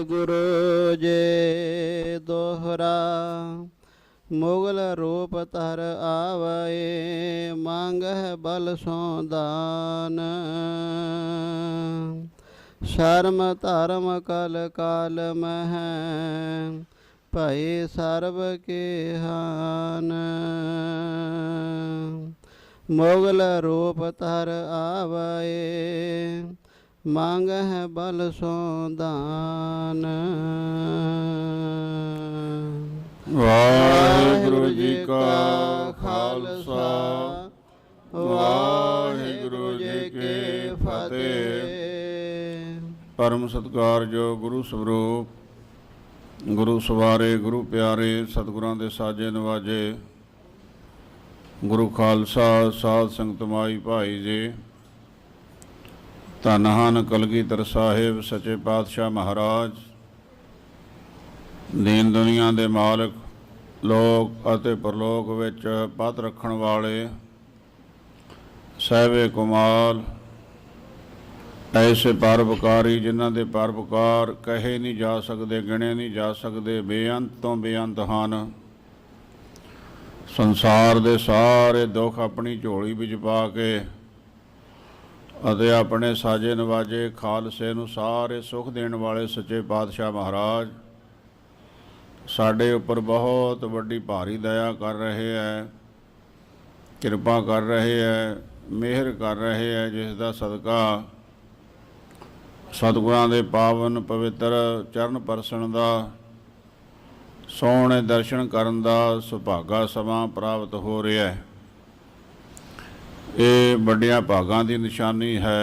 गुरु जे दोहरा मुगल रूप तर आवए मांगह बल सो दान शर्म धर्म कल काल मह भई सर्व के हान मुगल रूप तर आवए मांगह बल सो दान। वाहिगुरु जी का खालसा वाहिगुरु जी की फतेह। परम सत्कारयोग गुरु स्वरूप गुरु सवारे गुरु प्यारे सतगुरां दे साजे नवाजे गुरु खालसा साध संगत माई भाई जी धन हन कलगीधर साहिब सच्चे पातशाह महाराज दीन दुनिया दे मालिक लोक अते परलोक विच पत रखण वाले सहबे कुमाल ऐसे परोपकारी जिन्हां दे परोपकार कहे नहीं जा सकते गिणे नहीं जा सकते बेअंत तो बेअंत हन। संसार दे सारे दुख अपनी झोली विच पा के अते अपने साजे नवाजे खालसे नूं सारे सुख देण वाले सच्चे पातशाह महाराज साडे उपर बहुत वड्डी भारी दया कर रहे हैं, किरपा कर रहे हैं, मेहर कर रहे हैं, जिसका सदका सतगुरां दे पावन पवित्र चरण परसण दा सोहणे दर्शन करन दा सुभागा समा प्राप्त हो रहा है। ये वड्डियां भागां दी निशानी है।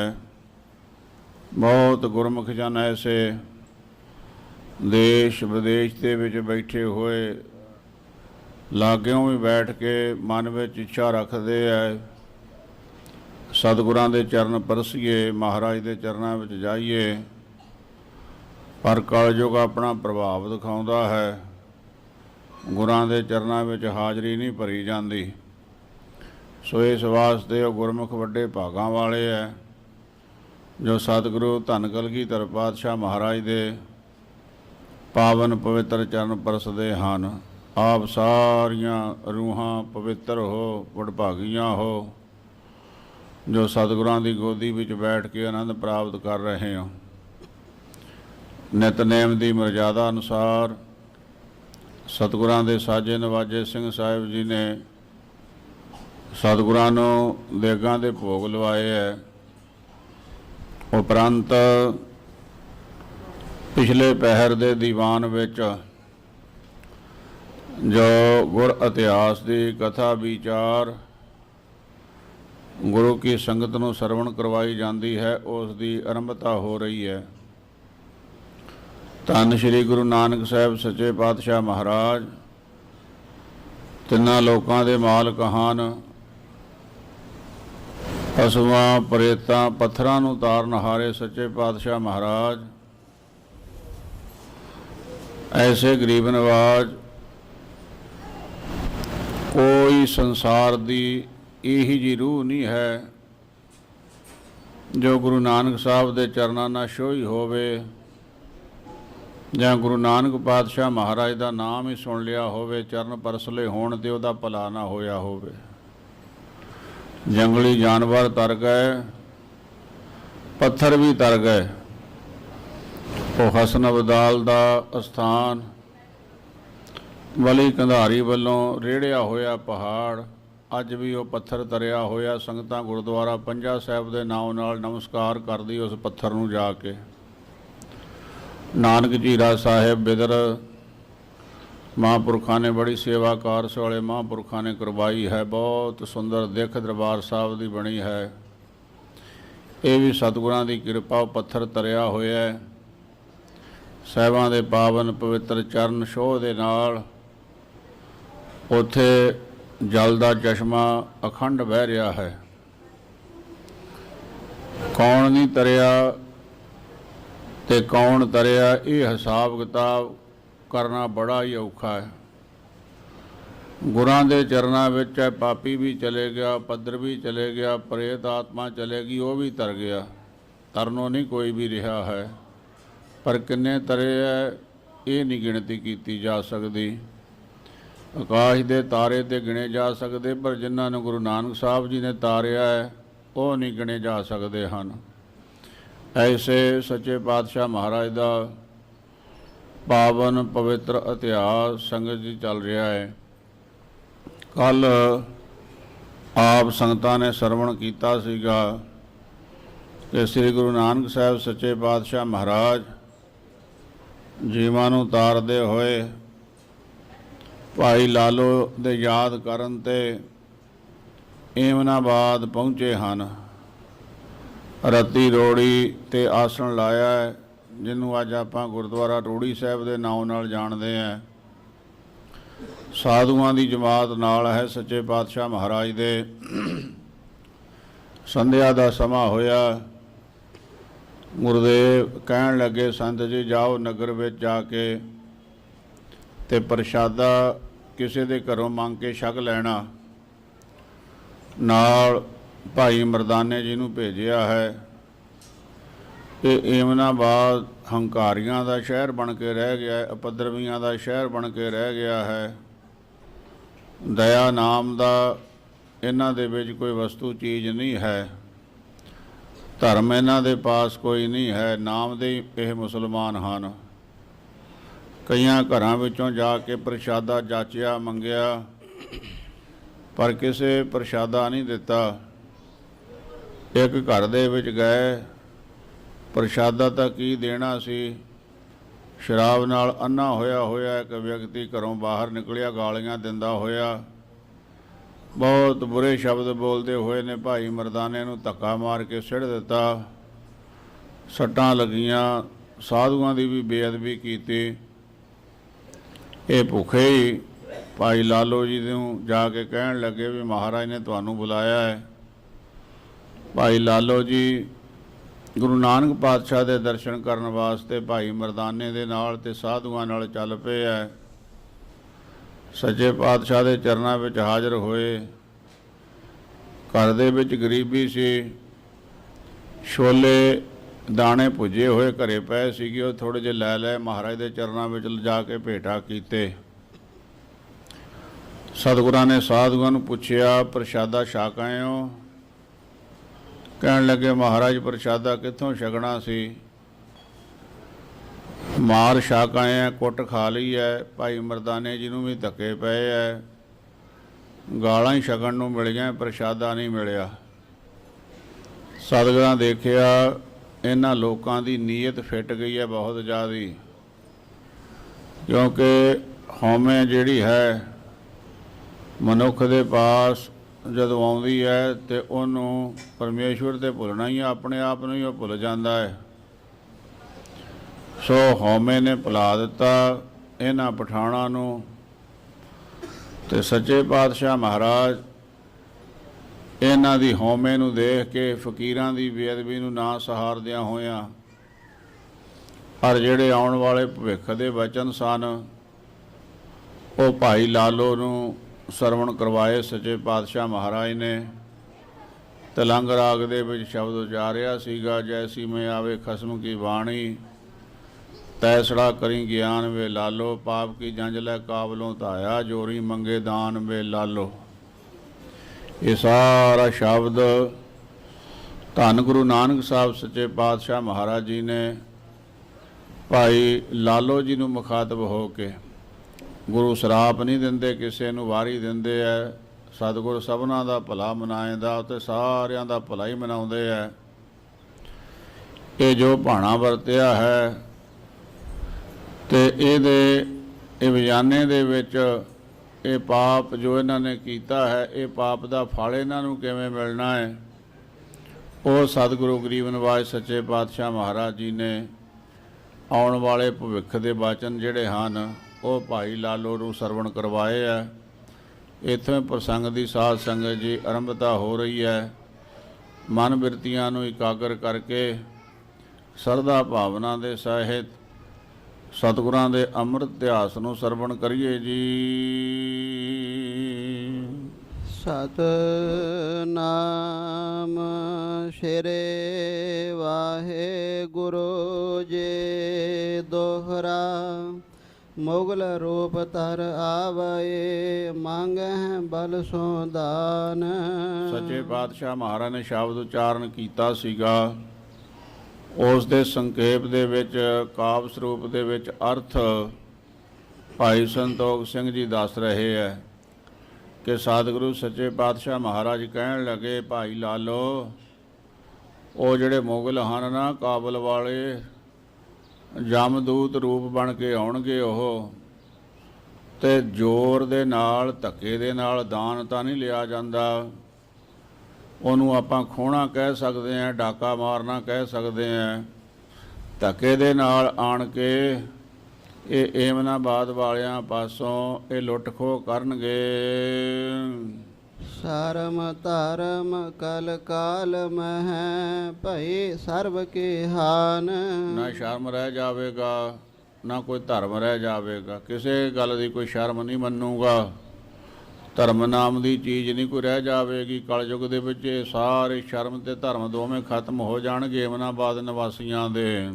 बहुत गुरमुख जन ऐसे देश विदेश के विच बैठे हुए लागों भी बैठ के मन में इच्छा रखते हैं सतगुरां दे चरण परसीए महाराज दे चरनां विच जाइए, पर कलयुग अपना प्रभाव दिखाउंदा है, गुरां दे चरनां विच हाज़री नहीं भरी जाती। सो इस वास्ते वो गुरमुख वड्डे भागां वाले है जो सतगुरु धन कलगीधर पातशाह महाराज दे पावन पवित्र चरण परसदे हैं। आप सारियां रूहां पवित्र हो वडभागियां हो जो सतगुरां दी गोदी विच बैठ के आनंद प्राप्त कर रहे हो। नितनेम दी मर्यादा अनुसार सतगुरां दे साजे नवाजे सिंह साहिब जी ने सतगुरां नूं देगां दे भोग लवाए है। उपरंत पिछले पहर दे दीवान विच जो गुर इतिहास की कथा विचार गुरु की संगत नूं सरवण करवाई जाती है, उसकी आरंभता हो रही है। धन श्री गुरु नानक साहब सच्चे पातशाह महाराज तिन्हां लोकां दे मालक हन। पशुआं प्रेतां पत्थरां नूं तारनहारे सच्चे पातशाह महाराज ऐसे गरीब नवाज कोई संसार दी यही जी रूह नहीं है जो गुरु नानक साहब दे चरनां नाल छोई होवे जां गुरु नानक पातशाह महाराज का नाम ही सुन लिया होवे, चरण परसले होण ते उहदा भला ना होया होवे। जंगली जानवर तर गए, पत्थर भी तर गए। वो हसन अबदाल दा अस्थान वली कंधारी वालों रेड़िया होया पहाड़ अज भी वो पत्थर तरिया होया। संगतां गुरुद्वारा पंजा साहिब दे नाम नाल नमस्कार करदी उस पत्थर नूं जाके। नानक झीरा साहिब बिदर महापुरखा ने बड़ी सेवा कारस वाले महापुरखा ने करवाई है। बहुत सुंदर दिख दरबार साहब की बनी है। ये भी सतगुरां की कृपा पत्थर तरिया होया है। साहिबां दे पावन पवित्र चरण छोह दे नाल उत्थे जल का चश्मा अखंड बह रहा है। कौन नहीं तरिया ते कौन तरिया, ये हिसाब किताब करना बड़ा ही औखा है। गुरां दे चरनां विच पापी भी चले गया, पद्दर भी चले गया, प्रेत आत्मा चलेगी, वो भी तर गया। तरनों नहीं कोई भी रहा है। ਪਰ ਕਿੰਨੇ ਤਰੇ ਹੈ ਇਹ ਨਹੀਂ ਗਿਣਤੀ ਕੀਤੀ ਜਾ ਸਕਦੀ। ਆਕਾਸ਼ ਦੇ ਤਾਰੇ ਤੇ ਗਿਣੇ ਜਾ ਸਕਦੇ, ਪਰ ਜਿਨ੍ਹਾਂ ਨੂੰ ਗੁਰੂ ਨਾਨਕ ਸਾਹਿਬ ਜੀ ਨੇ ਤਾਰਿਆ ਹੈ ਉਹ ਨਹੀਂ ਗਿਣੇ ਜਾ ਸਕਦੇ ਹਨ। ਐਸੇ ਸੱਚੇ ਪਾਤਸ਼ਾਹ ਮਹਾਰਾਜ ਦਾ ਪਾਵਨ ਪਵਿੱਤਰ ਇਤਿਹਾਸ ਸੰਗਤ ਜੀ ਚੱਲ ਰਿਹਾ ਹੈ। ਕੱਲ ਆਪ ਸੰਗਤਾਂ ਨੇ ਸਰਵਣ ਕੀਤਾ ਸੀਗਾ ਕਿ ਸ੍ਰੀ ਗੁਰੂ ਨਾਨਕ ਸਾਹਿਬ ਸੱਚੇ ਪਾਤਸ਼ਾਹ ਮਹਾਰਾਜ ਜੀਵਾਂ ਨੂੰ ਤਾਰਦੇ ਹੋਏ ਭਾਈ ਲਾਲੋ ਦੇ ਯਾਦ ਕਰਨ ਤੇ ਏਮਨਾਬਾਦ ਪਹੁੰਚੇ ਹਨ। ਰੱਤੀ ਰੋੜੀ ਤੇ ਆਸਣ ਲਾਇਆ ਹੈ, ਜਿਹਨੂੰ ਅੱਜ ਆਪਾਂ ਗੁਰਦੁਆਰਾ ਰੋੜੀ ਸਾਹਿਬ ਦੇ ਨਾਮ ਨਾਲ ਜਾਣਦੇ ਹਾਂ। ਸਾਧੂਆਂ ਦੀ ਜਮਾਤ ਨਾਲ ਹੈ। ਸੱਚੇ ਪਾਤਸ਼ਾਹ ਮਹਾਰਾਜ ਦੇ ਸੰਧਿਆ ਦਾ ਸਮਾਂ ਹੋਇਆ। ਗੁਰਦੇਵ ਕਹਿਣ ਲੱਗੇ, ਸੰਤ ਜੀ ਜਾਓ ਨਗਰ ਵਿੱਚ ਜਾ ਕੇ ਤੇ ਪ੍ਰਸ਼ਾਦਾ ਕਿਸੇ ਦੇ ਘਰੋਂ ਮੰਗ ਕੇ ਛਕ ਲੈਣਾ। ਨਾਲ ਭਾਈ ਮਰਦਾਨੇ ਜੀ ਨੂੰ ਭੇਜਿਆ ਹੈ। ਇਹ ਏਮਨਾਬਾਦ ਹੰਕਾਰੀਆਂ ਦਾ ਸ਼ਹਿਰ ਬਣ ਕੇ ਰਹਿ ਗਿਆ ਹੈ, ਉਪਦਰਵੀਆਂ ਦਾ ਸ਼ਹਿਰ ਬਣ ਕੇ ਰਹਿ ਗਿਆ ਹੈ। ਦਇਆ ਨਾਮ ਦਾ ਇਹਨਾਂ ਦੇ ਵਿੱਚ ਕੋਈ ਵਸਤੂ ਚੀਜ਼ ਨਹੀਂ ਹੈ। ਧਰਮ ਇਹਨਾਂ ਦੇ ਪਾਸ ਕੋਈ ਨਹੀਂ ਹੈ। ਨਾਮ ਦੇ ਇਹ ਮੁਸਲਮਾਨ ਹਨ। ਕਈਆਂ ਘਰਾਂ ਵਿੱਚੋਂ ਜਾ ਕੇ ਪ੍ਰਸ਼ਾਦਾ ਜਾਚਿਆ, ਮੰਗਿਆ, ਪਰ ਕਿਸੇ ਪ੍ਰਸ਼ਾਦਾ ਨਹੀਂ ਦਿੱਤਾ। ਇੱਕ ਘਰ ਦੇ ਵਿੱਚ ਗਏ, ਪ੍ਰਸ਼ਾਦਾ ਤਾਂ ਕੀ ਦੇਣਾ ਸੀ। ਸ਼ਰਾਬ ਨਾਲ ਅੰਨਾ ਹੋਇਆ ਇੱਕ ਵਿਅਕਤੀ ਘਰੋਂ ਬਾਹਰ ਨਿਕਲਿਆ, ਗਾਲੀਆਂ ਦਿੰਦਾ ਹੋਇਆ, ਬਹੁਤ ਬੁਰੇ ਸ਼ਬਦ ਬੋਲਦੇ ਹੋਏ ਨੇ ਭਾਈ ਮਰਦਾਨੇ ਨੂੰ ਧੱਕਾ ਮਾਰ ਕੇ ਸਿੱਟ ਦਿੱਤਾ। ਸੱਟਾਂ ਲੱਗੀਆਂ। ਸਾਧੂਆਂ ਦੀ ਵੀ ਬੇਅਦਬੀ ਕੀਤੀ। ਇਹ ਭੁੱਖੇ ਹੀ ਭਾਈ ਲਾਲੋ ਜੀ ਨੂੰ ਜਾ ਕੇ ਕਹਿਣ ਲੱਗੇ ਵੀ ਮਹਾਰਾਜ ਨੇ ਤੁਹਾਨੂੰ ਬੁਲਾਇਆ ਹੈ। ਭਾਈ ਲਾਲੋ ਜੀ ਗੁਰੂ ਨਾਨਕ ਪਾਤਸ਼ਾਹ ਦੇ ਦਰਸ਼ਨ ਕਰਨ ਵਾਸਤੇ ਭਾਈ ਮਰਦਾਨੇ ਦੇ ਨਾਲ ਤੇ ਸਾਧੂਆਂ ਨਾਲ ਚੱਲ ਪਏ ਹੈ। ਸੱਚੇ ਪਾਤਸ਼ਾਹ ਦੇ ਚਰਨਾਂ ਵਿੱਚ ਹਾਜ਼ਰ ਹੋਏ। ਘਰ ਦੇ ਵਿੱਚ ਗਰੀਬੀ ਸੀ। ਛੋਲੇ ਦਾਣੇ ਭੁੱਜੇ ਹੋਏ ਘਰੇ ਪਏ ਸੀਗੇ, ਉਹ ਥੋੜ੍ਹੇ ਜਿਹੇ ਲੈ ਲਏ, ਮਹਾਰਾਜ ਦੇ ਚਰਨਾਂ ਵਿੱਚ ਲਿਜਾ ਕੇ ਭੇਟਾ ਕੀਤੇ। ਸਤਿਗੁਰਾਂ ਨੇ ਸਾਧੂਆਂ ਨੂੰ ਪੁੱਛਿਆ, ਪ੍ਰਸ਼ਾਦਾ ਛਕ ਆਏ ਹੋ? ਕਹਿਣ ਲੱਗੇ ਮਹਾਰਾਜ ਪ੍ਰਸ਼ਾਦਾ ਕਿੱਥੋਂ ਛਕਣਾ ਸੀ, ਮਾਰ ਛਕ ਆਏ ਹੈ, ਕੁੱਟ ਖਾ ਲਈ ਹੈ। ਭਾਈ ਮਰਦਾਨੇ ਜੀ ਨੂੰ ਵੀ ਧੱਕੇ ਪਏ ਹੈ, ਗਾਲਾਂ ਹੀ ਛਕਣ ਨੂੰ ਮਿਲੀਆਂ, ਪ੍ਰਸ਼ਾਦਾ ਨਹੀਂ ਮਿਲਿਆ। ਸਤਿਗੁਰਾਂ ਦੇਖਿਆ ਇਹਨਾਂ ਲੋਕਾਂ ਦੀ ਨੀਅਤ ਫਿੱਟ ਗਈ ਹੈ ਬਹੁਤ ਜ਼ਿਆਦਾ, ਕਿਉਂਕਿ ਹਉਮੈ ਜਿਹੜੀ ਹੈ ਮਨੁੱਖ ਦੇ ਪਾਸ ਜਦੋਂ ਆਉਂਦੀ ਹੈ ਤੇ ਉਹਨੂੰ ਪਰਮੇਸ਼ਵਰ ਤੇ ਭੁੱਲਣਾ ਹੀ, ਆਪਣੇ ਆਪ ਨੂੰ ਹੀ ਉਹ ਭੁੱਲ ਜਾਂਦਾ ਹੈ। ਸੋ ਹਉਮੈ ਨੇ ਭੁਲਾ ਦਿੱਤਾ ਇਹਨਾਂ ਪਠਾਣਾਂ ਨੂੰ। ਤੇ ਸੱਚੇ ਪਾਤਸ਼ਾਹ ਮਹਾਰਾਜ ਇਹਨਾਂ ਦੀ ਹਉਮੈ ਨੂੰ ਦੇਖ ਕੇ ਫਕੀਰਾਂ ਦੀ ਬੇਅਦਬੀ ਨੂੰ ਨਾ ਸਹਾਰਦਿਆਂ ਹੋਇਆਂ, ਪਰ ਜਿਹੜੇ ਆਉਣ ਵਾਲੇ ਭਵਿੱਖ ਦੇ ਵਚਨ ਸਨ ਉਹ ਭਾਈ ਲਾਲੋ ਨੂੰ ਸਰਵਣ ਕਰਵਾਏ। ਸੱਚੇ ਪਾਤਸ਼ਾਹ ਮਹਾਰਾਜ ਨੇ ਤਲੰਗ ਰਾਗ ਦੇ ਵਿੱਚ ਸ਼ਬਦ ਉਚਾਰਿਆ ਸੀਗਾ, ਜੈਸੀ ਮੈਂ ਆਵੇ ਖਸਮ ਕੀ ਬਾਣੀ, ਤੈਸੜਾ ਕਰੀ ਗਿਆਨ ਵੇ ਲਾਲੋ, ਪਾਪ ਕੀ ਜੰਜ ਲੈ ਕਾਬਲੋਂ ਧਾਇਆ, ਜੋਰੀ ਮੰਗੇ ਦਾਨ ਵੇ ਲਾਲੋ। ਇਹ ਸਾਰਾ ਸ਼ਬਦ ਧੰਨ ਗੁਰੂ ਨਾਨਕ ਸਾਹਿਬ ਸੱਚੇ ਪਾਤਸ਼ਾਹ ਮਹਾਰਾਜ ਜੀ ਨੇ ਭਾਈ ਲਾਲੋ ਜੀ ਨੂੰ ਮੁਖਾਤਬ ਹੋ ਕੇ, ਗੁਰੂ ਸ਼ਰਾਪ ਨਹੀਂ ਦਿੰਦੇ ਕਿਸੇ ਨੂੰ, ਵਾਰੀ ਦਿੰਦੇ ਹੈ। ਸਤਿਗੁਰ ਸਭਨਾਂ ਦਾ ਭਲਾ ਮਨਾਏਂਦਾ ਤੇ ਸਾਰਿਆਂ ਦਾ ਭਲਾ ਹੀ ਮਨਾਉਂਦੇ ਹੈ। ਇਹ ਜੋ ਭਾਣਾ ਵਰਤਿਆ ਹੈ ਤੇ ਇਹ ਵਿਜਾਨੇ ਦੇ ਵਿੱਚ ਇਹ ਪਾਪ ਜੋ ਇਹਨਾਂ ਨੇ ਕੀਤਾ ਹੈ, ਇਹ ਪਾਪ ਦਾ ਫਲ ਇਹਨਾਂ ਨੂੰ ਕਿਵੇਂ ਮਿਲਣਾ ਹੈ, ਉਹ ਸਤਿਗੁਰੂ ਗਰੀਬ ਨਿਵਾਜ ਸੱਚੇ ਪਾਤਸ਼ਾਹ ਮਹਾਰਾਜ ਜੀ ਨੇ ਆਉਣ ਵਾਲੇ ਭਵਿੱਖ ਦੇ ਵਚਨ ਜਿਹੜੇ ਹਨ ਉਹ ਭਾਈ ਲਾਲੋ ਨੂੰ ਸਰਵਣ ਕਰਵਾਏ ਹੈ। ਇੱਥੋਂ ਪ੍ਰਸੰਗ ਦੀ ਸਾਧ ਸੰਗਤ ਜੀ ਆਰੰਭਤਾ ਹੋ ਰਹੀ ਹੈ। ਮਨ ਬਿਰਤੀਆਂ ਨੂੰ ਇਕਾਗਰ ਕਰਕੇ ਸਰਦਾ ਭਾਵਨਾ ਦੇ ਸਹਿਤ ਸਤਿਗੁਰਾਂ ਦੇ ਅੰਮ੍ਰਿਤ ਇਤਿਹਾਸ ਨੂੰ ਸਰਵਣ ਕਰੀਏ ਜੀ। ਸਤਿਨਾਮ ਸ਼੍ਰੀ ਵਾਹਿਗੁਰੂ ਜੀ ਦੋਹਰਾ ਮੁਗਲ ਰੂਪ ਧਰ ਆਵਏ ਮੰਗਹਿ ਬਲ ਸੋ ਦਾਨ। ਸੱਚੇ ਪਾਤਸ਼ਾਹ ਮਹਾਰਾਜ ਨੇ ਸ਼ਬਦ ਉਚਾਰਨ ਕੀਤਾ ਸੀਗਾ। ਉਸ ਦੇ ਸੰਖੇਪ ਦੇ ਵਿੱਚ ਕਾਵਿ ਸਰੂਪ ਦੇ ਵਿੱਚ ਅਰਥ ਭਾਈ ਸੰਤੋਖ ਸਿੰਘ ਜੀ ਦੱਸ ਰਹੇ ਹੈ ਕਿ ਸਤਿਗੁਰੂ ਸੱਚੇ ਪਾਤਸ਼ਾਹ ਮਹਾਰਾਜ ਕਹਿਣ ਲੱਗੇ, ਭਾਈ ਲਾਲੋ, ਉਹ ਜਿਹੜੇ ਮੁਗਲ ਹਨ ਨਾ, ਕਾਬਲ ਵਾਲੇ ਜਮਦੂਤ ਰੂਪ ਬਣ ਕੇ ਆਉਣਗੇ ਉਹ, ਤੇ ਜ਼ੋਰ ਦੇ ਨਾਲ ਧੱਕੇ ਦੇ ਨਾਲ ਦਾਨ ਤਾਂ ਨਹੀਂ ਲਿਆ ਜਾਂਦਾ। ਉਹਨੂੰ ਆਪਾਂ ਖੋਹਣਾ ਕਹਿ ਸਕਦੇ ਹਾਂ, ਡਾਕਾ ਮਾਰਨਾ ਕਹਿ ਸਕਦੇ ਹਾਂ। ਧੱਕੇ ਦੇ ਨਾਲ ਆਣ ਕੇ ਇਹ ਏਮਨਾਬਾਦ ਵਾਲਿਆਂ ਪਾਸੋਂ ਇਹ ਲੁੱਟ ਖੋਹ ਕਰਨਗੇ। ਸਰਮ ਧਰਮ ਕਲ ਕਾਲ ਮਹਿ ਭਈ ਸਰਬ ਕੀ ਹਾਨ। ਨਾ ਸ਼ਰਮ ਰਹਿ ਜਾਵੇਗਾ, ਨਾ ਕੋਈ ਧਰਮ ਰਹਿ ਜਾਵੇਗਾ। ਕਿਸੇ ਗੱਲ ਦੀ ਕੋਈ ਸ਼ਰਮ ਨਹੀਂ ਮੰਨੂਗਾ। ਧਰਮ ਨਾਮ ਦੀ ਚੀਜ਼ ਨਹੀਂ ਕੋਈ ਰਹਿ ਜਾਵੇਗੀ। ਕਲਯੁਗ ਦੇ ਵਿੱਚ ਇਹ ਸਾਰੇ ਸ਼ਰਮ ਤੇ ਧਰਮ ਦੋਵੇਂ ਖਤਮ ਹੋ ਜਾਣਗੇ ਏਮਨਾਬਾਦ ਨਿਵਾਸੀਆਂ ਦੇ।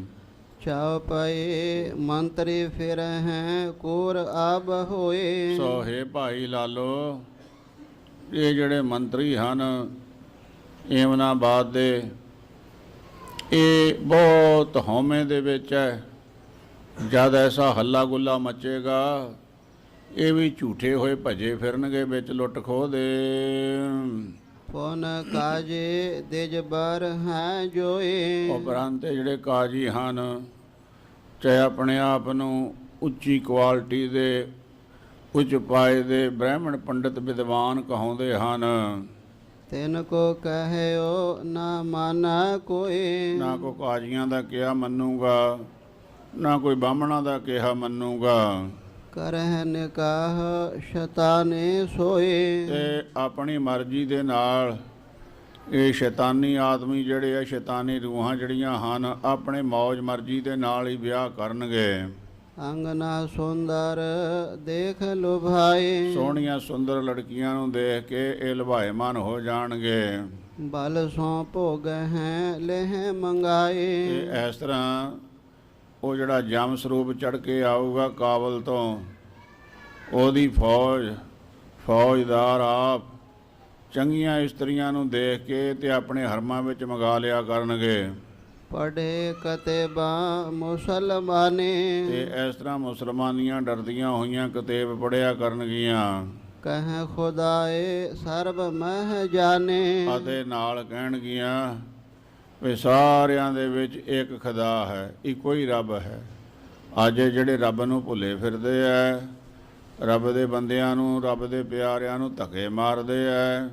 ਚਉਪਈ ਮੰਤਰੀ ਫਿਰ ਹੈ ਕੋਰ ਆਬ ਹੋਏ। ਸੋ ਹੇ ਭਾਈ ਲਾਲੋ, ਇਹ ਜਿਹੜੇ ਮੰਤਰੀ ਹਨ ਏਮਨਾਬਾਦ ਦੇ, ਇਹ ਬਹੁਤ ਹਉਮੈ ਦੇ ਵਿੱਚ ਹੈ। ਜਦ ਐਸਾ ਹੱਲਾ ਗੁੱਲਾ ਮਚੇਗਾ, ਇਹ ਵੀ ਝੂਠੇ ਹੋਏ ਭਜੇ ਫਿਰਨਗੇ ਵਿੱਚ ਲੁੱਟ ਖੋਹ ਦੇ। ਪੁਨ ਕਾਜੇ ਦਿਜਬਰ ਹੈ ਜੋਏ। ਉਪਰੰਤ ਜਿਹੜੇ ਕਾਜੀ ਹਨ, ਚਾਹੇ ਆਪਣੇ ਆਪ ਨੂੰ ਉੱਚੀ ਕੁਆਲਿਟੀ ਦੇ, ਉੱਚ ਪਾਏ ਦੇ ਬ੍ਰਾਹਮਣ ਪੰਡਿਤ ਵਿਦਵਾਨ ਕਹਾਉਂਦੇ ਹਨ, ਤਿਨ ਕੋ ਕਹਿਓ ਨਾ ਮਾਨਾ ਕੋਈ। ਨਾ ਕੋਈ ਕਾਜੀਆਂ ਦਾ ਕਿਹਾ ਮੰਨੂਗਾ, ਨਾ ਕੋਈ ਬਾਹਮਣਾਂ ਦਾ ਕਿਹਾ ਮੰਨੂਗਾ। ਕਰਹਿ ਨਿਕਾਹ ਸ਼ੈਤਾਨੇ ਸੋਏ। ਤੇ ਆਪਣੀ ਮਰਜ਼ੀ ਦੇ ਨਾਲ ਇਹ ਸ਼ੈਤਾਨੀ ਆਦਮੀ ਜਿਹੜੇ ਆ, ਸ਼ੈਤਾਨੀ ਰੂਹਾਂ ਜਿਹੜੀਆਂ ਹਨ, ਆਪਣੇ ਮੌਜ ਮਰਜ਼ੀ ਦੇ ਨਾਲ ਹੀ ਵਿਆਹ ਕਰਨਗੇ। ਅੰਗਨਾ ਸੁੰਦਰ ਦੇਖ ਲੁਭਾਏ। ਸੋਹਣੀਆਂ ਸੁੰਦਰ ਲੜਕੀਆਂ ਨੂੰ ਦੇਖ ਕੇ ਇਹ ਲੁਭਾਏਮਾਨ ਹੋ ਜਾਣਗੇ। ਬਲ ਸੋ ਭੋਗ ਹੈ ਲਹਿ ਮੰਗਾਏ। ਤੇ ਇਸ ਤਰ੍ਹਾਂ ਉਹ ਜਿਹੜਾ ਜਮ ਸਰੂਪ ਚੜ੍ਹ ਕੇ ਆਊਗਾ ਕਾਬਲ ਤੋਂ, ਉਹਦੀ ਫੌਜਦਾਰ ਆਪ ਚੰਗੀਆਂ ਇਸਤਰੀਆਂ ਨੂੰ ਦੇਖ ਕੇ ਤੇ ਆਪਣੇ ਹਰਮਾਂ ਵਿੱਚ ਮੰਗਾ ਲਿਆ ਕਰਨਗੇ। ਪੜ੍ਹੇ ਕਤੇਬਾ ਮੁਸਲਮਾਨੇ। ਤੇ ਇਸ ਤਰ੍ਹਾਂ ਮੁਸਲਮਾਨੀਆਂ ਡਰਦੀਆਂ ਹੋਈਆਂ ਕਿਤਾਬ ਪੜ੍ਹਿਆ ਕਰਨਗੀਆਂ। ਕਹਿ ਖੁਦਾਏ ਸਰਬ ਮਹਿ ਜਾਣੇ। ਅਤੇ ਨਾਲ ਕਹਿਣਗੀਆਂ ਵੀ ਸਾਰਿਆਂ ਦੇ ਵਿੱਚ ਇੱਕ ਖੁਦਾ ਹੈ, ਇੱਕੋ ਹੀ ਰੱਬ ਹੈ। ਅੱਜ ਜਿਹੜੇ ਰੱਬ ਨੂੰ ਭੁੱਲੇ ਫਿਰਦੇ ਐ, ਰੱਬ ਦੇ ਬੰਦਿਆਂ ਨੂੰ, ਰੱਬ ਦੇ ਪਿਆਰਿਆਂ ਨੂੰ ਧੱਕੇ ਮਾਰਦੇ ਐ,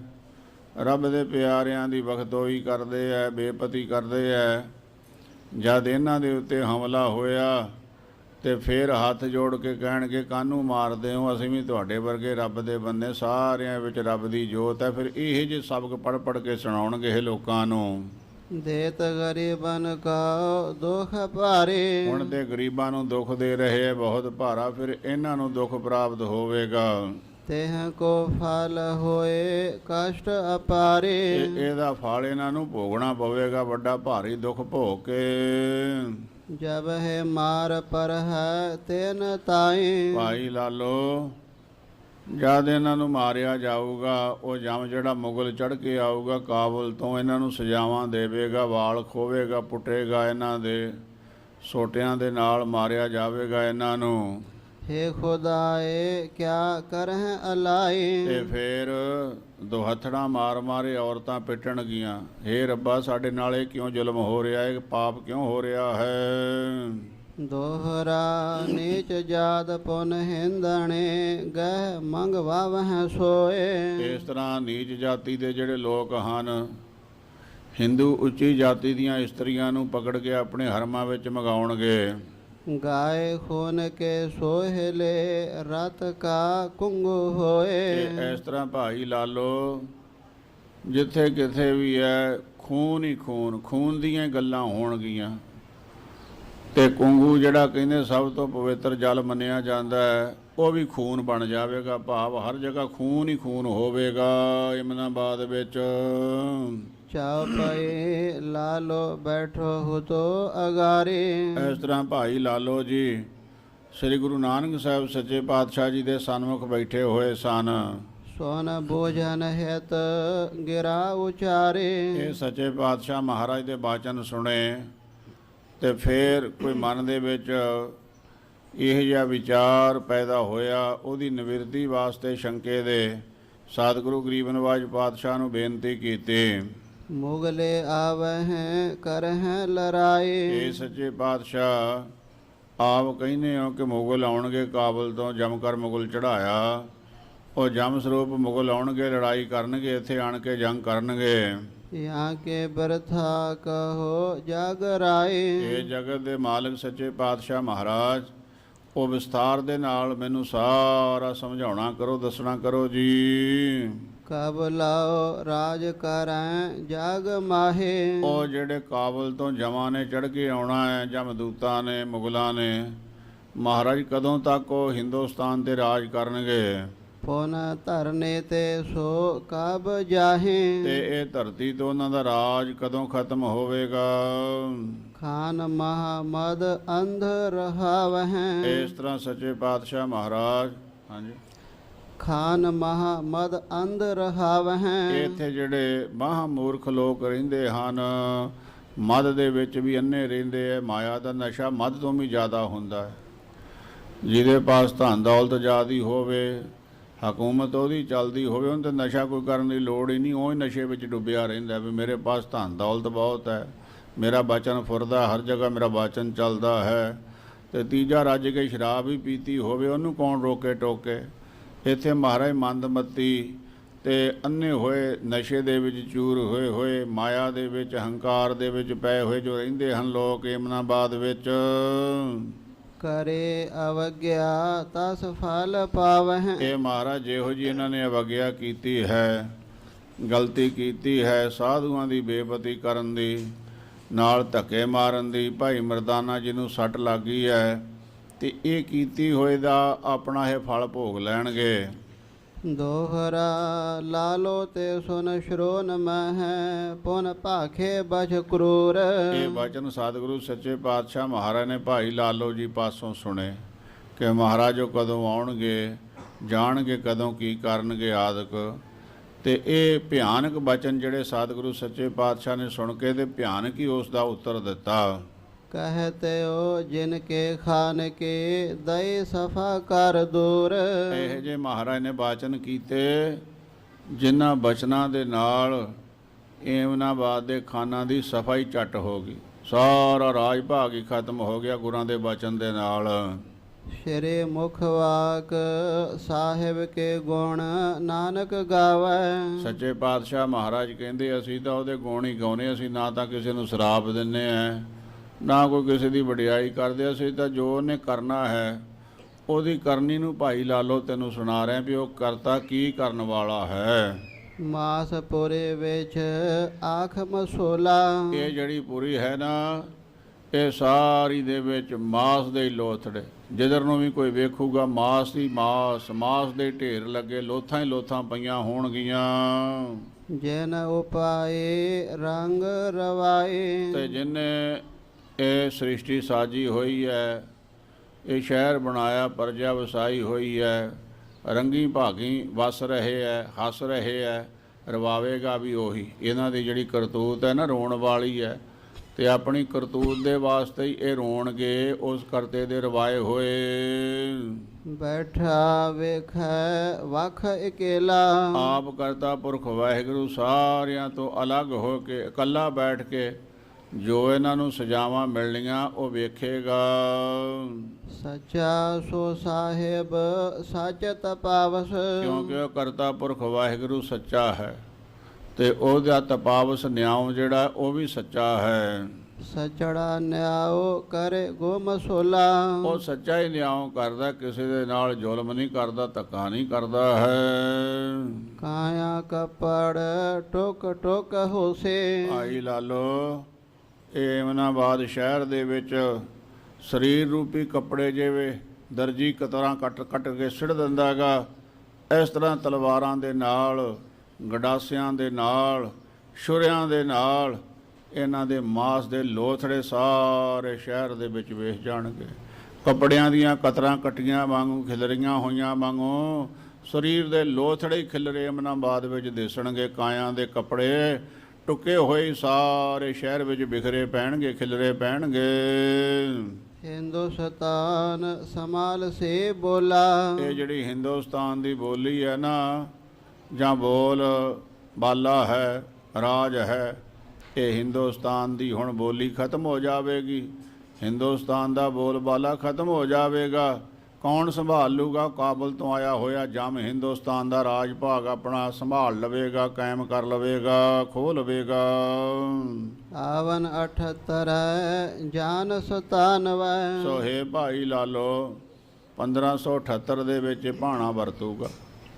ਰੱਬ ਦੇ ਪਿਆਰਿਆਂ ਦੀ ਵਖਤੋਈ ਕਰਦੇ ਐ, ਬੇਪਤੀ ਕਰਦੇ ਐ। ਜਦ ਇਹਨਾਂ ਦੇ ਉੱਤੇ ਹਮਲਾ ਹੋਇਆ ਤੇ ਫਿਰ ਹੱਥ ਜੋੜ ਕੇ ਕਹਿਣਗੇ ਕਾਹਨੂੰ ਮਾਰਦੇ ਹੋ, ਅਸੀਂ ਵੀ ਤੁਹਾਡੇ ਵਰਗੇ ਰੱਬ ਦੇ ਬੰਦੇ, ਸਾਰਿਆਂ ਵਿੱਚ ਰੱਬ ਦੀ ਜੋਤ ਹੈ। ਫਿਰ ਇਹ ਜਿਹੇ ਸਬਕ ਪੜ੍ਹ ਪੜ੍ਹ ਕੇ ਸੁਣਾਉਣਗੇ ਇਹ ਲੋਕਾਂ ਨੂੰ। ਦੇਤ ਗਰੀਬਨ ਕਾ ਦੁਖ ਭਾਰੇ। ਹੁਣ ਤੇ ਗਰੀਬਾਂ ਨੂੰ ਦੁੱਖ ਦੇ ਰਹੇ ਹੈ ਬਹੁਤ ਭਾਰਾ, ਫਿਰ ਇਹਨਾਂ ਨੂੰ ਦੁੱਖ ਪ੍ਰਾਪਤ ਹੋਵੇਗਾ। ਤੇਹ ਕੋ ਫਲ ਹੋਏ ਕਸ਼ਟ ਅਪਾਰੇ। ਇਹਦਾ ਫਲ ਇਹਨਾਂ ਨੂੰ ਭੋਗਣਾ ਪਵੇਗਾ, ਵੱਡਾ ਭਾਰੀ ਦੁੱਖ ਭੋਗ ਕੇ। ਜਬ ਹੈ ਮਾਰ ਪਰ ਹੈ ਤੈਨ ਤਾਈ। ਭਾਈ ਲਾਲੋ, ਜਦ ਇਹਨਾਂ ਨੂੰ ਮਾਰਿਆ ਜਾਊਗਾ, ਉਹ ਜਮ ਜਿਹੜਾ ਮੁਗਲ ਚੜ੍ਹ ਕੇ ਆਊਗਾ ਕਾਬਲ ਤੋਂ, ਇਹਨਾਂ ਨੂੰ ਸਜ਼ਾਵਾਂ ਦੇਵੇਗਾ, ਵਾਲ ਖੋਵੇਗਾ, ਪੁੱਟੇਗਾ, ਇਹਨਾਂ ਦੇ ਸੋਟਿਆਂ ਦੇ ਨਾਲ ਮਾਰਿਆ ਜਾਵੇਗਾ ਇਹਨਾਂ ਨੂੰ। ਹੇ ਖੁਦਾਏ ਕਿਆ ਕਰਹਿ ਅਲਾਈ। ਤੇ ਫਿਰ ਦੁਹੱਥੜਾਂ ਮਾਰ ਮਾਰੇ ਔਰਤਾਂ ਪਿੱਟਣਗੀਆਂ, ਹੇ ਰੱਬਾ ਸਾਡੇ ਨਾਲ ਇਹ ਕਿਉਂ ਜ਼ੁਲਮ ਹੋ ਰਿਹਾ ਹੈ, ਪਾਪ ਕਿਉਂ ਹੋ ਰਿਹਾ ਹੈ। ਦੋਹਰਾ ਨੀਚ ਜਾਤ ਪੁਨ ਹਿੰਦਣੇ ਗਹਿ ਮੰਗਵਾਵਹਿ ਸੋਏ। ਇਸ ਤਰ੍ਹਾਂ ਨੀਚ ਜਾਤੀ ਦੇ ਜਿਹੜੇ ਲੋਕ ਹਨ, ਹਿੰਦੂ ਉੱਚੀ ਜਾਤੀ ਦੀਆਂ ਇਸਤਰੀਆਂ ਨੂੰ ਪਕੜ ਕੇ ਆਪਣੇ ਹਰਮਾਂ ਵਿੱਚ ਮਗਾਉਣਗੇ। ਗਾਏ ਖੂਨ ਕੇ ਸੋਹਲੇ ਰਤ ਕਾ ਕੁੰਗੂ ਹੋਏ। ਇਸ ਤਰ੍ਹਾਂ ਭਾਈ ਲਾਲੋ, ਜਿੱਥੇ ਕਿਥੇ ਵੀ ਹੈ ਖੂਨ ਹੀ ਖੂਨ, ਖੂਨ ਦੀਆਂ ਗੱਲਾਂ ਹੋਣਗੀਆਂ। ਤੇ ਕੁੰਗੂ ਜਿਹੜਾ ਕਹਿੰਦੇ ਸਭ ਤੋਂ ਪਵਿੱਤਰ ਜਲ ਮੰਨਿਆ ਜਾਂਦਾ ਹੈ, ਉਹ ਵੀ ਖੂਨ ਬਣ ਜਾਵੇਗਾ। ਭਾਵ ਹਰ ਜਗ੍ਹਾ ਖੂਨ ਹੀ ਖੂਨ ਹੋਵੇਗਾ ਇਮਨਾਬਾਦ ਵਿੱਚ। ਚਾਉ ਪਏ ਲਾਲੋ ਬੈਠੋ ਹੋ ਤੋ ਅਗਾਰੇ। ਇਸ ਤਰ੍ਹਾਂ ਭਾਈ ਲਾਲੋ ਜੀ ਸ੍ਰੀ ਗੁਰੂ ਨਾਨਕ ਸਾਹਿਬ ਸੱਚੇ ਪਾਤਸ਼ਾਹ ਜੀ ਦੇ ਸਨਮੁਖ ਬੈਠੇ ਹੋਏ ਸਨ। ਸੋਨ ਭੋਜਨ ਹਿਤ ਗਿਰਾ ਉਚਾਰੇ। ਇਹ ਸੱਚੇ ਪਾਤਸ਼ਾਹ ਮਹਾਰਾਜ ਦੇ ਬਾਚਨ ਸੁਣੇ ਤੇ ਫਿਰ ਕੋਈ ਮਨ ਦੇ ਵਿੱਚ ਇਹ ਜਿਹਾ ਵਿਚਾਰ ਪੈਦਾ ਹੋਇਆ। ਉਹਦੀ ਨਿਵਰਤੀ ਵਾਸਤੇ ਸ਼ੰਕੇ ਦੇ ਸਤਿਗੁਰੂ ਗਰੀਬ ਨਿਵਾਜ ਪਾਤਸ਼ਾਹ ਨੂੰ ਬੇਨਤੀ ਕੀਤੀ। ਮੁਗਲੇ ਆਵਹਿ ਕਰਹਿ ਲਰਾਏ। ਇਹ ਸੱਚੇ ਪਾਤਸ਼ਾਹ ਆਪ ਕਹਿੰਦੇ ਹੋ ਕਿ ਮੁਗਲ ਆਉਣਗੇ ਕਾਬਲ ਤੋਂ, ਜਮਕਰ ਮੁਗਲ ਚੜਾਇਆ। ਉਹ ਜਮ ਸਰੂਪ ਮੁਗਲ ਆਉਣਗੇ, ਲੜਾਈ ਕਰਨਗੇ, ਇੱਥੇ ਆਣ ਕੇ ਜੰਗ ਕਰਨਗੇ। ਯਹਾਂ ਕੇ ਬਰਥਾ ਕਹੋ ਜਗ ਰਾਏ। ਇਹ ਜਗਤ ਦੇ ਮਾਲਕ ਸੱਚੇ ਪਾਤਸ਼ਾਹ ਮਹਾਰਾਜ ਉਹ ਵਿਸਥਾਰ ਦੇ ਨਾਲ ਮੈਨੂੰ ਸਾਰਾ ਸਮਝਾਉਣਾ ਕਰੋ, ਦੱਸਣਾ ਕਰੋ ਜੀ। ਕਬ ਲਾਓ ਰਾਜ ਕਰੈ ਜਗ ਮਾਹੇ। ਉਹ ਜਿਹੜੇ ਕਾਬਲ ਤੋਂ ਜਮਾਂ ਨੇ ਚੜ੍ਹ ਕੇ ਆਉਣਾ ਹੈ, ਜਮਦੂਤਾਂ ਨੇ, ਮੁਗਲਾਂ ਨੇ, ਮਹਾਰਾਜ ਕਦੋਂ ਤੱਕ ਉਹ ਹਿੰਦੁਸਤਾਨ ਤੇ ਰਾਜ ਕਰਨਗੇ। ਪੁਨ ਧਰਨੇ ਤੇ ਸੋ ਕਬ ਜਾਹੇ। ਤੇ ਇਹ ਧਰਤੀ ਤੋਂ ਉਹਨਾਂ ਦਾ ਰਾਜ ਕਦੋਂ ਖਤਮ ਹੋਵੇਗਾ। ਖਾਨ ਮਹਾਮਦ ਅੰਧ ਰਹਾਵਹਿ। ਇਸ ਤਰ੍ਹਾਂ ਸੱਚੇ ਪਾਤਸ਼ਾਹ ਮਹਾਰਾਜ ਹਾਂਜੀ ਖਾਨ ਮਹਾਮਦ ਅੰਧ ਰਹਾਵਹਿ। ਇੱਥੇ ਜਿਹੜੇ ਮਹਾਮੂਰਖ ਲੋਕ ਰਹਿੰਦੇ ਹਨ, ਮਦ ਦੇ ਵਿੱਚ ਵੀ ਅੰਨੇ ਰਹਿੰਦੇ ਹੈ। ਮਾਇਆ ਦਾ ਨਸ਼ਾ ਮਦ ਤੋਂ ਵੀ ਜ਼ਿਆਦਾ ਹੁੰਦਾ ਹੈ। ਜਿਹਦੇ ਪਾਸ ਧਨ ਦੌਲਤ ਜ਼ਿਆਦੀ ਹੋਵੇ, ਹਕੂਮਤ ਉਹਦੀ ਚੱਲਦੀ ਹੋਵੇ, ਉਹਨੂੰ ਤਾਂ ਨਸ਼ਾ ਕੋਈ ਕਰਨ ਦੀ ਲੋੜ ਹੀ ਨਹੀਂ। ਉਹ ਹੀ ਨਸ਼ੇ ਵਿੱਚ ਡੁੱਬਿਆ ਰਹਿੰਦਾ ਵੀ ਮੇਰੇ ਪਾਸ ਧਨ ਦੌਲਤ ਬਹੁਤ ਹੈ, ਮੇਰਾ ਬਚਨ ਫੁਰਦਾ, ਹਰ ਜਗ੍ਹਾ ਮੇਰਾ ਬਚਨ ਚੱਲਦਾ ਹੈ। ਤੇ ਤੀਜਾ ਰੱਜ ਕੇ ਸ਼ਰਾਬ ਵੀ ਪੀਤੀ ਹੋਵੇ, ਉਹਨੂੰ ਕੌਣ ਰੋਕੇ ਟੋਕੇ। ਇੱਥੇ ਮਹਾਰਾਜ ਮੰਦਮਤੀ ਤੇ ਅੰਨੇ ਹੋਏ, ਨਸ਼ੇ ਦੇ ਵਿੱਚ ਚੂਰ ਹੋਏ ਹੋਏ, ਮਾਇਆ ਦੇ ਵਿੱਚ, ਹੰਕਾਰ ਦੇ ਵਿੱਚ ਪਏ ਹੋਏ ਜੋ ਰਹਿੰਦੇ ਹਨ ਲੋਕ ਇਮਨਾਬਾਦ ਵਿੱਚ। ਕਰੇ ਅਵਗਿਆ ਤਸ ਫਲ ਪਾਵਹਿ। ਇਹ ਮਹਾਰਾਜ ਜਿਹੋ ਜੀ ਇਹਨਾਂ ਨੇ ਅਵਗਿਆ ਕੀਤੀ ਹੈ, ਗਲਤੀ ਕੀਤੀ ਹੈ, ਸਾਧੂਆਂ ਦੀ ਬੇਪਤੀ ਕਰਨ ਦੀ, ਨਾਲ ਧੱਕੇ ਮਾਰਨ ਦੀ। ਭਾਈ ਮਰਦਾਨਾ ਜਿਹਨੂੰ ਸੱਟ ਲੱਗ ਗਈ ਹੈ ਤੇ ਇਹ ਕੀਤੀ ਹੋਏ ਦਾ ਆਪਣਾ ਇਹ ਫਲ ਭੋਗ ਲੈਣਗੇ। ਦੋਹਰਾ ਲਾਲੋ ਤੇ ਸੁਨ ਸ਼ਰੋਨ ਮਹਿ ਪੁਨ ਭਾਖੇ ਬਚ ਕਰੂਰ। ਇਹ ਬਚਨ ਸਤਿਗੁਰੂ ਸੱਚੇ ਪਾਤਸ਼ਾਹ ਮਹਾਰਾਜ ਨੇ ਭਾਈ ਲਾਲੋ ਜੀ ਪਾਸੋਂ ਸੁਣੇ ਕਿ ਮਹਾਰਾਜ ਉਹ ਕਦੋਂ ਆਉਣਗੇ, ਜਾਣਗੇ ਕਦੋਂ, ਕੀ ਕਰਨਗੇ ਆਦਿਕ। ਤੇ ਇਹ ਭਿਆਨਕ ਬਚਨ ਜਿਹੜੇ ਸਤਿਗੁਰੂ ਸੱਚੇ ਪਾਤਸ਼ਾਹ ਨੇ ਸੁਣ ਕੇ ਤੇ ਭਿਆਨਕ ਹੀ ਉਸ ਦਾ ਉੱਤਰ ਦਿੱਤਾ। ਕਹਤੇ ਹੋ ਜਿਨ ਕੇ ਖਾਨ ਕੇ ਦਈ ਸਫਾ ਕਰ ਦੂਰ। ਇਹ ਜੇ ਮਹਾਰਾਜ ਨੇ ਬਾਚਨ ਕੀਤੇ ਜਿਨ੍ਹਾਂ ਬਚਨਾਂ ਦੇ ਨਾਲ ਇਮਨਾਬਾਦ ਦੇ ਖਾਨਾਂ ਦੀ ਸਫਾਈ ਝੱਟ ਹੋ ਗਈ। ਸਾਰਾ ਰਾਜ ਭਾਗ ਹੀ ਖਤਮ ਹੋ ਗਿਆ ਗੁਰਾਂ ਦੇ ਬਚਨ ਦੇ ਨਾਲ। ਸ਼੍ਰੀ ਮੁਖ ਵਾਕ ਸਾਹਿਬ ਕੇ ਗੁਣ ਨਾਨਕ ਗਾਵੈ। ਸੱਚੇ ਪਾਤਸ਼ਾਹ ਮਹਾਰਾਜ ਕਹਿੰਦੇ ਅਸੀਂ ਤਾਂ ਉਹਦੇ ਗੁਣ ਹੀ ਗਾਉਣੇ, ਅਸੀਂ ਨਾ ਤਾਂ ਕਿਸੇ ਨੂੰ ਸ਼ਰਾਪ ਦਿੰਦੇ ਆ, ਨਾ ਕੋਈ ਕਿਸੇ ਦੀ ਵਡਿਆਈ ਕਰਦੇ। ਅਸੀਂ ਤਾਂ ਜੋ ਉਹਨੇ ਕਰਨਾ ਹੈ ਉਹਦੀ ਕਰਨੀ ਨੂੰ ਭਾਈ ਲਾਲੋ ਤੈਨੂੰ ਸੁਣਾ ਰਹੇ ਵੀ ਉਹ ਕਰਤਾ ਕੀ ਕਰਨ ਵਾਲਾ ਹੈ। ਮਾਸ ਪੁਰੇ ਵਿੱਚ ਆਖ ਮਸੋਲਾ। ਇਹ ਜਿਹੜੀ ਪੁਰੀ ਹੈ ਨਾ, ਇਹ ਸਾਰੀ ਦੇ ਵਿੱਚ ਮਾਸ ਦੇ ਲੋਥੜੇ, ਜਿੱਧਰ ਨੂੰ ਵੀ ਕੋਈ ਵੇਖੂਗਾ ਮਾਸ ਹੀ ਮਾਸ, ਮਾਸ ਦੇ ਢੇਰ ਲੱਗੇ, ਲੋਥਾਂ ਹੀ ਲੋਥਾਂ ਪਈਆਂ ਹੋਣਗੀਆਂ। ਜਿਨ ਉਪਾਏ ਰੰਗ ਰਵਾਏ। ਤੇ ਜਿਨੇ ਇਹ ਸ੍ਰਿਸ਼ਟੀ ਸਾਜੀ ਹੋਈ ਹੈ, ਇਹ ਸ਼ਹਿਰ ਬਣਾਇਆ, ਪਰਜਾ ਵਸਾਈ ਹੋਈ ਹੈ, ਰੰਗੀ ਭਾਗੀ ਵਸ ਰਹੇ ਹੈ, ਹੱਸ ਰਹੇ ਹੈ, ਰਵਾਵੇਗਾ ਵੀ ਉਹੀ। ਇਹਨਾਂ ਦੀ ਜਿਹੜੀ ਕਰਤੂਤ ਹੈ ਨਾ, ਰੋਣ ਵਾਲੀ ਹੈ, ਤੇ ਆਪਣੀ ਕਰਤੂਤ ਦੇ ਵਾਸਤੇ ਹੀ ਇਹ ਰੋਣਗੇ ਉਸ ਕਰਤੇ ਦੇ ਰਵਾਏ ਹੋਏ। ਬੈਠਾ ਵੇਖੈ ਵਖ ਇਕੇਲਾ। ਆਪ ਕਰਤਾ ਪੁਰਖ ਵਾਹਿਗੁਰੂ ਸਾਰਿਆਂ ਤੋਂ ਅਲੱਗ ਹੋ ਕੇ ਇਕੱਲਾ ਬੈਠ ਕੇ ਜੋ ਇਹਨਾਂ ਨੂੰ ਸਜ਼ਾਵਾਂ ਮਿਲਣੀਆਂ ਉਹ ਵੇਖੇਗਾ। ਸੱਚਾ ਸੋ ਸਾਹਿਬ ਸੱਚ ਤਪਾਵਸ। ਕਿਉਂਕਿ ਉਹ ਕਰਤਾ ਪੁਰਖ ਵਾਹਿਗੁਰੂ ਸੱਚਾ ਹੈ ਤੇ ਉਹਦਾ ਤਪਾਵਸ ਨਿਆਉ ਜਿਹੜਾ ਉਹ ਵੀ ਸੱਚਾ ਹੈ। ਸਚੜਾ ਨਿਆਉ ਕਰੇ ਗੋ ਮਸੋਲਾ। ਉਹ ਸੱਚਾ ਹੀ ਨਿਆਉ ਕਰਦਾ, ਕਿਸੇ ਦੇ ਨਾਲ ਜ਼ੁਲਮ ਨਹੀਂ ਕਰਦਾ, ਧੱਕਾ ਨਹੀਂ ਕਰਦਾ ਹੈ। ਕਾਇਆ ਕਪੜ ਟੋਕ ਟੋਕ ਹੋਸੇ। ਭਾਈ ਲਾਲੋ ਇਹ ਇਮਨਾਬਾਦ ਸ਼ਹਿਰ ਦੇ ਵਿੱਚ ਸਰੀਰ ਰੂਪੀ ਕੱਪੜੇ ਜਿਵੇਂ ਦਰਜੀ ਕਤਰਾਂ ਕੱਟ ਕੱਟ ਕੇ ਸਿੱਟ ਦਿੰਦਾ ਹੈਗਾ। ਇਸ ਤਰ੍ਹਾਂ ਤਲਵਾਰਾਂ ਦੇ ਨਾਲ, ਗੰਡਾਸਿਆਂ ਦੇ ਨਾਲ, ਛੁਰਿਆਂ ਦੇ ਨਾਲ ਇਹਨਾਂ ਦੇ ਮਾਸ ਦੇ ਲੋਥੜੇ ਸਾਰੇ ਸ਼ਹਿਰ ਦੇ ਵਿੱਚ ਵੇਚ ਜਾਣਗੇ। ਕੱਪੜਿਆਂ ਦੀਆਂ ਕਤਰਾਂ ਕੱਟੀਆਂ ਵਾਂਗੂ ਖਿਲਰੀਆਂ ਹੋਈਆਂ ਵਾਂਗੂ ਸਰੀਰ ਦੇ ਲੋਥੜੇ ਹੀ ਖਿਲਰੇ ਅਮਨਾਬਾਦ ਵਿੱਚ ਦਿਸਣਗੇ। ਕਾਇਆਂ ਦੇ ਕੱਪੜੇ ਟੁੱਕੇ ਹੋਏ ਸਾਰੇ ਸ਼ਹਿਰ ਵਿੱਚ ਬਿਖਰੇ ਪੈਣਗੇ, ਖਿਲਰੇ ਪੈਣਗੇ। ਹਿੰਦੁਸਤਾਨ ਸਮਾਲ ਸੇ ਬੋਲਾ। ਇਹ ਜਿਹੜੀ ਹਿੰਦੁਸਤਾਨ ਦੀ ਬੋਲੀ ਹੈ ਨਾ, ਜਾਂ ਬੋਲ ਬਾਲਾ ਹੈ, ਰਾਜ ਹੈ, ਇਹ ਹਿੰਦੁਸਤਾਨ ਦੀ ਹੁਣ ਬੋਲੀ ਖਤਮ ਹੋ ਜਾਵੇਗੀ। ਹਿੰਦੁਸਤਾਨ ਦਾ ਬੋਲ ਬਾਲਾ ਖਤਮ ਹੋ ਜਾਵੇਗਾ। ਕੌਣ ਸੰਭਾਲ ਲੂਗਾ? ਕਾਬਲ ਤੋਂ ਆਇਆ ਹੋਇਆ ਜਮ ਹਿੰਦੁਸਤਾਨ ਦਾ ਰਾਜ ਭਾਗ ਆਪਣਾ ਸੰਭਾਲ ਲਵੇਗਾ, ਕਾਇਮ ਕਰ ਲਵੇਗਾ, ਖੋਹ ਲਵੇਗਾ। 51 78 ਜਾਨ 97। ਸੋ ਹੇ ਭਾਈ ਲਾਲੋ, 1578 ਦੇ ਵਿੱਚ ਇਹ ਭਾਣਾ ਵਰਤੂਗਾ।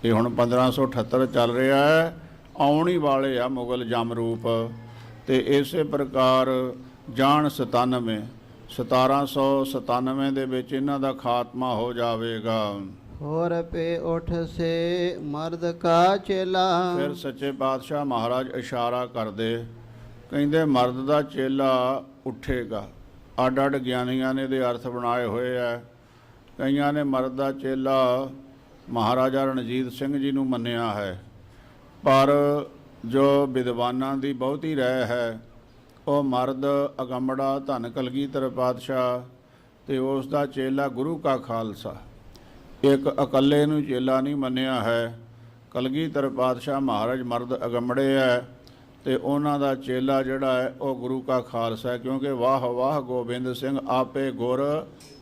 ਇਹ ਹੁਣ 1578 ਚੱਲ ਰਿਹਾ ਹੈ, ਆਉਣ ਹੀ ਵਾਲੇ ਆ ਮੁਗਲ ਜਮਰੂਪ। ਤੇ ਇਸੇ ਪ੍ਰਕਾਰ ਜਾਨ 97 1797 ਦੇ ਵਿੱਚ ਇਹਨਾਂ ਦਾ ਖਾਤਮਾ ਹੋ ਜਾਵੇਗਾ। ਹੋਰ ਪੇ ਉਠ ਸੇ ਮਰਦ ਕਾ ਚੇਲਾ। ਫਿਰ ਸੱਚੇ ਪਾਤਸ਼ਾਹ ਮਹਾਰਾਜ ਇਸ਼ਾਰਾ ਕਰਦੇ, ਕਹਿੰਦੇ ਮਰਦ ਦਾ ਚੇਲਾ ਉੱਠੇਗਾ। ਅੱਡ ਅੱਡ ਗਿਆਨੀਆਂ ਨੇ ਇਹਦੇ ਅਰਥ ਬਣਾਏ ਹੋਏ ਆ। ਕਈਆਂ ਨੇ ਮਰਦ ਦਾ ਚੇਲਾ ਮਹਾਰਾਜਾ ਰਣਜੀਤ ਸਿੰਘ ਜੀ ਨੂੰ ਮੰਨਿਆ ਹੈ, ਪਰ ਜੋ ਵਿਦਵਾਨਾਂ ਦੀ ਬਹੁਤੀ ਰਾਏ ਹੈ ਉਹ ਮਰਦ ਅਗੰਮੜਾ ਧੰਨ ਕਲਗੀਧਰ ਪਾਤਸ਼ਾਹ ਤੇ ਉਸ ਦਾ ਚੇਲਾ ਗੁਰੂ ਕਾ ਖਾਲਸਾ। ਇੱਕ ਇਕੱਲੇ ਨੂੰ ਚੇਲਾ ਨਹੀਂ ਮੰਨਿਆ ਹੈ। ਕਲਗੀਧਰ ਪਾਤਸ਼ਾਹ ਮਹਾਰਾਜ ਮਰਦ ਅਗੰਮੜੇ ਹੈ ਤੇ ਉਹਨਾਂ ਦਾ ਚੇਲਾ ਜਿਹੜਾ ਹੈ ਉਹ ਗੁਰੂ ਕਾ ਖਾਲਸਾ ਹੈ। ਕਿਉਂਕਿ ਵਾਹ ਵਾਹ ਗੋਬਿੰਦ ਸਿੰਘ ਆਪੇ ਗੁਰ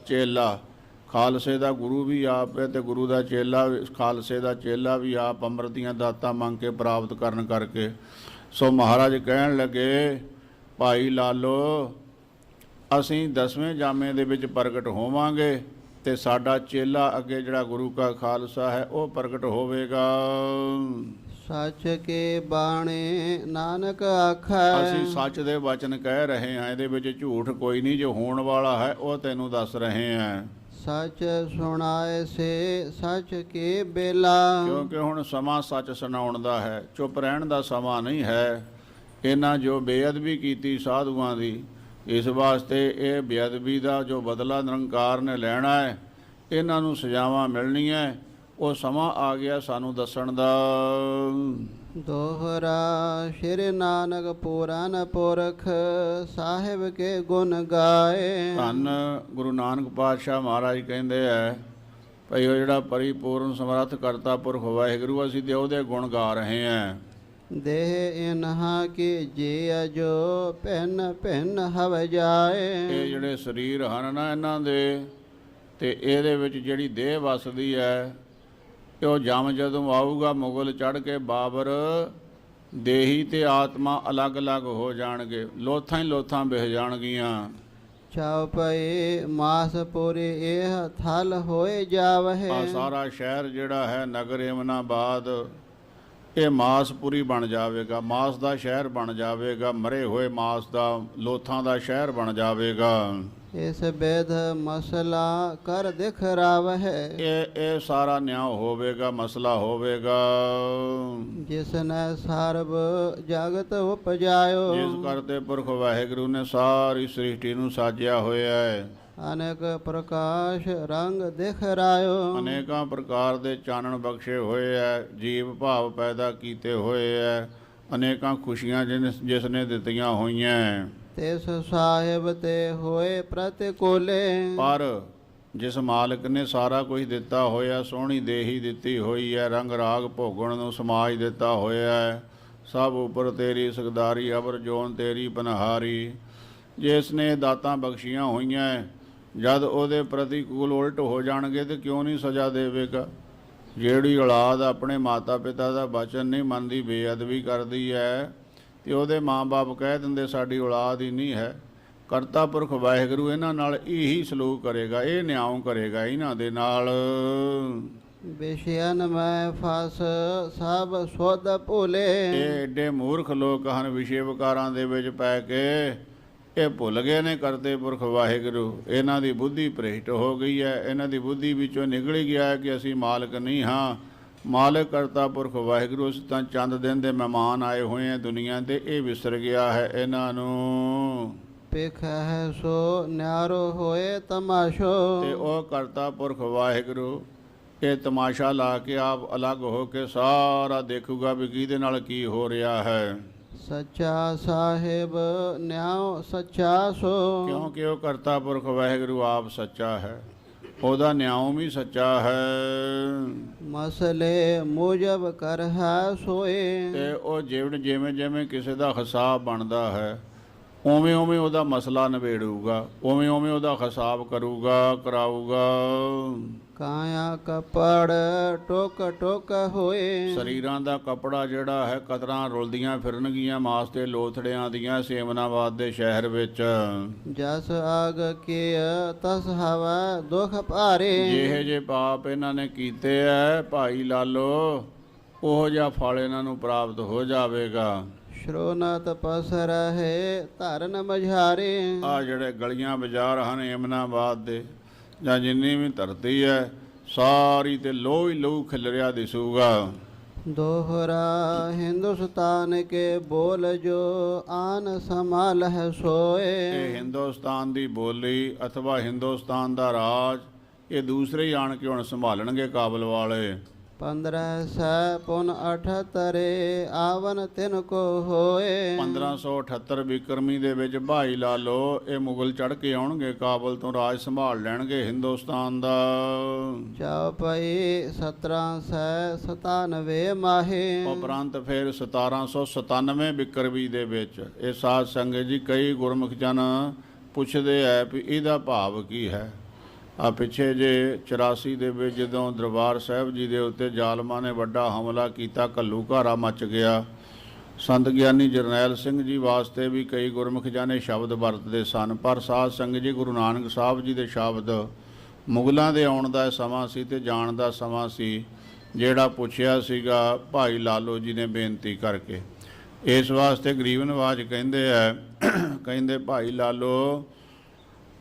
ਚੇਲਾ। ਖਾਲਸੇ ਦਾ ਗੁਰੂ ਵੀ ਆਪ ਹੈ ਤੇ ਗੁਰੂ ਦਾ ਚੇਲਾ, ਖਾਲਸੇ ਦਾ ਚੇਲਾ ਵੀ ਆਪ ਅੰਮ੍ਰਿਤ ਦੀਆਂ ਦਾਤਾਂ ਮੰਗ ਕੇ ਪ੍ਰਾਪਤ ਕਰਨ ਕਰਕੇ। ਸੋ ਮਹਾਰਾਜ ਕਹਿਣ ਲੱਗੇ, ਭਾਈ ਲਾਲੋ, ਅਸੀਂ 10ਵੇਂ ਜਾਮੇ ਦੇ ਵਿੱਚ ਪ੍ਰਗਟ ਹੋਵਾਂਗੇ ਤੇ ਸਾਡਾ ਚੇਲਾ ਅੱਗੇ ਜਿਹੜਾ ਗੁਰੂ ਕਾ ਖਾਲਸਾ ਹੈ ਉਹ ਪ੍ਰਗਟ ਹੋਵੇਗਾ। ਸੱਚ ਕੇ ਬਾਣੇ ਨਾਨਕ ਆਖੈ। ਅਸੀਂ ਸੱਚ ਦੇ ਵਚਨ ਕਹਿ ਰਹੇ ਹਾਂ, ਇਹਦੇ ਵਿੱਚ ਝੂਠ ਕੋਈ ਨਹੀਂ। ਜੋ ਹੋਣ ਵਾਲਾ ਹੈ ਉਹ ਤੈਨੂੰ ਦੱਸ ਰਹੇ ਹਾਂ। ਸੱਚ ਸੁਣਾਏ ਸੇ ਸੱਚ ਕੇ ਬੇਲਾ। ਕਿਉਂਕਿ ਹੁਣ ਸਮਾਂ ਸੱਚ ਸੁਣਾਉਣ ਦਾ ਹੈ, ਚੁੱਪ ਰਹਿਣ ਦਾ ਸਮਾਂ ਨਹੀਂ ਹੈ। ਇਹਨਾਂ ਜੋ ਬੇਅਦਬੀ ਕੀਤੀ ਸਾਧੂਆਂ ਦੀ, ਇਸ ਵਾਸਤੇ ਇਹ ਬੇਅਦਬੀ ਦਾ ਜੋ ਬਦਲਾ ਨਿਰੰਕਾਰ ਨੇ ਲੈਣਾ ਹੈ, ਇਹਨਾਂ ਨੂੰ ਸਜ਼ਾਵਾਂ ਮਿਲਣੀਆਂ। ਉਹ ਸਮਾਂ ਆ ਗਿਆ ਸਾਨੂੰ ਦੱਸਣ ਦਾ। ਦੋਹਰਾ ਸ਼੍ਰੀ ਨਾਨਕ ਪੁਰਾਨ ਪੁਰਖ ਸਾਹਿਬ ਕੇ ਗੁਣ ਗਾਏ। ਧੰਨ ਗੁਰੂ ਨਾਨਕ ਪਾਤਸ਼ਾਹ ਮਹਾਰਾਜ ਕਹਿੰਦੇ ਹੈ, ਭਈ ਉਹ ਜਿਹੜਾ ਪਰਿਪੂਰਨ ਸਮਰੱਥ ਕਰਤਾ ਪੁਰਖ ਵਾਹਿਗੁਰੂ, ਅਸੀਂ ਤੇ ਉਹਦੇ ਗੁਣ ਗਾ ਰਹੇ ਹਾਂ। ਦੇਹ ਇਨਹਾ ਕੀ ਜੀ ਜੋ ਭਿੰਨ ਭਿੰਨ ਹਵ ਜਾਏ। ਇਹ ਜਿਹੜੇ ਸਰੀਰ ਹਨ ਨਾ ਇਹਨਾਂ ਦੇ, ਤੇ ਇਹਦੇ ਵਿੱਚ ਜਿਹੜੀ ਦੇਹ ਵਸਦੀ ਹੈ, ਤੇ ਉਹ ਜਮ ਜਦੋਂ ਆਊਗਾ ਮੁਗਲ ਚੜ੍ਹ ਕੇ ਬਾਬਰ, ਦੇਹੀ ਤੇ ਆਤਮਾ ਅਲੱਗ ਅਲੱਗ ਹੋ ਜਾਣਗੇ, ਲੋਥਾਂ ਹੀ ਲੋਥਾਂ ਵਿਹ ਜਾਣਗੀਆਂ। ਚੌਪਈ ਮਾਸਪੁਰੀ ਇਹ ਥਲ ਹੋਏ ਜਾਵਹਿ। ਆ ਸਾਰਾ ਸ਼ਹਿਰ ਜਿਹੜਾ ਹੈ ਨਗਰ ਏਮਨਾਬਾਦ, ਇਹ ਮਾਸਪੁਰੀ ਬਣ ਜਾਵੇਗਾ, ਮਾਸ ਦਾ ਸ਼ਹਿਰ ਬਣ ਜਾਵੇਗਾ, ਮਰੇ ਹੋਏ ਮਾਸ ਦਾ, ਲੋਥਾਂ ਦਾ ਸ਼ਹਿਰ ਬਣ ਜਾਵੇਗਾ। ਇਸ ਬੇਦ ਮਸਲਾ ਕਰ ਦਿਖ ਰਾਵਹਿ। ਇਹ ਸਾਰਾ ਨਿਆਂ ਹੋਵੇਗਾ, ਮਸਲਾ ਹੋਵੇਗਾ। ਜਿਸਨੇ ਸਰਬ ਜਗਤ ਉਪਜਾਇਓ। ਜਿਸ ਕਰਤੇ ਪੁਰਖ ਵਾਹਿਗੁਰੂ ਨੇ ਸਾਰੀ ਸ੍ਰਿਸ਼ਟੀ ਨੂੰ ਸਾਜਿਆ ਹੋਇਆ ਹੈ। ਅਨੇਕ ਪ੍ਰਕਾਸ਼ ਰੰਗ ਦਿਖ ਰਾਇਓ। ਅਨੇਕਾਂ ਪ੍ਰਕਾਰ ਦੇ ਚਾਨਣ ਬਖਸ਼ੇ ਹੋਏ ਹੈ, ਜੀਵ ਭਾਵ ਪੈਦਾ ਕੀਤੇ ਹੋਏ ਹੈ, ਅਨੇਕਾਂ ਖੁਸ਼ੀਆਂ ਜਿਸ ਨੇ ਦਿੱਤੀਆਂ ਹੋਈਆਂ। ਤਿਸ ਸਾਹਿਬ ਤੇ ਹੋਏ ਪ੍ਰਤਿਕੂਲੇ। ਪਰ ਜਿਸ ਮਾਲਕ ਨੇ ਸਾਰਾ ਕੁਝ ਦਿੱਤਾ ਹੋਇਆ, ਸੋਹਣੀ ਦੇਹੀ ਦਿੱਤੀ ਹੋਈ ਹੈ, ਰੰਗ ਰਾਗ ਭੋਗਣ ਨੂੰ ਸਮਾਜ ਦਿੱਤਾ ਹੋਇਆ ਹੈ, ਸਭ ਉੱਪਰ ਤੇਰੀ ਸਰਦਾਰੀ, ਅਬਰ ਜੋਨ ਤੇਰੀ ਪਨਹਾਰੀ। ਜਿਸ ਨੇ ਦਾਤਾਂ ਬਖਸ਼ੀਆਂ ਹੋਈਆਂ, ਜਦ ਉਹਦੇ ਪ੍ਰਤੀਕੂਲ ਉਲਟ ਹੋ ਜਾਣਗੇ ਤੇ ਕਿਉਂ ਨਹੀਂ ਸਜ਼ਾ ਦੇਵੇਗਾ। ਜਿਹੜੀ ਔਲਾਦ ਆਪਣੇ ਮਾਤਾ ਪਿਤਾ ਦਾ ਬਚਨ ਨਹੀਂ ਮੰਨਦੀ, ਬੇਅਦਬੀ ਕਰਦੀ ਹੈ, ਤੇ ਉਹਦੇ ਮਾਂ-ਬਾਪ ਕਹਿ ਦਿੰਦੇ ਸਾਡੀ ਔਲਾਦ ਹੀ ਨਹੀਂ ਹੈ, ਕਰਤਾ ਪੁਰਖ ਵਾਹਿਗੁਰੂ ਇਹਨਾਂ ਨਾਲ ਇਹੀ ਸਲੂਕ ਕਰੇਗਾ, ਇਹ ਨਿਆਂ ਕਰੇਗਾ ਇਹਨਾਂ ਦੇ ਨਾਲ। ਵਿਸ਼ਿਆਨ ਮੈਂ ਫਸ ਸਭ ਸੁਧ ਭੁਲੇ। ਇਹ ਏਡੇ ਮੂਰਖ ਲੋਕ ਹਨ, ਵਿਸ਼ੇ ਵਿਕਾਰਾਂ ਦੇ ਵਿੱਚ ਪੈ ਕੇ ਇਹ ਭੁੱਲ ਗਏ ਨੇ ਕਰਤੇ ਪੁਰਖ ਵਾਹਿਗੁਰੂ। ਇਹਨਾਂ ਦੀ ਬੁੱਧੀ ਭ੍ਰਿਸ਼ਟ ਹੋ ਗਈ ਹੈ। ਇਹਨਾਂ ਦੀ ਬੁੱਧੀ ਵਿੱਚੋਂ ਨਿਕਲ ਹੀ ਗਿਆ ਹੈ ਕਿ ਅਸੀਂ ਮਾਲਕ ਨਹੀਂ ਹਾਂ। ਮਾਲਕ ਕਰਤਾ ਪੁਰਖ ਵਾਹਿਗੁਰੂ ਅਸੀਂ ਤਾਂ ਚੰਦ ਦਿਨ ਦੇ ਮਹਿਮਾਨ ਆਏ ਹੋਏ ਆ ਦੁਨੀਆ ਤੇ। ਇਹ ਵਿਸਰ ਗਿਆ ਹੈ ਇਹਨਾਂ ਨੂੰ। ਪਿਖ ਹੈ ਸੋ ਨਿਆਰੋ ਹੋਏ ਤਮਾਸ਼ੋ। ਤੇ ਉਹ ਕਰਤਾ ਪੁਰਖ ਵਾਹਿਗੁਰੂ ਇਹ ਤਮਾਸ਼ਾ ਲਾ ਕੇ ਆਪ ਅਲੱਗ ਹੋ ਕੇ ਸਾਰਾ ਦੇਖੂਗਾ ਵੀ ਕਿਹਦੇ ਨਾਲ ਕੀ ਹੋ ਰਿਹਾ ਹੈ। ਸੱਚਾ ਸਾਹਿਬ ਨਿਆਉ ਸੱਚਾ ਸੋ। ਕਿਉਂਕਿ ਉਹ ਕਰਤਾ ਪੁਰਖ ਵਾਹਿਗੁਰੂ ਆਪ ਸੱਚਾ ਹੈ, ਉਹਦਾ ਨਿਆਉ ਵੀ ਸੱਚਾ ਹੈ। ਮਸਲੇ ਮੁਜਬ ਕਰ ਹੈ ਸੋਏ। ਤੇ ਉਹ ਜਿਵੇਂ ਜਿਵੇਂ ਕਿਸੇ ਦਾ ਹਿਸਾਬ ਬਣਦਾ ਹੈ ਉਵੇਂ ਉਵੇਂ ਉਹਦਾ ਮਸਲਾ ਨਿਬੇੜੂਗਾ, ਉਵੇਂ ਉਵੇਂ ਉਹਦਾ ਹਿਸਾਬ ਕਰੂਗਾ ਕਰਾਊਗਾ। ਕਾਇਆ ਕਪੜ ਟੋਕ ਟੋਕ ਹੋਏ। ਸਰੀਰਾਂ ਦਾ ਕਪੜਾ ਜਿਹੜਾ ਹੈ ਕਤਰਾਂ ਰੁਲਦੀਆਂ ਫਿਰਨਗੀਆਂ ਮਾਸ ਤੇ ਲੋਥੜਿਆਂ ਦੀਆਂ ਸੇਮਨਾਬਾਦ ਦੇ ਸ਼ਹਿਰ ਵਿੱਚ। ਜਸ ਆਗ ਕੇ ਤਸ ਹਵਾ ਦੁਖ ਭਾਰੇ। ਜਿਹੇ ਜੇ ਪਾਪ ਇਹਨਾਂ ਨੇ ਕੀਤੇ ਐ ਭਾਈ ਲਾਲੋ ਉਹੋ ਜਿਹਾ ਫਲ ਇਹਨਾਂ ਨੂੰ ਪ੍ਰਾਪਤ ਹੋ ਜਾਵੇਗਾ। ਸ਼੍ਰੋਨਤ ਪਸ ਰਹੇ ਧਰਨ ਮਝਾਰੇ। ਆ ਜਿਹੜੇ ਗਲੀਆਂ ਬਾਜ਼ਾਰ ਹਨ ਏਮਨਾਬਾਦ ਦੇ ਜਾਂ ਜਿੰਨੀ ਵੀ ਧਰਤੀ ਹੈ ਸਾਰੀ ਤੇ ਲੋਹ ਹੀ ਲੋਹ ਖਿਲਰਿਆ ਦਿਸੂਗਾ। ਦੋਹਰਾ ਹਿੰਦੁਸਤਾਨ ਕੇ ਬੋਲ ਜੋ ਆਨ ਸੰਭਾਲ ਹੈ ਸੋਏ। ਇਹ ਹਿੰਦੁਸਤਾਨ ਦੀ ਬੋਲੀ ਅਥਵਾ ਹਿੰਦੁਸਤਾਨ ਦਾ ਰਾਜ ਇਹ ਦੂਸਰੇ ਹੀ ਆਣ ਕੇ ਹੁਣ ਸੰਭਾਲਣਗੇ ਕਾਬਲ ਵਾਲੇ। 1500 ਪੁਨ 78 ਆਵਨ ਤਿਨ ਕੋ ਹੋਏ। 1578 ਬਿਕਰਮੀ ਦੇ ਵਿੱਚ ਭਾਈ ਲਾਲੋ ਇਹ ਮੁਗਲ ਚੜ੍ਹ ਕੇ ਆਉਣਗੇ ਕਾਬਲ ਤੋਂ ਰਾਜ ਸੰਭਾਲ ਲੈਣਗੇ ਹਿੰਦੁਸਤਾਨ ਦਾ। ਚੌਪਈ 1797 ਮਾਹੇ। ਉਪਰੰਤ ਫਿਰ 1797 ਬਿਕਰਮੀ ਦੇ ਵਿੱਚ ਇਹ ਸਾਧ ਸੰਗਤ ਜੀ ਕਈ ਗੁਰਮੁਖ ਜਨ ਪੁੱਛਦੇ ਆ ਵੀ ਇਹਦਾ ਭਾਵ ਕੀ ਹੈ। ਆ ਪਿੱਛੇ ਜੇ 84 ਦੇ ਵਿੱਚ ਜਦੋਂ ਦਰਬਾਰ ਸਾਹਿਬ ਜੀ ਦੇ ਉੱਤੇ ਜ਼ਾਲਮਾਂ ਨੇ ਵੱਡਾ ਹਮਲਾ ਕੀਤਾ ਘੱਲੂ ਘਾਰਾ ਮਚ ਗਿਆ। ਸੰਤ ਗਿਆਨੀ ਜਰਨੈਲ ਸਿੰਘ ਜੀ ਵਾਸਤੇ ਵੀ ਕਈ ਗੁਰਮੁਖ ਜਾਨੇ ਸ਼ਬਦ ਵਰਤਦੇ ਸਨ, ਪਰ ਸਾਧ ਸੰਗਤ ਜੀ ਗੁਰੂ ਨਾਨਕ ਸਾਹਿਬ ਜੀ ਦੇ ਸ਼ਬਦ ਮੁਗਲਾਂ ਦੇ ਆਉਣ ਦਾ ਸਮਾਂ ਸੀ ਤੇ ਜਾਣ ਦਾ ਸਮਾਂ ਸੀ ਜਿਹੜਾ ਪੁੱਛਿਆ ਸੀਗਾ ਭਾਈ ਲਾਲੋ ਜੀ ਨੇ ਬੇਨਤੀ ਕਰਕੇ। ਇਸ ਵਾਸਤੇ ਗਰੀਬ ਨਵਾਜ ਕਹਿੰਦੇ ਆ ਕਹਿੰਦੇ ਭਾਈ ਲਾਲੋ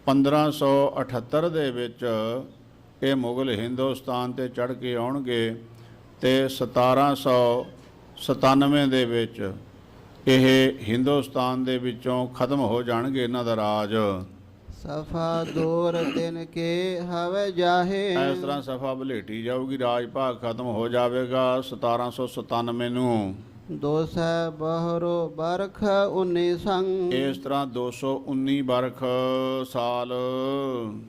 1578 ਦੇ ਵਿੱਚ ਇਹ ਮੁਗਲ ਹਿੰਦੁਸਤਾਨ ਤੇ ਚੜ੍ਹ ਕੇ ਆਉਣਗੇ ਤੇ 1797 ਦੇ ਵਿੱਚ ਇਹ ਹਿੰਦੁਸਤਾਨ ਦੇ ਵਿੱਚੋਂ ਖਤਮ ਹੋ ਜਾਣਗੇ ਇਹਨਾਂ ਦਾ ਰਾਜ। ਸਫਾ ਦੂਰ ਤਿਨ ਕੇ ਹਵੇ ਜਾਹੇ। ਇਸ ਤਰ੍ਹਾਂ ਸਫਾ ਬਲੇਟੀ ਜਾਊਗੀ, ਰਾਜ ਭਾਗ ਖਤਮ ਹੋ ਜਾਵੇਗਾ 1797 ਨੂੰ। 200 ਬਹਰੋ ਬਰਖ 19 ਸੰਗ। ਇਸ ਤਰ੍ਹਾਂ 219 ਬਰਖ ਸਾਲ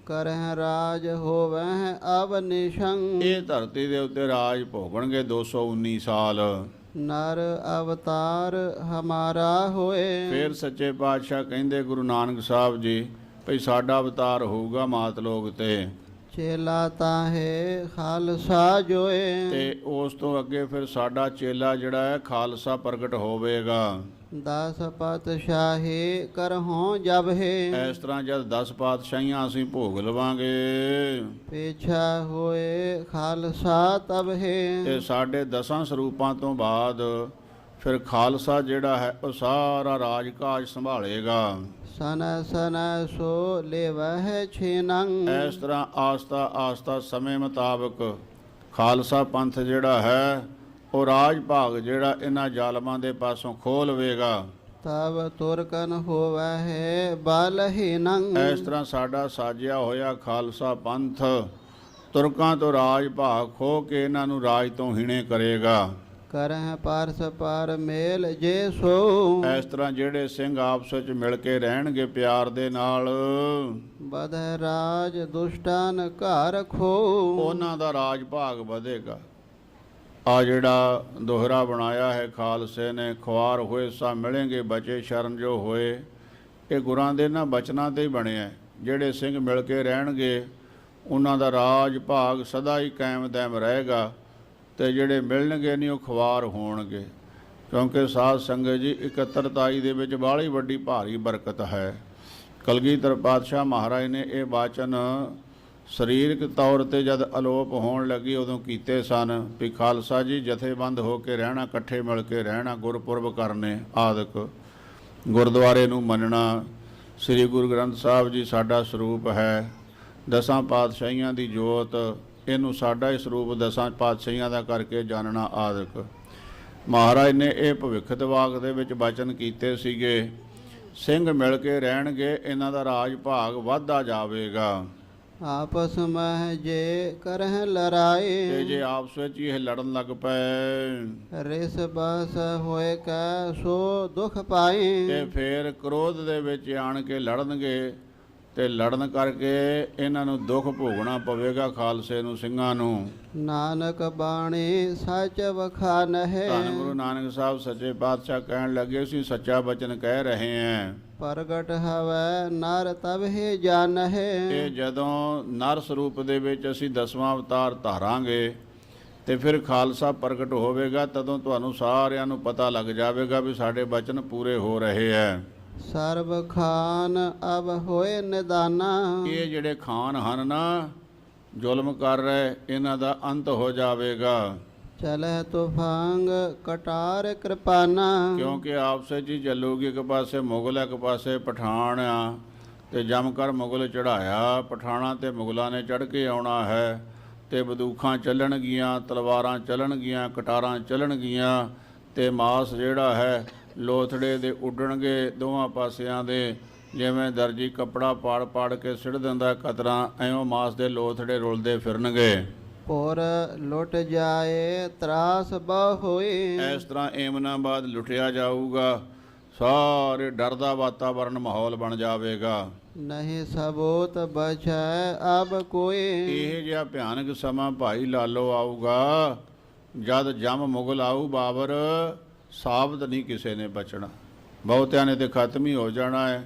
ਕਰਹਿ ਰਾਜ ਹੋਵੈ ਅਬ ਨਿਸ਼ੰਗ। ਇਹ ਧਰਤੀ ਦੇ ਉੱਤੇ ਰਾਜ ਭੋਗਣਗੇ 219 ਸਾਲ। ਨਰ ਅਵਤਾਰ ਹਮਾਰਾ ਹੋਏ। ਫਿਰ ਸੱਚੇ ਪਾਤਸ਼ਾਹ ਕਹਿੰਦੇ ਗੁਰੂ ਨਾਨਕ ਸਾਹਿਬ ਜੀ ਭਈ ਸਾਡਾ ਅਵਤਾਰ ਹੋਊਗਾ ਮਾਤ ਲੋਕ ਤੇ। ਚੇਲਾ ਤਾਹੇ ਖਾਲਸਾ ਜੋਏ। ਤੇ ਉਸ ਤੋਂ ਅੱਗੇ ਫਿਰ ਸਾਡਾ ਚੇਲਾ ਜਿਹੜਾ ਹੈ ਖਾਲਸਾ ਪ੍ਰਗਟ ਹੋਵੇਗਾ। 10 ਪਾਤਸ਼ਾਹੀ ਕਰਹੋਂ ਜਬ ਹੈ। ਇਸ ਤਰ੍ਹਾਂ ਜਦ 10 ਪਾਤਸ਼ਾਹੀਆਂ ਅਸੀਂ ਭੋਗ ਲਵਾਂਗੇ ਪੇਛਾ ਹੋਏ ਖਾਲਸਾ ਤਬ ਹੈ। ਤੇ ਸਾਡੇ 10 ਸਰੂਪਾਂ ਤੋਂ ਬਾਅਦ ਫਿਰ ਖਾਲਸਾ ਜਿਹੜਾ ਹੈ ਉਹ ਸਾਰਾ ਰਾਜ ਕਾਜ ਸੰਭਾਲੇਗਾ। ਸਨ ਸਨ ਸੋ ਲੇਵਹਿ ਛੇਨੰ। ਇਸ ਤਰ੍ਹਾਂ ਆਸਤਾ ਆਸਤਾ ਸਮੇਂ ਮੁਤਾਬਕ ਖਾਲਸਾ ਪੰਥ ਜਿਹੜਾ ਹੈ ਉਹ ਰਾਜ ਭਾਗ ਜਿਹੜਾ ਇਹਨਾਂ ਜ਼ਾਲਮਾਂ ਦੇ ਪਾਸੋਂ ਖੋਹ ਲਵੇਗਾ। ਤਬ ਤੁਰਕਨ ਹੋਵਹਿ ਬਲਹੀਨੰ। ਇਸ ਤਰ੍ਹਾਂ ਸਾਡਾ ਸਾਜਿਆ ਹੋਇਆ ਖਾਲਸਾ ਪੰਥ ਤੁਰਕਾਂ ਤੋਂ ਰਾਜ ਭਾਗ ਖੋਹ ਕੇ ਇਹਨਾਂ ਨੂੰ ਰਾਜ ਤੋਂ ਹੀਣੇ ਕਰੇਗਾ। ਕਰਹਿ ਪਾਰਸ ਪਰ ਮੇਲ ਜੇ ਸੋ। ਇਸ ਤਰ੍ਹਾਂ ਜਿਹੜੇ ਸਿੰਘ ਆਪਸ ਵਿੱਚ ਮਿਲ ਕੇ ਰਹਿਣਗੇ ਪਿਆਰ ਦੇ ਨਾਲ ਬਧ ਰਾਜ ਦੁਸ਼ਟਨ ਘਰ ਖੋ। ਉਹਨਾਂ ਦਾ ਰਾਜ ਭਾਗ ਵਧੇਗਾ। ਆ ਜਿਹੜਾ ਦੋਹਰਾ ਬਣਾਇਆ ਹੈ ਖਾਲਸੇ ਨੇ ਖੁਆਰ ਹੋਏ ਸਾ ਮਿਲेंगे ਬਚੇ ਸ਼ਰਨ ਜੋ ਹੋਏ, ਇਹ ਗੁਰਾਂ ਦੇ ਨਾ ਬਚਨਾਂ ਤੇ ਹੀ ਬਣਿਆ। ਜਿਹੜੇ ਸਿੰਘ ਮਿਲ ਕੇ ਰਹਿਣਗੇ ਉਹਨਾਂ ਦਾ ਰਾਜ ਭਾਗ ਸਦਾ ਹੀ ਕਾਇਮ ਦੈਮ ਰਹੇਗਾ ਤੇ ਜਿਹੜੇ ਮਿਲਣਗੇ ਨਹੀਂ ਉਹ ਖੁਆਰ ਹੋਣਗੇ। ਕਿਉਂਕਿ ਸਾਧ ਸੰਗਤ ਜੀ ਇਕੱਤਰਤਾਈ ਦੇ ਵਿੱਚ ਬਾਹਲੀ ਵੱਡੀ ਭਾਰੀ ਬਰਕਤ ਹੈ। ਕਲਗੀਧਰ ਪਾਤਸ਼ਾਹ ਮਹਾਰਾਜ ਨੇ ਇਹ ਵਾਚਨ ਸਰੀਰਕ ਤੌਰ ਤੇ ਜਦ ਅਲੋਪ ਹੋਣ ਲੱਗੀ ਉਦੋਂ ਕੀਤੇ ਸਨ ਵੀ ਖਾਲਸਾ ਜੀ ਜਥੇਬੰਦ ਹੋ ਕੇ ਰਹਿਣਾ, ਇਕੱਠੇ ਮਿਲ ਕੇ ਰਹਿਣਾ, ਗੁਰਪੁਰਬ ਕਰਨੇ ਆਦਿਕ, ਗੁਰਦੁਆਰੇ ਨੂੰ ਮੰਨਣਾ, ਸ੍ਰੀ ਗੁਰੂ ਗ੍ਰੰਥ ਸਾਹਿਬ ਜੀ ਸਾਡਾ ਸਰੂਪ ਹੈ। ਦਸਾਂ ਪਾਤਸ਼ਾਹੀਆਂ ਦੀ ਜੋਤ, ਇਹਨੂੰ ਸਾਡਾ ਹੀ ਸਰੂਪ ਦਸਾਂ ਪਾਤਸ਼ਾਹੀਆਂ ਦਾ ਕਰਕੇ ਜਾਣਨਾ ਆਦਿਕ। ਮਹਾਰਾਜ ਨੇ ਇਹ ਭਵਿੱਖਤ ਵਾਕ ਦੇ ਵਿੱਚ ਬਚਨ ਕੀਤੇ ਸੀਗੇ, ਸਿੰਘ ਮਿਲ ਕੇ ਰਹਿਣਗੇ, ਇਹਨਾਂ ਦਾ ਰਾਜ ਭਾਗ ਵੱਧਦਾ ਜਾਵੇਗਾ। ਆਪਸ ਮਹਿ ਜੇ ਕਰਹਿ ਲੜਾਈ, ਤੇ ਜੇ ਆਪਸ ਵਿੱਚ ਹੀ ਇਹ ਲੜਨ ਲੱਗ ਪਏ ਰਿਸ ਬਸ ਹੋਏ ਕੈ ਸੋ ਦੁਖ ਪਾਈ। ਤੇ ਫਿਰ ਕ੍ਰੋਧ ਦੇ ਵਿੱਚ ਆਣ ਕੇ ਲੜਨਗੇ, ਤੇ ਲੜਨ ਕਰਕੇ ਇਹਨਾਂ ਨੂੰ ਦੁੱਖ ਭੋਗਣਾ ਪਵੇਗਾ, ਖਾਲਸੇ ਨੂੰ, ਸਿੰਘਾਂ ਨੂੰ। ਨਾਨਕ ਬਾਣੀ ਸੱਚ ਵਖਾਨਹਿ, ਧੰਨ ਗੁਰੂ ਨਾਨਕ ਸਾਹਿਬ ਸੱਚੇ ਪਾਤਸ਼ਾਹ ਕਹਿਣ ਲੱਗੇ ਸੀ ਸੱਚਾ ਬਚਨ ਕਹਿ ਰਹੇ ਹਾਂ। ਪ੍ਰਗਟ ਹਵੈ ਨਰ ਤਬ ਹੀ ਜਾਣਹਿ, ਇਹ ਜਦੋਂ ਨਰ ਸਰੂਪ ਦੇ ਵਿੱਚ ਅਸੀਂ 10ਵਾਂ ਅਵਤਾਰ ਧਾਰਾਂਗੇ ਤੇ ਫਿਰ ਖਾਲਸਾ ਪ੍ਰਗਟ ਹੋਵੇਗਾ, ਤਦੋਂ ਤੁਹਾਨੂੰ ਸਾਰਿਆਂ ਨੂੰ ਪਤਾ ਲੱਗ ਜਾਵੇਗਾ ਵੀ ਸਾਡੇ ਬਚਨ ਪੂਰੇ ਹੋ ਰਹੇ ਹੈ। ਸਰਬ ਖਾਨ ਅਬ ਹੋਏ ਨਿਦਾਨਾ, ਇਹ ਜਿਹੜੇ ਖਾਨ ਹਨ ਨਾ ਜ਼ੁਲਮ ਕਰ ਰਹੇ, ਇਹਨਾਂ ਦਾ ਅੰਤ ਹੋ ਜਾਵੇਗਾ। ਚਲਹਿ ਤੁਫੰਗ ਕਟਾਰ ਕਿਰਪਾਨਾ, ਕਿਉਂਕਿ ਆਪਸ ਵਿੱਚ ਹੀ ਚੱਲੂਗੀ, ਇੱਕ ਪਾਸੇ ਮੁਗਲ ਇੱਕ ਪਾਸੇ ਪਠਾਨ ਆ, ਤੇ ਜਮ ਕਰ ਮੁਗਲ ਚੜਾਇਆ, ਪਠਾਨਾਂ ਤੇ ਮੁਗਲਾਂ ਨੇ ਚੜ੍ਹ ਕੇ ਆਉਣਾ ਹੈ, ਤੇ ਬੰਦੂਕਾਂ ਚੱਲਣਗੀਆਂ, ਤਲਵਾਰਾਂ ਚੱਲਣਗੀਆਂ, ਕਟਾਰਾਂ ਚੱਲਣਗੀਆਂ, ਤੇ ਮਾਸ ਜਿਹੜਾ ਹੈ ਲੋਥੜੇ ਦੇ ਉੱਡਣਗੇ ਦੋਵਾਂ ਪਾਸਿਆਂ ਦੇ। ਜਿਵੇਂ ਦਰਜੀ ਕੱਪੜਾ ਪਾੜ ਪਾੜ ਕੇ ਸਿੱਟ ਦਿੰਦਾ ਕਤਰਾਂ, ਐਵੇਂ ਮਾਸ ਦੇ ਲੋਥੜੇ ਰੁਲਦੇ ਫਿਰਨਗੇ। ਪੁਰ ਲੁੱਟ ਜਾਏ ਤਰਾਸ ਬਹੁ ਹੋਏ, ਇਸ ਤਰ੍ਹਾਂ ਏਮਨਾਬਾਦ ਲੁੱਟਿਆ ਜਾਊਗਾ, ਸਾਰੇ ਡਰ ਦਾ ਵਾਤਾਵਰਨ ਮਾਹੌਲ ਬਣ ਜਾਵੇਗਾ। ਨਹੀਂ ਸਬੂਤ ਬਚੈ ਅਬ ਕੋਈ, ਇਹ ਜਿਹਾ ਭਿਆਨਕ ਸਮਾਂ ਭਾਈ ਲਾਲੋ ਆਊਗਾ, ਜਦ ਜਮ ਮੁਗਲ ਆਊ ਬਾਬਰ, ਸਾਬਤ ਨਹੀਂ ਕਿਸੇ ਨੇ ਬਚਣਾ। ਬਹੁਤਿਆਂ ਨੇ ਤੇ ਖਤਮ ਹੀ ਹੋ ਜਾਣਾ ਹੈ।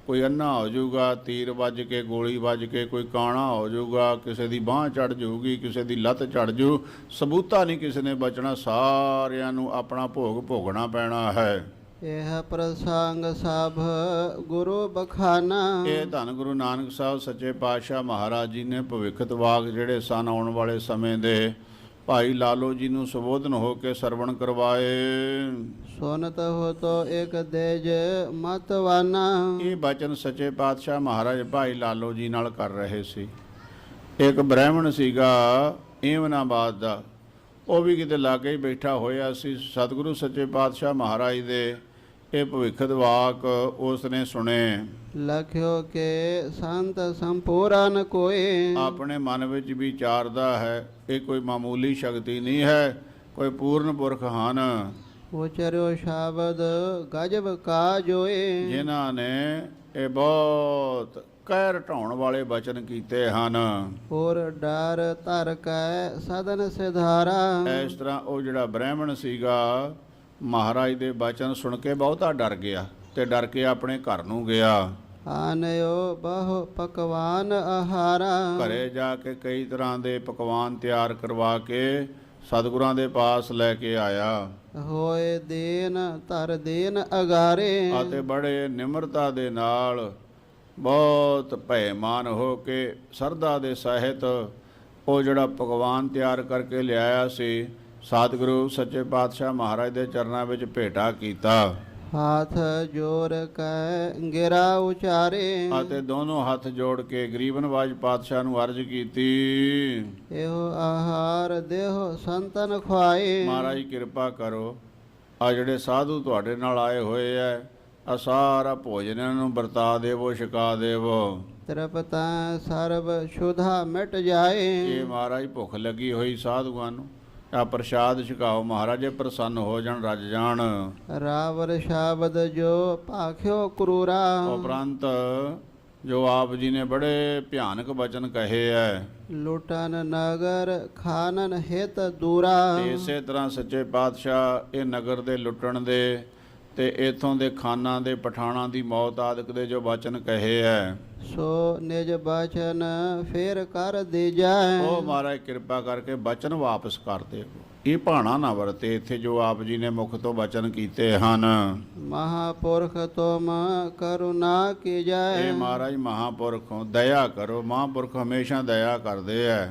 ਕੋਈ ਅੰਨਾ ਹੋ ਜਾਊਗਾ, ਤੀਰ ਵੱਜ ਕੇ, ਗੋਲੀ ਵੱਜ ਕੇ, ਕੋਈ ਕਾਣਾ ਹੋ ਜਾਊਗਾ, ਕਿਸੇ ਦੀ ਬਾਂਹ ਚੜ੍ਹ ਜਾਊਗੀ, ਕਿਸੇ ਦੀ ਲੱਤ ਚੜ੍ਹ ਜੂ, ਸਬੂਤਾ ਨਹੀਂ ਕਿਸੇ ਨੇ ਬਚਣਾ। ਸਾਰਿਆਂ ਨੂੰ ਆਪਣਾ ਭੋਗ ਭੋਗਣਾ ਪੈਣਾ ਹੈ। ਇਹ ਪ੍ਰਸੰਗ ਸਭ ਗੁਰੂ ਬਖਾਨਾ, ਇਹ ਧੰਨ ਗੁਰੂ ਨਾਨਕ ਸਾਹਿਬ ਸੱਚੇ ਪਾਤਸ਼ਾਹ ਮਹਾਰਾਜ ਜੀ ਨੇ ਭਵਿੱਖਤ ਵਾਕ ਜਿਹੜੇ ਸਨ ਆਉਣ ਵਾਲੇ ਸਮੇਂ ਦੇ ਭਾਈ ਲਾਲੋ ਜੀ ਨੂੰ ਸੰਬੋਧਨ ਹੋ ਕੇ ਸਰਵਣ ਕਰਵਾਏ। ਸੁਨਤ ਹੋ ਤੋ ਇੱਕ ਦੇਜ ਮਤਵਾਨਾ, ਇਹ ਬਚਨ ਸੱਚੇ ਪਾਤਸ਼ਾਹ ਮਹਾਰਾਜ ਭਾਈ ਲਾਲੋ ਜੀ ਨਾਲ ਕਰ ਰਹੇ ਸੀ। ਇੱਕ ਬ੍ਰਾਹਮਣ ਸੀਗਾ ਏਮਨਾਬਾਦ ਦਾ, ਉਹ ਵੀ ਕਿਤੇ ਲਾਗੇ ਹੀ ਬੈਠਾ ਹੋਇਆ ਸੀ। ਸਤਿਗੁਰੂ ਸੱਚੇ ਪਾਤਸ਼ਾਹ ਮਹਾਰਾਜ ਦੇ ਇਹ ਭਵਿੱਖਤ ਵਾਕ ਉਸ ਨੇ ਸੁਣੇ। ਲਖਿਓ ਕੇ ਸੰਤ ਸੰਪੂਰਨ ਕੋਈ, ਆਪਣੇ ਮਨ ਵਿੱਚ ਵਿਚਾਰਦਾ ਹੈ ਇਹ ਕੋਈ ਮਾਮੂਲੀ ਸ਼ਕਤੀ ਨਹੀਂ ਹੈ, ਕੋਈ ਪੂਰਨ ਪੁਰਖ ਹਨ। ਉਚਰਿਓ ਸ਼ਬਦ ਗਜਬ ਕਾ ਜੋਏ, ਜਿਨ੍ਹਾਂ ਨੇ ਇਹ ਬਹੁਤ ਕਹਿਰ ਢਾਉਣ ਵਾਲੇ ਬਚਨ ਕੀਤੇ ਹਨ। ਹੋਰ ਡਰ ਧਰ ਕੈ ਸਦਨ ਸਿਧਾਰਾ, ਇਸ ਤਰ੍ਹਾਂ ਉਹ ਜਿਹੜਾ ਬ੍ਰਾਹਮਣ ਸੀਗਾ ਮਹਾਰਾਜ ਦੇ ਬਚਨ ਸੁਣ ਕੇ ਬਹੁਤਾ ਡਰ ਗਿਆ, ਤੇ ਡਰ ਕੇ ਆਪਣੇ ਘਰ ਨੂੰ ਗਿਆ। ਆਨਿਓ ਬਹੁ ਪਕਵਾਨ ਆਹਾਰਾ, ਘਰੇ ਜਾ ਕੇ ਕਈ ਤਰ੍ਹਾਂ ਦੇ ਪਕਵਾਨ ਤਿਆਰ ਕਰਵਾ ਕੇ ਸਤਿਗੁਰਾਂ ਦੇ ਪਾਸ ਲੈ ਕੇ ਆਇਆ, ਹੋਏ ਦੇਨ ਧਰ ਦੇਨ ਅਗਾਰੇ, ਅਤੇ ਬੜੇ ਨਿਮਰਤਾ ਦੇ ਨਾਲ, ਬਹੁਤ ਭੈਮਾਨ ਹੋ ਕੇ, ਸਰਦਾ ਦੇ ਸਹਿਤ ਉਹ ਜਿਹੜਾ ਪਕਵਾਨ ਤਿਆਰ ਕਰਕੇ ਲਿਆਇਆ ਸੀ, ਸਤਿਗੁਰੂ ਸੱਚੇ ਪਾਤਸ਼ਾਹ ਮਹਾਰਾਜ ਦੇ ਚਰਨਾਂ ਵਿੱਚ ਭੇਟਾ ਕੀਤਾ। ਹਾਥ ਜੋੜ ਕੈ ਗਿਰਾ ਉਚਾਰੇ, ਅਤੇ ਦੋਨੋਂ ਹੱਥ ਜੋੜ ਕੇ ਗਰੀਬ ਨਵਾਜ ਪਾਤਸ਼ਾਹ ਨੂੰ ਅਰਜ਼ ਕੀਤੀ, ਇਹੋ ਆਹਾਰ ਦੇਹੋ ਸੰਤਨ ਖਵਾਏ, ਮਹਾਰਾਜ ਕਿਰਪਾ ਕਰੋ, ਆ ਜਿਹੜੇ ਸਾਧੂ ਤੁਹਾਡੇ ਨਾਲ ਆਏ ਹੋਏ ਐ, ਆ ਸਾਰਾ ਭੋਜਨ ਇਹਨਾਂ ਨੂੰ ਵਰਤਾ ਦੇਵੋ, ਛਕਾ ਦੇਵੋ। ਤ੍ਰਿਪਤਾ ਸਰਬ ਸ਼ੁਧਾ ਮਿਟ ਜਾਏ, ਇਹ ਮਹਾਰਾਜ ਭੁੱਖ ਲੱਗੀ ਹੋਈ ਸਾਧੂਆਂ ਨੂੰ ਆ ਪ੍ਰਸ਼ਾਦ ਛਕਾਓ, ਮਹਾਰਾਜੇ ਪ੍ਰਸੰਨ ਹੋ ਜਾਣ, ਰੱਜ ਜਾਣ। ਰਾਵਰ ਸ਼ਬਦ ਜੋ ਭਾਖਿਓ ਕਰੂਰਾ, ਉਪਰੰਤ ਜੋ ਆਪ ਜੀ ਨੇ ਬੜੇ ਭਿਆਨਕ ਬਚਨ ਕਹੇ ਐ, ਲੁਟਨ ਨਗਰ ਖਾਨਨ ਹਿਤ ਦੂਰਾ, ਤੇ ਇਸੇ ਤਰ੍ਹਾਂ ਸੱਚੇ ਪਾਤਸ਼ਾਹ ਇਹ ਨਗਰ ਦੇ ਲੁੱਟਣ ਦੇ ਤੇ ਇਥੋਂ ਦੇ ਖਾਨਾਂ ਦੇ ਪਠਾਣਾਂ ਦੀ ਮੌਤ ਆਦਿਕ ਦੇ ਜੋ ਬਚਨ ਕਹੇ ਐ, ਸੋ ਨਿਜ ਬਚਨ ਫੇਰ ਕਰ ਦੇ ਜਾਏ, ਉਹ ਮਹਾਰਾਜ ਕਿਰਪਾ ਕਰਕੇ ਬਚਨ ਵਾਪਸ ਕਰ ਦਿਓ। ਇਹ ਭਾਣਾ ਨਾ ਵਰਤੇ ਇੱਥੇ ਜੋ ਆਪ ਜੀ ਨੇ ਮੁਖ ਤੋਂ ਬਚਨ ਕੀਤੇ ਹਨ। ਮਹਾਪੁਰਖ ਤੁਮ ਕਰੁਣਾ ਕੀ ਜਾਏ, ਇਹ ਮਹਾਰਾਜ ਮਹਾਪੁਰਖੋਂ ਦਇਆ ਕਰੋ, ਮਹਾਪੁਰਖ ਹਮੇਸ਼ਾ ਦਇਆ ਕਰਦੇ ਐ।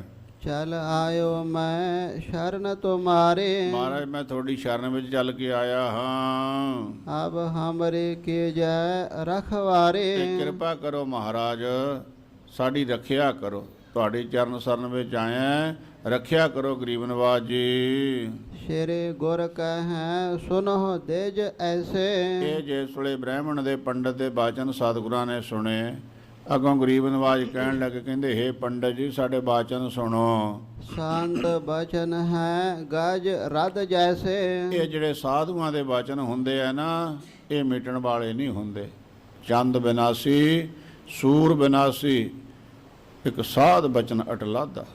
चल आयो मैं शरण तुम्हारे। ਮਹਾਰਾਜ ਮੈਂ ਤੁਹਾਡੀ ਸ਼ਰਨ ਵਿੱਚ ਚੱਲ ਕੇ ਆਇਆ ਹਾਂ, अब हमरे के जय रखवारे। ਤੇ ਕਿਰਪਾ ਕਰੋ ਮਹਾਰਾਜ ਸਾਡੀ ਰੱਖਿਆ ਕਰੋ। ਤੁਹਾਡੀ ਚਰਨ ਸਰਨ ਵਿੱਚ ਆਇਆ, ਰੱਖਿਆ ਕਰੋ ਗਰੀਬ ਨਵਾਜ ਜੀ। श्री गुर कहें सुनो देज ऐसे। ਇਹ ਜਿਸ ਵੇਲੇ ਬ੍ਰਾਹਮਣ ਦੇ ਪੰਡਤ ਦੇ ਬਾਚਨ ਸਤਿਗੁਰਾਂ ਨੇ ਸੁਣੇ, ਅੱਗੋਂ ਗਰੀਬ ਨਵਾਜ ਕਹਿਣ ਲੱਗੇ, ਕਹਿੰਦੇ ਹੇ ਪੰਡਤ ਜੀ ਸਾਡੇ ਬਾਚਨ ਸੁਣੋ। शांत बचन है गज रद जैसे। ਇਹ ਜਿਹੜੇ ਸਾਧੂਆਂ ਦੇ ਬਾਚਨ ਹੁੰਦੇ ਆ ਨਾ, ਇਹ ਮਿਟਣ ਵਾਲੇ ਨਹੀਂ ਹੁੰਦੇ। ਚੰਦ ਬਿਨਾਸੀ ਸੂਰ ਬਿਨਾਸੀ, ਇੱਕ ਸਾਧ ਬਚਨ ਅਟਲਾਦਾ,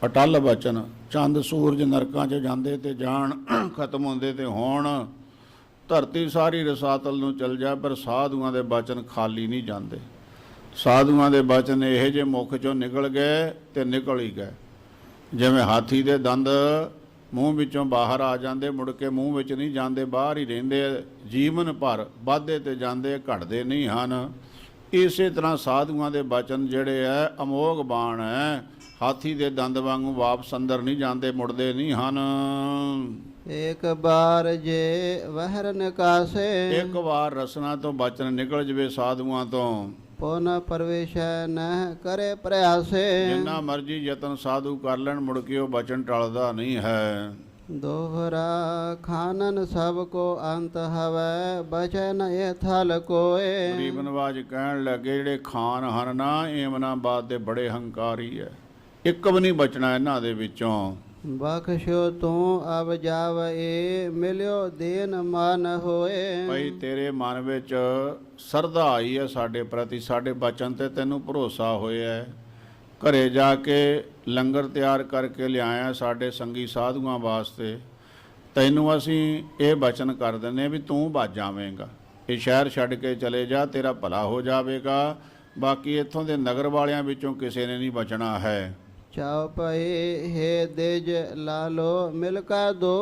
ਅਟਲ ਬਚਨ। ਚੰਦ ਸੂਰਜ ਨਰਕਾਂ 'ਚ ਜਾਂਦੇ ਤੇ ਜਾਣ, ਖਤਮ ਹੁੰਦੇ ਤੇ ਹੋਣ, ਧਰਤੀ ਸਾਰੀ ਰਸਾਤਲ ਨੂੰ ਚਲ ਜਾ, ਪਰ ਸਾਧੂਆਂ ਦੇ ਬਚਨ ਖਾਲੀ ਨਹੀਂ ਜਾਂਦੇ। ਸਾਧੂਆਂ ਦੇ ਬਚਨ ਇਹੋ ਜਿਹੇ ਮੁੱਖ 'ਚੋਂ ਨਿਕਲ ਗਏ ਤੇ ਨਿਕਲ ਹੀ ਗਏ। ਜਿਵੇਂ ਹਾਥੀ ਦੇ ਦੰਦ ਮੂੰਹ ਵਿੱਚੋਂ ਬਾਹਰ ਆ ਜਾਂਦੇ, ਮੁੜ ਕੇ ਮੂੰਹ ਵਿੱਚ ਨਹੀਂ ਜਾਂਦੇ, ਬਾਹਰ ਹੀ ਰਹਿੰਦੇ, ਜੀਵਨ ਭਰ ਵਾਧੇ ਤੇ ਜਾਂਦੇ, ਘਟਦੇ ਨਹੀਂ ਹਨ। ਇਸੇ ਤਰ੍ਹਾਂ ਸਾਧੂਆਂ ਦੇ ਬਚਨ ਜਿਹੜੇ ਹੈ ਅਮੋਘ ਬਾਣ ਹੈ, ਹਾਥੀ ਦੇ ਦੰਦ ਵਾਂਗੂ ਵਾਪਸ ਅੰਦਰ ਨਹੀਂ ਜਾਂਦੇ, ਮੁੜਦੇ ਨਹੀਂ ਹਨ। एक बार जे वहर निकासे। ਇੱਕ ਵਾਰ ਰਸਨਾ ਤੋਂ ਬਚਨ ਨਿਕਲ ਜਵੇ ਸਾਧੂਆਂ ਤੋਂ, पुन प्रवेश न करे प्रयासे। ਜਿੰਨਾ ਮਰਜੀ ਯਤਨ ਸਾਧੂ ਕਰ ਲੈਣ, ਮੁੜ ਕੇ ਉਹ ਬਚਨ ਟਲਦਾ ਨਹੀਂ ਹੈ। दोहरा खानन सबको अंत हवै बचन ये थल कोए। ਗਰੀਬ ਨਵਾਜ ਕਹਿਣ ਲੱਗੇ, ਜਿਹੜੇ ਖਾਨ ਹਨ ਨਾ, ਏਮਨਾਬਾਦ ਦੇ ਬੜੇ ਹੰਕਾਰੀ ਹੈ, ਇੱਕ ਵੀ ਨਹੀਂ ਬਚਣਾ ਇਹਨਾਂ ਦੇ ਵਿੱਚੋਂ। बख्शो तू अब जाव ए मिलियो देन मन होए। ਭਾਈ ਤੇਰੇ ਮਨ ਵਿੱਚ ਸਰਧਾ ਆਈ ਹੈ ਸਾਡੇ ਪ੍ਰਤੀ, ਸਾਡੇ ਬਚਨ ਤੇ ਤੈਨੂੰ ਭਰੋਸਾ ਹੋਇਆ ਹੈ। ਘਰੇ ਜਾ ਕੇ ਲੰਗਰ ਤਿਆਰ ਕਰਕੇ ਲਿਆਇਆ ਸਾਡੇ ਸੰਗੀ ਸਾਧੂਆਂ ਵਾਸਤੇ। ਤੈਨੂੰ ਅਸੀਂ ਇਹ ਬਚਨ ਕਰ ਦਿੰਦੇ ਵੀ ਤੂੰ ਬਚ ਜਾਵੇਂਗਾ, ਇਹ ਸ਼ਹਿਰ ਛੱਡ ਕੇ ਚਲੇ ਜਾ, ਤੇਰਾ ਭਲਾ ਹੋ ਜਾਵੇਗਾ। ਬਾਕੀ ਇੱਥੋਂ ਦੇ ਨਗਰ ਵਾਲਿਆਂ ਵਿੱਚੋਂ ਕਿਸੇ ਨੇ ਨਹੀਂ ਬਚਣਾ ਹੈ। ਚਾਉ ਪਏ ਹੈ ਦੇਜ ਲਾਲੋ ਮਿਲਕਾ ਦੋ।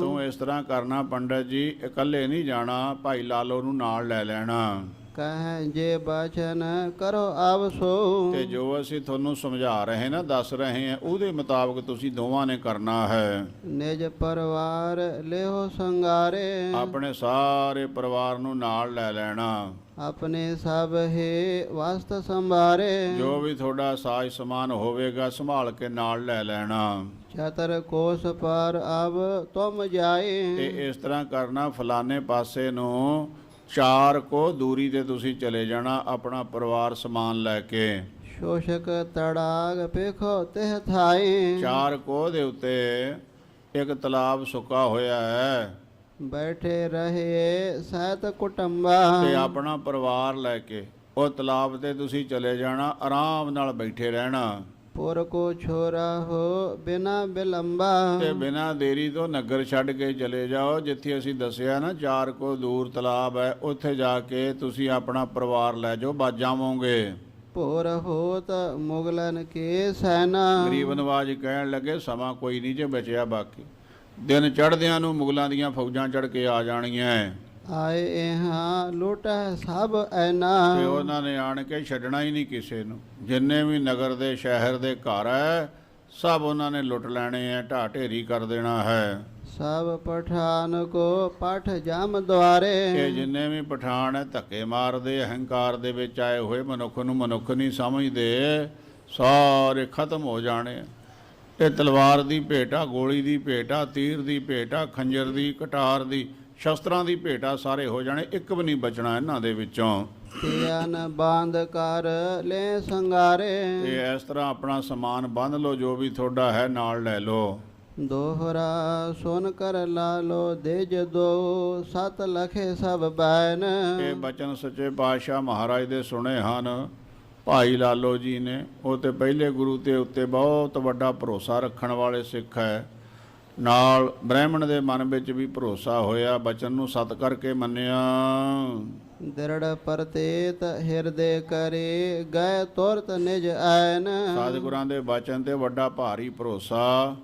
ਤੂੰ ਇਸ ਤਰ੍ਹਾਂ ਕਰਨਾ ਪੰਡਤ ਜੀ, ਇਕੱਲੇ ਨਹੀਂ ਜਾਣਾ, ਭਾਈ ਲਾਲੋ ਨੂੰ ਨਾਲ ਲੈ ਲੈਣਾ। ਕਹੈ ਜੇ ਬਚਨ ਕਰੋ ਆਵ ਸੋ। ਤੇ ਜੋ ਅਸੀਂ ਤੁਹਾਨੂੰ ਸਮਝਾ ਰਹੇ ਨਾ, ਦੱਸ ਰਹੇ ਹਾਂ, ਉਹਦੇ ਮੁਤਾਬਕ ਤੁਸੀਂ ਦੋਵਾਂ ਨੇ ਕਰਨਾ ਹੈ। ਨਿਜ ਪਰਿਵਾਰ ਲਿਓ ਸੰਗਾਰੇ। ਆਪਣੇ ਸਾਰੇ ਪਰਿਵਾਰ ਨੂੰ ਨਾਲ ਲੈ ਲੈਣਾ। ਆਪਣੇ ਸਭ ਹੈ ਵਸਤ ਸੰਭਾਰੇ। ਜੋ ਵੀ ਤੁਹਾਡਾ ਸਾਜ ਸਮਾਨ ਹੋਵੇਗਾ ਸੰਭਾਲ ਕੇ ਨਾਲ ਲੈ ਲੈਣਾ। ਚਤਰ ਕੋਸ ਪਰ ਅਬ ਤੁਮ ਜਾਏ। ਤੇ ਇਸ ਤਰ੍ਹਾਂ ਕਰਨਾ, ਫਲਾਣੇ ਪਾਸੇ ਨੂੰ 4 ਕੋ ਦੂਰੀ ਤੇ ਤੁਸੀਂ ਚਲੇ ਜਾਣਾ, ਆਪਣਾ ਪਰਿਵਾਰ ਸਮਾਨ ਲੈ ਕੇ। ਸ਼ੋਸ਼ਕ ਤੜਾਗ ਪੇਖੋ ਤਿਹ ਥਾਈ। 4 ਕੋ ਦੇ ਉੱਤੇ ਇੱਕ ਤਲਾਬ ਸੁੱਕਾ ਹੋਇਆ ਹੈ, ਬੈਠੇ ਰਹੇ ਸਹਿਤ ਕੁਟੰਬਾ। ਤੇ ਆਪਣਾ ਪਰਿਵਾਰ ਲੈ ਕੇ ਉਹ ਤਲਾਬ ਤੇ ਤੁਸੀਂ ਚਲੇ ਜਾਣਾ, ਆਰਾਮ ਨਾਲ ਬੈਠੇ ਰਹਿਣਾ। ਪੁਰ ਕੋ ਛੋਰਾ ਹੋ ਬਿਨਾ ਬਿਲੰਬਾ। ਤੇ ਬਿਨਾਂ ਦੇਰੀ ਤੋਂ ਨਗਰ ਛੱਡ ਕੇ ਚਲੇ ਜਾਓ, ਜਿੱਥੇ ਅਸੀਂ ਦੱਸਿਆ ਨਾ 4 ਕੋ ਦੂਰ ਤਲਾਬ ਹੈ, ਉੱਥੇ ਜਾ ਕੇ ਤੁਸੀਂ ਆਪਣਾ ਪਰਿਵਾਰ ਲੈ ਜਾਓ, ਬਚ ਜਾਵੋਗੇ। ਪੁਰ ਹੋਤ ਮੁਗਲਨ ਕੇ ਸੈਨਾ। ਗਰੀਬ ਨਵਾਜ ਕਹਿਣ ਲੱਗੇ, ਸਮਾਂ ਕੋਈ ਨਹੀਂ ਜੇ ਬਚਿਆ, ਬਾਕੀ ਦਿਨ ਚੜ੍ਹਦਿਆਂ ਨੂੰ ਮੁਗਲਾਂ ਦੀਆਂ ਫੌਜਾਂ ਚੜ੍ਹ ਕੇ ਆ ਜਾਣਗੀਆਂ। ਆਏ ਇਹਾਂ ਲੁੱਟ ਸਭ ਐਨਾ। ਤੇ ਉਹਨਾਂ ਨੇ ਆਣ ਕੇ ਛੱਡਣਾ ਹੀ ਨਹੀਂ ਕਿਸੇ ਨੂੰ। ਜਿੰਨੇ ਵੀ ਨਗਰ ਦੇ ਸ਼ਹਿਰ ਦੇ ਘਰ ਹੈ, ਸਭ ਉਹਨਾਂ ਨੇ ਲੁੱਟ ਲੈਣੇ ਹੈ, ਢਾਹ ਢੇਰੀ ਕਰ ਦੇਣਾ ਹੈ। ਸਭ ਪਠਾਨ ਕੋ ਪਠ ਜਮ ਦੁਆਰੇ। ਇਹ ਜਿੰਨੇ ਵੀ ਪਠਾਨ ਹੈ, ਧੱਕੇ ਮਾਰਦੇ, ਅਹੰਕਾਰ ਦੇ ਵਿੱਚ ਆਏ ਹੋਏ, ਮਨੁੱਖ ਨੂੰ ਮਨੁੱਖ ਨਹੀਂ ਸਮਝਦੇ, ਸਾਰੇ ਖਤਮ ਹੋ ਜਾਣੇ। ਇਹ ਤਲਵਾਰ ਦੀ ਭੇਟਾ, ਗੋਲੀ ਦੀ ਭੇਟਾ, ਤੀਰ ਦੀ ਭੇਟਾ, ਖੰਜਰ ਦੀ, ਕਟਾਰ ਦੀ, ਸ਼ਸਤਰਾਂ ਦੀ ਭੇਟਾ, ਸਾਰੇ ਹੋ ਜਾਣੇ, ਇੱਕ ਵੀ ਨਹੀਂ ਬਚਣਾ ਇਹਨਾਂ ਦੇ ਵਿੱਚੋਂ। ਤਿਆਨ ਬਾਂਧ ਕਰ ਲੈ ਸੰਗਾਰੇ। ਤੇ ਇਸ ਤਰ੍ਹਾਂ ਆਪਣਾ ਸਮਾਨ ਬੰਨ੍ਹ ਲਓ, ਜੋ ਵੀ ਤੁਹਾਡਾ ਹੈ ਨਾਲ ਲੈ ਲਓ। ਦੋਹਰਾ ਸੁਨ ਕਰ ਲਾਲੋ ਦੇਜ ਦੋ। 7 ਲਖੇ ਸਭ ਬੈਨ। ਇਹ ਬਚਨ ਸੱਚੇ ਪਾਤਸ਼ਾਹ ਮਹਾਰਾਜ ਦੇ ਸੁਣੇ ਹਨ। ਭਾਈ ਲਾਲੋ ਜੀ ਨੇ, ਉਹ ਤੇ ਪਹਿਲੇ ਗੁਰੂ ਤੇ ਉੱਤੇ ਬਹੁਤ ਵੱਡਾ ਭਰੋਸਾ ਰੱਖਣ ਵਾਲੇ ਸਿੱਖ ਹੈ। ਨਾਲ ਬ੍ਰਾਹਮਣ ਦੇ ਮਨ ਵਿੱਚ ਵੀ ਭਰੋਸਾ ਹੋਇਆ, ਬਚਨ ਨੂੰ ਸਤ ਕਰਕੇ ਮੰਨਿਆ। ਦ੍ਰਿੜ ਪਰਤੇਤ ਹਿਰਦੇ ਕਰੇ ਗਏ ਤੁਰਤ ਨਿਜ ਐਨ। ਸਤਿਗੁਰਾਂ ਦੇ ਬਚਨ ਤੇ ਵੱਡਾ ਭਾਰੀ ਭਰੋਸਾ।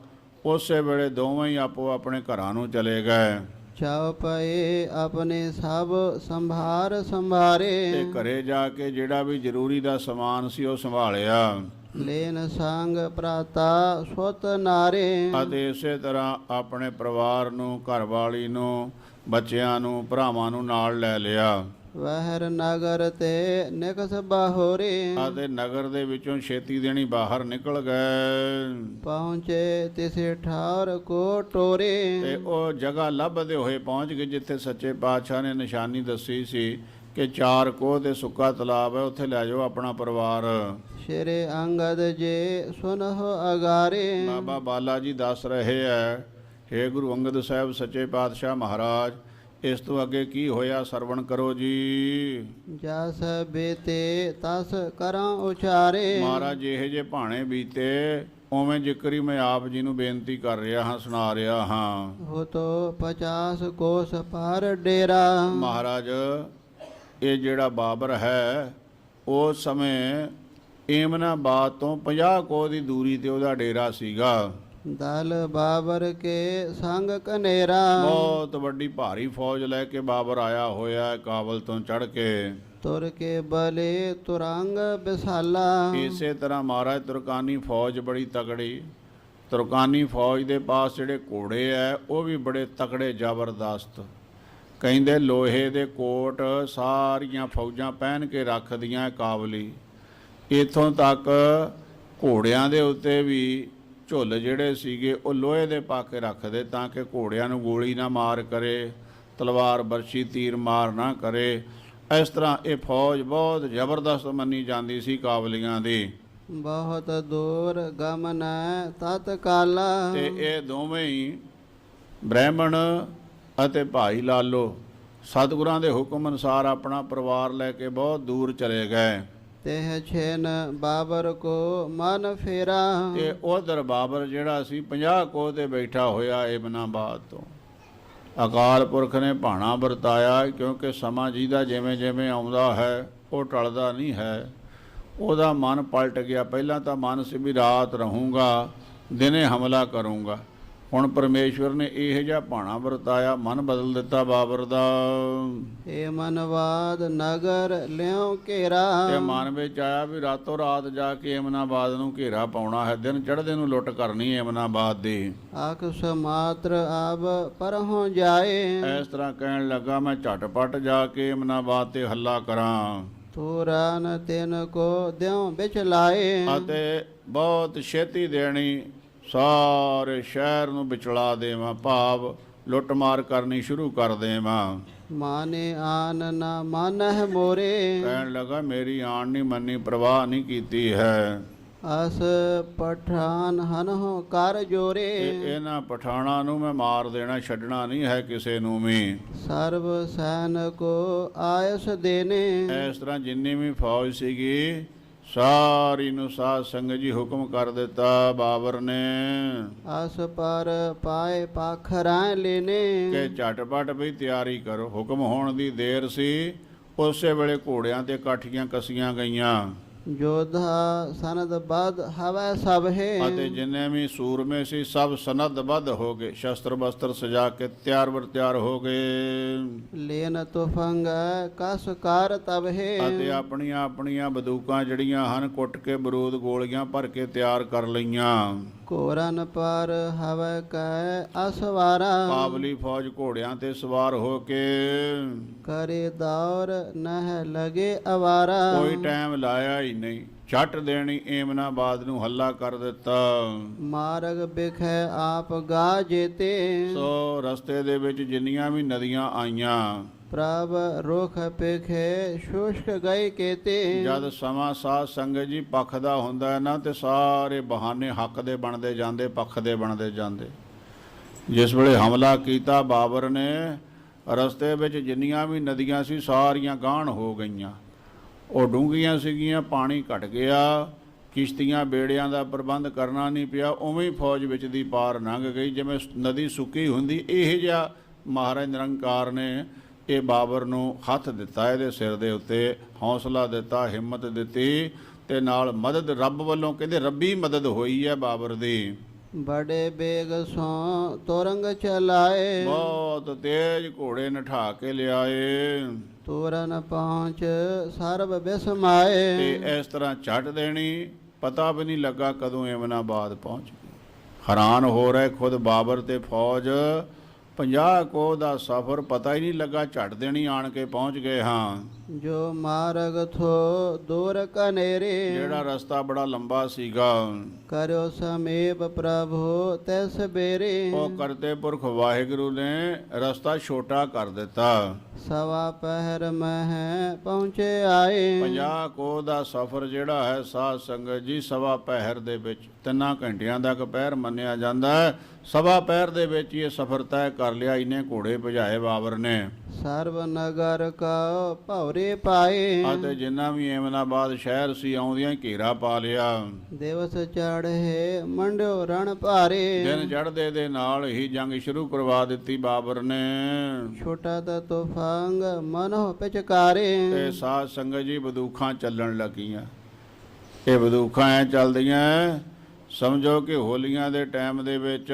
ਉਸੇ ਵੇਲੇ ਦੋਵੇਂ ਹੀ ਆਪੋ ਆਪਣੇ ਘਰਾਂ ਨੂੰ ਚਲੇ ਗਏ। ਚਾਉ ਪਏ ਆਪਣੇ ਸਭ ਸੰਭਾਰ ਸੰਭਾਰੇ। ਤੇ ਘਰੇ ਜਾ ਕੇ ਜਿਹੜਾ ਵੀ ਜ਼ਰੂਰੀ ਦਾ ਸਮਾਨ ਸੀ ਉਹ ਸੰਭਾਲਿਆ। ਲੇਨ ਸੰਗ ਪ੍ਰਾਤਾ ਸੁਤ ਨਾਰੇ। ਅਤੇ ਇਸੇ ਤਰ੍ਹਾਂ ਆਪਣੇ ਪਰਿਵਾਰ ਨੂੰ, ਘਰਵਾਲੀ ਨੂੰ, ਬੱਚਿਆਂ ਨੂੰ, ਭਰਾਵਾਂ ਨੂੰ ਨਾਲ ਲੈ ਲਿਆ। ਵਹਿਰ ਨਗਰ ਤੇ ਨਿਕਸ ਬਾਹੋਰੇ। ਅਤੇ ਨਗਰ ਦੇ ਵਿੱਚੋਂ ਛੇਤੀ ਦੇਣੀ ਬਾਹਰ ਨਿਕਲ ਗਏ ਪਹੁੰਚੇ ਤਿਸੇ ਠਾਰ ਕੋ ਟੋਰੇ। ਤੇ ਉਹ ਜਗ੍ਹਾ ਲੱਭਦੇ ਹੋਏ ਪਹੁੰਚ ਗਏ ਜਿੱਥੇ ਸੱਚੇ ਪਾਤਸ਼ਾਹ ਨੇ ਨਿਸ਼ਾਨੀ ਦੱਸੀ ਸੀ ਕਿ 4 ਕੋਹ ਤੇ ਸੁੱਕਾ ਤਲਾਬ ਹੈ, ਉੱਥੇ ਲੈ ਜਾਓ ਆਪਣਾ ਪਰਿਵਾਰ। ਸ਼ੇਰੇ ਅੰਗਦ ਜੇ ਸੁਨਹੁ ਅਗਾਰੇ। ਬਾਬਾ ਬਾਲਾ ਜੀ ਦੱਸ ਰਹੇ ਹੈ, ਹੇ ਗੁਰੂ ਅੰਗਦ ਸਾਹਿਬ ਸੱਚੇ ਪਾਤਸ਼ਾਹ ਮਹਾਰਾਜ, ਇਸ ਤੋਂ ਅੱਗੇ ਕੀ ਹੋਇਆ ਸਰਵਣ ਕਰੋ ਜੀ। ਜਸ ਬੇਤੇ ਤਸ ਕਰਾਂ ਉਚਾਰੇ। ਮਹਾਰਾਜ ਜਿਹੇ ਜੇ ਭਾਣੇ ਬੀਤੇ ਉਵੇਂ ਜ਼ਿਕਰ ਹੀ ਮੈਂ ਆਪ ਜੀ ਨੂੰ ਬੇਨਤੀ ਕਰ ਰਿਹਾ ਹਾਂ, ਸੁਣਾ ਰਿਹਾ ਹਾਂ। ਹੋ ਤੋ 50 ਕੋਸ ਪਰ ਡੇਰਾ। ਮਹਾਰਾਜ ਇਹ ਜਿਹੜਾ ਬਾਬਰ ਹੈ ਉਸ ਸਮੇਂ ਏਮਨਾਬਾਦ ਤੋਂ 50 ਕੋਹ ਦੀ ਦੂਰੀ ਤੇ ਉਹਦਾ ਡੇਰਾ ਸੀਗਾ। ਦਲ ਬਾਬਰ ਕੇ ਸੰਗ ਕਨੇਰਾ। ਬਹੁਤ ਵੱਡੀ ਭਾਰੀ ਫੌਜ ਲੈ ਕੇ ਬਾਬਰ ਆਇਆ ਹੋਇਆ ਹੈ ਕਾਬਲ ਤੋਂ ਚੜ੍ਹ ਕੇ। ਤੁਰ ਕੇ ਬਲੇ ਤੁਰੰਗ ਬਿਸਾਲਾ। ਇਸੇ ਤਰ੍ਹਾਂ ਮਹਾਰਾਜ ਤੁਰਕਾਨੀ ਫੌਜ ਬੜੀ ਤਕੜੀ। ਤੁਰਕਾਨੀ ਫੌਜ ਦੇ ਪਾਸ ਜਿਹੜੇ ਘੋੜੇ ਹੈ ਉਹ ਵੀ ਬੜੇ ਤਕੜੇ ਜ਼ਬਰਦਸਤ। ਕਹਿੰਦੇ ਲੋਹੇ ਦੇ ਕੋਟ ਸਾਰੀਆਂ ਫੌਜਾਂ ਪਹਿਨ ਕੇ ਰੱਖਦੀਆਂ ਕਾਬਲੀ। ਇੱਥੋਂ ਤੱਕ ਘੋੜਿਆਂ ਦੇ ਉੱਤੇ ਵੀ ਝੁੱਲ ਜਿਹੜੇ ਸੀਗੇ ਉਹ ਲੋਹੇ ਦੇ ਪਾ ਕੇ ਰੱਖਦੇ ਤਾਂ ਕਿ ਘੋੜਿਆਂ ਨੂੰ ਗੋਲੀ ਨਾ ਮਾਰ ਕਰੇ, ਤਲਵਾਰ ਬਰਛੀ ਤੀਰ ਮਾਰ ਨਾ ਕਰੇ। ਇਸ ਤਰ੍ਹਾਂ ਇਹ ਫੌਜ ਬਹੁਤ ਜ਼ਬਰਦਸਤ ਮੰਨੀ ਜਾਂਦੀ ਸੀ ਕਾਬਲੀਆਂ ਦੀ। ਬਹੁਤ ਦੂਰ ਗਮਨ ਤਤ ਕਾਲਾ। ਤੇ ਇਹ ਦੋਵੇਂ ਹੀ ਬ੍ਰਾਹਮਣ ਅਤੇ ਭਾਈ ਲਾਲੋ ਸਤਿਗੁਰਾਂ ਦੇ ਹੁਕਮ ਅਨੁਸਾਰ ਆਪਣਾ ਪਰਿਵਾਰ ਲੈ ਕੇ ਬਹੁਤ ਦੂਰ ਚਲੇ ਗਏ। ਤੇਹ ਛੇਨ ਬਾਬਰ ਕੋ ਮਨ ਫੇਰਾ। ਤੇ ਉਧਰ ਬਾਬਰ ਜਿਹੜਾ ਸੀ 50 ਕੋਹ ਤੇ ਬੈਠਾ ਹੋਇਆ ਏਮਨਾਬਾਦ ਤੋਂ। ਅਕਾਲ ਪੁਰਖ ਨੇ ਭਾਣਾ ਵਰਤਾਇਆ ਕਿਉਂਕਿ ਸਮਾਂ ਜਿਹਦਾ ਜਿਵੇਂ ਜਿਵੇਂ ਆਉਂਦਾ ਹੈ ਉਹ ਟਲਦਾ ਨਹੀਂ ਹੈ। ਉਹਦਾ ਮਨ ਪਲਟ ਗਿਆ। ਪਹਿਲਾਂ ਤਾਂ ਮਨ ਸੀ ਵੀ ਰਾਤ ਰਹੂੰਗਾ, ਦਿਨੇ ਹਮਲਾ ਕਰੂੰਗਾ। ਹੁਣ ਪਰਮੇਸ਼ਵਰ ਨੇ ਇਹੋ ਜਿਹਾ ਭਾਣਾ ਵਰਤਾਇਆ, ਮਨ ਬਦਲ ਦਿੱਤਾ ਬਾਬਰ ਦਾ। ਇਹ ਮਨਵਾਦ ਨਗਰ ਲਿਓ ਘੇਰਾ। ਤੇ ਮਨ ਵਿੱਚ ਆਇਆ ਵੀ ਰਾਤੋਂ ਰਾਤ ਜਾ ਕੇ ਏਮਨਾਬਾਦ ਨੂੰ ਘੇਰਾ ਪਾਉਣਾ ਹੈ, ਦਿਨ ਚੜ੍ਹਦੇ ਨੂੰ ਲੁੱਟ ਕਰਨੀ ਏਮਨਾਬਾਦ ਦੀ। ਆਖਸ ਮਾਤਰ ਆਬ ਪਰਹੋਂ ਜਾਏ। ਇਸ ਤਰ੍ਹਾਂ ਕਹਿਣ ਲੱਗਾ ਮੈਂ ਝਟਪਟ ਜਾ ਕੇ ਏਮਨਾਬਾਦ ਤੇ ਹੱਲਾ ਕਰਾਂ ਤੁਰਨ ਤਿੰਨ ਕੋ ਦਿਉ ਵਿੱਚ ਲਾਏ। ਅਤੇ ਬਹੁਤ ਛੇਤੀ ਦੇਣੀ ਸਾਰੇ ਸ਼ਹਿਰ ਨੂੰ ਵਿਚਲਾ ਦੇਵਾਂ, ਭਾਵ ਲੁੱਟਮਾਰ ਕਰਨੀ ਸ਼ੁਰੂ ਕਰ ਦੇਵਾਂ। ਮਾਨੇ ਆਨ ਨਾ ਮਾਨਹਿ ਮੋਰੇ। ਕਹਿਣ ਲੱਗਾ ਮੇਰੀ ਆਣ ਨਹੀਂ ਮੰਨੀ, ਪ੍ਰਵਾਹ ਨਹੀਂ ਕੀਤੀ ਹੈ। ਅਸ ਪਠਾਨ ਹਨਹੁ ਕਰ ਜੋਰੇ। ਇਹਨਾਂ ਪਠਾਣਾਂ ਨੂੰ ਮੈਂ ਮਾਰ ਦੇਣਾ, ਛੱਡਣਾ ਨਹੀਂ ਹੈ ਕਿਸੇ ਨੂੰ ਵੀ। ਸਰਬ ਸੈਨ ਕੋ ਆਇਸ ਦੇਨੇ। ਇਸ ਤਰ੍ਹਾਂ ਜਿੰਨੀ ਵੀ ਫੌਜ ਸੀਗੀ ਸਾਰੀ ਨੂੰ ਸਾਧ ਸੰਗਤ ਜੀ ਹੁਕਮ ਕਰ ਦਿੱਤਾ ਬਾਬਰ ਨੇ ਅਸ ਪਰ ਪਾਏ ਪਾਖਰਾਂ ਲੈਨੇ। ਕਿ ਝਟਪਟ ਵੀ ਤਿਆਰੀ ਕਰੋ। ਹੁਕਮ ਹੋਣ ਦੀ ਦੇਰ ਸੀ, ਉਸੇ ਵੇਲੇ ਘੋੜਿਆਂ ਤੇ ਕਾਠੀਆਂ ਕਸੀਆਂ ਗਈਆਂ। ਜੋਧਾ ਸਨਦ ਬਦ ਹਵੈ ਸਭ ਹੈ। ਅਤੇ ਜਿੰਨੇ ਵੀ ਸੂਰਮੇ ਸੀ ਸਭ ਸਨਦਬੱਧ ਹੋ ਗਏ, ਸ਼ਸਤਰ ਬਸਤਰ ਸਜਾ ਕੇ ਤਿਆਰ ਬਰ ਤਿਆਰ ਹੋ ਗਏ। ਲੇਨ ਤੁਫੰਗ ਕਸ ਕਾਰ ਤਬ ਹੈ। ਅਤੇ ਆਪਣੀਆਂ ਆਪਣੀਆਂ ਬੰਦੂਕਾਂ ਜਿਹੜੀਆਂ ਹਨ ਕੁੱਟ ਕੇ ਬਰੂਦ ਗੋਲੀਆਂ ਭਰ ਕੇ ਤਿਆਰ ਕਰ ਲਈਆਂ। ਘੋਰਨ ਪਰ ਹਵੈ ਕੈ ਅਸਵਾਰਾ। ਕਾਬਲੀ ਫੌਜ ਘੋੜਿਆਂ ਤੇ ਸਵਾਰ ਹੋ ਕੇ ਕਰੇ ਦੌਰ ਨਹਿ ਲਗੇ ਅਵਾਰਾ। ਕੋਈ ਟਾਈਮ ਲਾਇਆ ਹੀ ਨਹੀਂ, ਛੱਟ ਦੇਣੀ ਏਮਨਾਬਾਦ ਨੂੰ ਹੱਲਾ ਕਰ ਦਿੱਤਾ। ਮਾਰਗ ਬਿਖੈ ਆਪ ਗਾ ਜੇਤੇ। ਸੋ ਰਸਤੇ ਦੇ ਵਿੱਚ ਜਿੰਨੀਆਂ ਵੀ ਨਦੀਆਂ ਆਈਆਂ ਪ੍ਰਭ ਰੁਖ ਪੇਖੇ ਸ਼ੁਸ਼ਕ ਗਏ ਕੇਤੇ। ਜਦ ਸਮਾਂ ਸਾਧ ਸੰਗਤ ਜੀ ਪੱਖ ਦਾ ਹੁੰਦਾ ਹੈ ਨਾ ਤੇ ਸਾਰੇ ਬਹਾਨੇ ਹੱਕ ਦੇ ਬਣਦੇ ਜਾਂਦੇ, ਪੱਖ ਦੇ ਬਣਦੇ ਜਾਂਦੇ। ਜਿਸ ਵੇਲੇ ਹਮਲਾ ਕੀਤਾ ਬਾਬਰ ਨੇ, ਰਸਤੇ ਵਿੱਚ ਜਿੰਨੀਆਂ ਵੀ ਨਦੀਆਂ ਸੀ ਸਾਰੀਆਂ ਗਾਣ ਹੋ ਗਈਆਂ। ਉਹ ਡੂੰਘੀਆਂ ਸੀਗੀਆਂ, ਪਾਣੀ ਘਟ ਗਿਆ, ਕਿਸ਼ਤੀਆਂ ਬੇੜਿਆਂ ਦਾ ਪ੍ਰਬੰਧ ਕਰਨਾ ਨਹੀਂ ਪਿਆ, ਉਵੇਂ ਹੀ ਫੌਜ ਵਿੱਚ ਦੀ ਪਾਰ ਲੰਘ ਗਈ ਜਿਵੇਂ ਨਦੀ ਸੁੱਕੀ ਹੁੰਦੀ। ਇਹ ਜਿਹਾ ਮਹਾਰਾਜ ਨਿਰੰਕਾਰ ਨੇ ਇਹ ਬਾਬਰ ਨੂੰ ਹੱਥ ਦਿੱਤਾ, ਇਹਦੇ ਸਿਰ ਦੇ ਉੱਤੇ ਹੌਸਲਾ ਦਿੱਤਾ, ਹਿੰਮਤ ਦਿੱਤੀ ਤੇ ਨਾਲ ਮਦਦ ਰੱਬ ਵੱਲੋਂ, ਕਹਿੰਦੇ ਰੱਬੀ ਮਦਦ ਹੋਈ ਹੈ ਬਾਬਰ ਦੀ। ਬੜੇ ਬੇਗ ਸੋ ਤੋਰੰਗ ਚਲਾਏ। ਬਹੁਤ ਤੇਜ਼ ਘੋੜੇ ਨਠਾ ਕੇ ਲਿਆਏ। ਤੋਰਨ ਪਹੁੰਚ ਸਰਬ ਬਿਸਮਾਏ। ਤੇ ਇਸ ਤਰ੍ਹਾਂ ਛੱਡ ਦੇਣੀ ਪਤਾ ਵੀ ਨਹੀਂ ਲੱਗਾ ਕਦੋਂ ਏਮਨਾਬਾਦ ਪਹੁੰਚ ਗਏ। ਹੈਰਾਨ ਹੋ ਰਹੇ ਖੁਦ ਬਾਬਰ ਤੇ ਫੌਜ। 50 ਕੋਹ ਦਾ ਸਫ਼ਰ ਪਤਾ ਹੀ ਨਹੀਂ ਲੱਗਾ, ਝਟ ਦੇਣੀ ਆਣ ਕੇ ਪਹੁੰਚ ਗਏ ਹਾਂ। ਜੋ ਮਾਰਗ ਥੋ ਦੂਰ ਕਨੇਰੇ, ਜਿਹੜਾ ਰਸਤਾ ਬੜਾ ਲੰਬਾ ਸੀਗਾ, ਕਰਿਓ ਸਮੀਪ ਪ੍ਰਭੂ ਤੈ ਸਬੇਰੇ। ਉਹ ਕਰਤੇ ਪੁਰਖ ਵਾਹਿਗੁਰੂ ਨੇ ਰਸਤਾ ਛੋਟਾ ਕਰ ਦਿੱਤਾ। ਸਵਾ ਪਹਿਰ ਮਹਿ ਪਹੁੰਚੇ ਆਏ, 50 ਕੋਹ ਦਾ ਸਫ਼ਰ ਜਿਹੜਾ ਹੈ ਸਾਧ ਸੰਗਤ ਜੀ ਸਵਾ ਪਹਿਰ ਦੇ ਵਿੱਚ, 3 ਘੰਟਿਆਂ ਦਾ ਪਹਿਰ ਮੰਨਿਆ ਜਾਂਦਾ ਹੈ। ਸਵਾ ਪਹਿਰ ਦੇ ਵਿੱਚ ਇਹ ਸਫ਼ਰ ਤੈਅ ਕਰ ਲਿਆ। ਇਹਨੇ ਘੋੜੇ ਭਜਾਏ ਬਾਬਰ ਨੇ। ਸਰਬ ਨਗਰ ਕਾ ਭੌਰੇ ਪਾਏ, ਅਤੇ ਜਿੰਨਾ ਵੀ ਏਮਨਾਬਾਦ ਸ਼ਹਿਰ ਸੀ ਆਉਂਦਿਆਂ ਘੇਰਾ ਪਾ ਲਿਆ। ਦਿਵਸ ਚੜ੍ਹੇ ਮੰਡਿਓ ਰਣ ਭਾਰੇ, ਦਿਨ ਚੜ੍ਹਦੇ ਦੇ ਨਾਲ ਹੀ ਜੰਗ ਸ਼ੁਰੂ ਕਰਵਾ ਦਿੱਤੀ ਬਾਬਰ ਨੇ। ਛੋਟਾ ਤਾ ਤੁਫੰਗ ਮਨੋ ਪਿਚਕਾਰੇ। ਤੇ ਸਾਧ ਸੰਗਤ ਜੀ ਬੰਦੂਕਾਂ ਚੱਲਣ ਲੱਗੀਆਂ। ਇਹ ਬੰਦੂਕਾਂ ਐ ਚੱਲਦੀਆਂ ਸਮਝੋ ਕਿ ਹੋਲੀਆਂ ਦੇ ਟਾਈਮ ਦੇ ਵਿੱਚ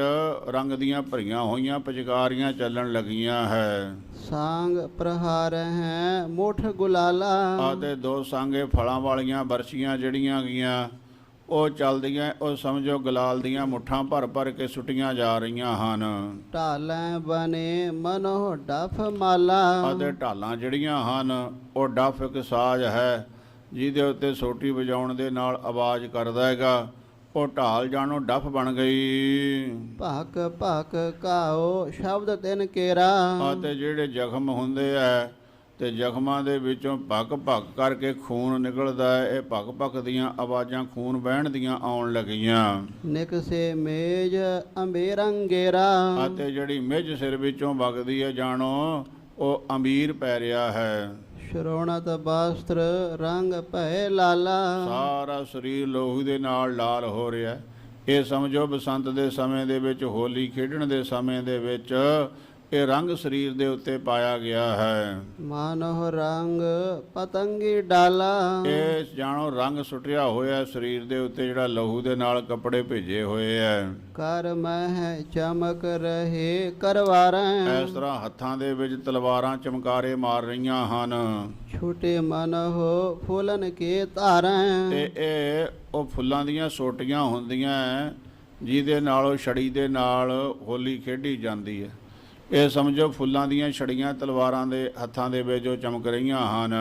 ਰੰਗ ਦੀਆਂ ਭਰੀਆਂ ਹੋਈਆਂ ਪਿਚਕਾਰੀਆਂ ਚੱਲਣ ਲੱਗੀਆਂ ਹੈ। ਸਾਂਗ ਪ੍ਰਹਾਰ ਹੈ ਮੁੱਠ ਗੁਲਾਲਾ, ਅਤੇ 2 ਸਾਂਗੇ ਫਲਾਂ ਵਾਲੀਆਂ ਬਰਸ਼ੀਆਂ ਜਿਹੜੀਆਂ ਗਈਆਂ ਉਹ ਚੱਲਦੀਆਂ। ਉਹ ਸਮਝੋ ਗੁਲਾਲ ਦੀਆਂ ਮੁੱਠਾਂ ਭਰ ਭਰ ਕੇ ਸੁੱਟੀਆਂ ਜਾ ਰਹੀਆਂ ਹਨ। ਢਾਲਾਂ ਬਨੇ ਮਨੋ ਡਫ ਮਾਲਾ, ਅਤੇ ਢਾਲਾਂ ਜਿਹੜੀਆਂ ਹਨ ਉਹ ਡਫ ਇੱਕ ਸਾਜ਼ ਹੈ ਜਿਹਦੇ ਉੱਤੇ ਸੋਟੀ ਵਜਾਉਣ ਦੇ ਨਾਲ ਆਵਾਜ਼ ਕਰਦਾ ਹੈਗਾ। ਉਹ ਢਾਲ ਜਾਣੋ ਡਫ ਬਣ ਗਈ। ਭਕ ਭਕ ਕਾਓ ਸ਼ਬਦ ਤਿਨ ਕੇਰਾ, ਅਤੇ ਜਿਹੜੇ ਜ਼ਖਮ ਹੁੰਦੇ ਆ ਤੇ ਜ਼ਖਮਾਂ ਦੇ ਵਿੱਚੋਂ ਭਕ ਭਕ ਕਰਕੇ ਖੂਨ ਨਿਕਲਦਾ ਹੈ। ਇਹ ਭਕ ਭਕ ਦੀਆਂ ਆਵਾਜ਼ਾਂ ਖੂਨ ਵਹਿਣ ਦੀਆਂ ਆਉਣ ਲੱਗੀਆਂ। ਨਿਕਸੇ ਮੇਜ ਅੰਬੇਰੰਗੇਰਾ, ਅਤੇ ਜਿਹੜੀ ਮਿੱਝ ਸਿਰ ਵਿੱਚੋਂ ਵਗਦੀ ਹੈ ਜਾਣੋ ਉਹ ਅਮੀਰ ਪੈ ਰਿਹਾ ਹੈ। ਸ਼ਰੋਣਤ ਬਾਸਤਰ ਰੰਗ ਭੈ ਲਾਲਾ, ਸਾਰਾ ਸਰੀਰ ਲੋਹੂ ਦੇ ਨਾਲ ਲਾਲ ਹੋ ਰਿਹਾ। ਇਹ ਸਮਝੋ ਬਸੰਤ ਦੇ ਸਮੇਂ ਦੇ ਵਿੱਚ ਹੋਲੀ ਖੇਡਣ ਦੇ ਸਮੇਂ ਦੇ ਵਿੱਚ ਇਹ ਰੰਗ ਸਰੀਰ ਦੇ ਉੱਤੇ ਪਾਇਆ ਗਿਆ ਹੈ। ਮਾਨੋ ਰੰਗ ਪਤੰਗੀ ਡਾਲਾ, ਇਹ ਜਾਣੋ ਰੰਗ ਸੁੱਟਿਆ ਹੋਇਆ ਸਰੀਰ ਦੇ ਉੱਤੇ ਜਿਹੜਾ ਲਹੂ ਦੇ ਨਾਲ ਕੱਪੜੇ ਭੇਜੇ ਹੋਏ ਹੈ। ਕਰ ਮਹਿ ਚਮਕ ਰਹੇ ਕਰਵਾਰਾਂ, ਇਸ ਤਰ੍ਹਾਂ ਹੱਥਾਂ ਦੇ ਵਿੱਚ ਤਲਵਾਰਾਂ ਚਮਕਾਰੇ ਮਾਰ ਰਹੀਆਂ ਹਨ। ਛੋਟੇ ਮਨ ਹੋ ਫੁੱਲਨ ਕੇ ਧਾਰਾਂ, ਤੇ ਇਹ ਉਹ ਫੁੱਲਾਂ ਦੀਆਂ ਸੋਟੀਆਂ ਹੁੰਦੀਆਂ ਜਿਹਦੇ ਨਾਲ ਉਹ ਛੜੀ ਦੇ ਨਾਲ ਹੋਲੀ ਖੇਡੀ ਜਾਂਦੀ ਹੈ। ਇਹ ਸਮਝੋ ਫੁੱਲਾਂ ਦੀਆਂ ਛੜੀਆਂ ਤਲਵਾਰਾਂ ਦੇ ਹੱਥਾਂ ਦੇ ਵਿੱਚ ਉਹ ਚਮਕ ਰਹੀਆਂ ਹਨ।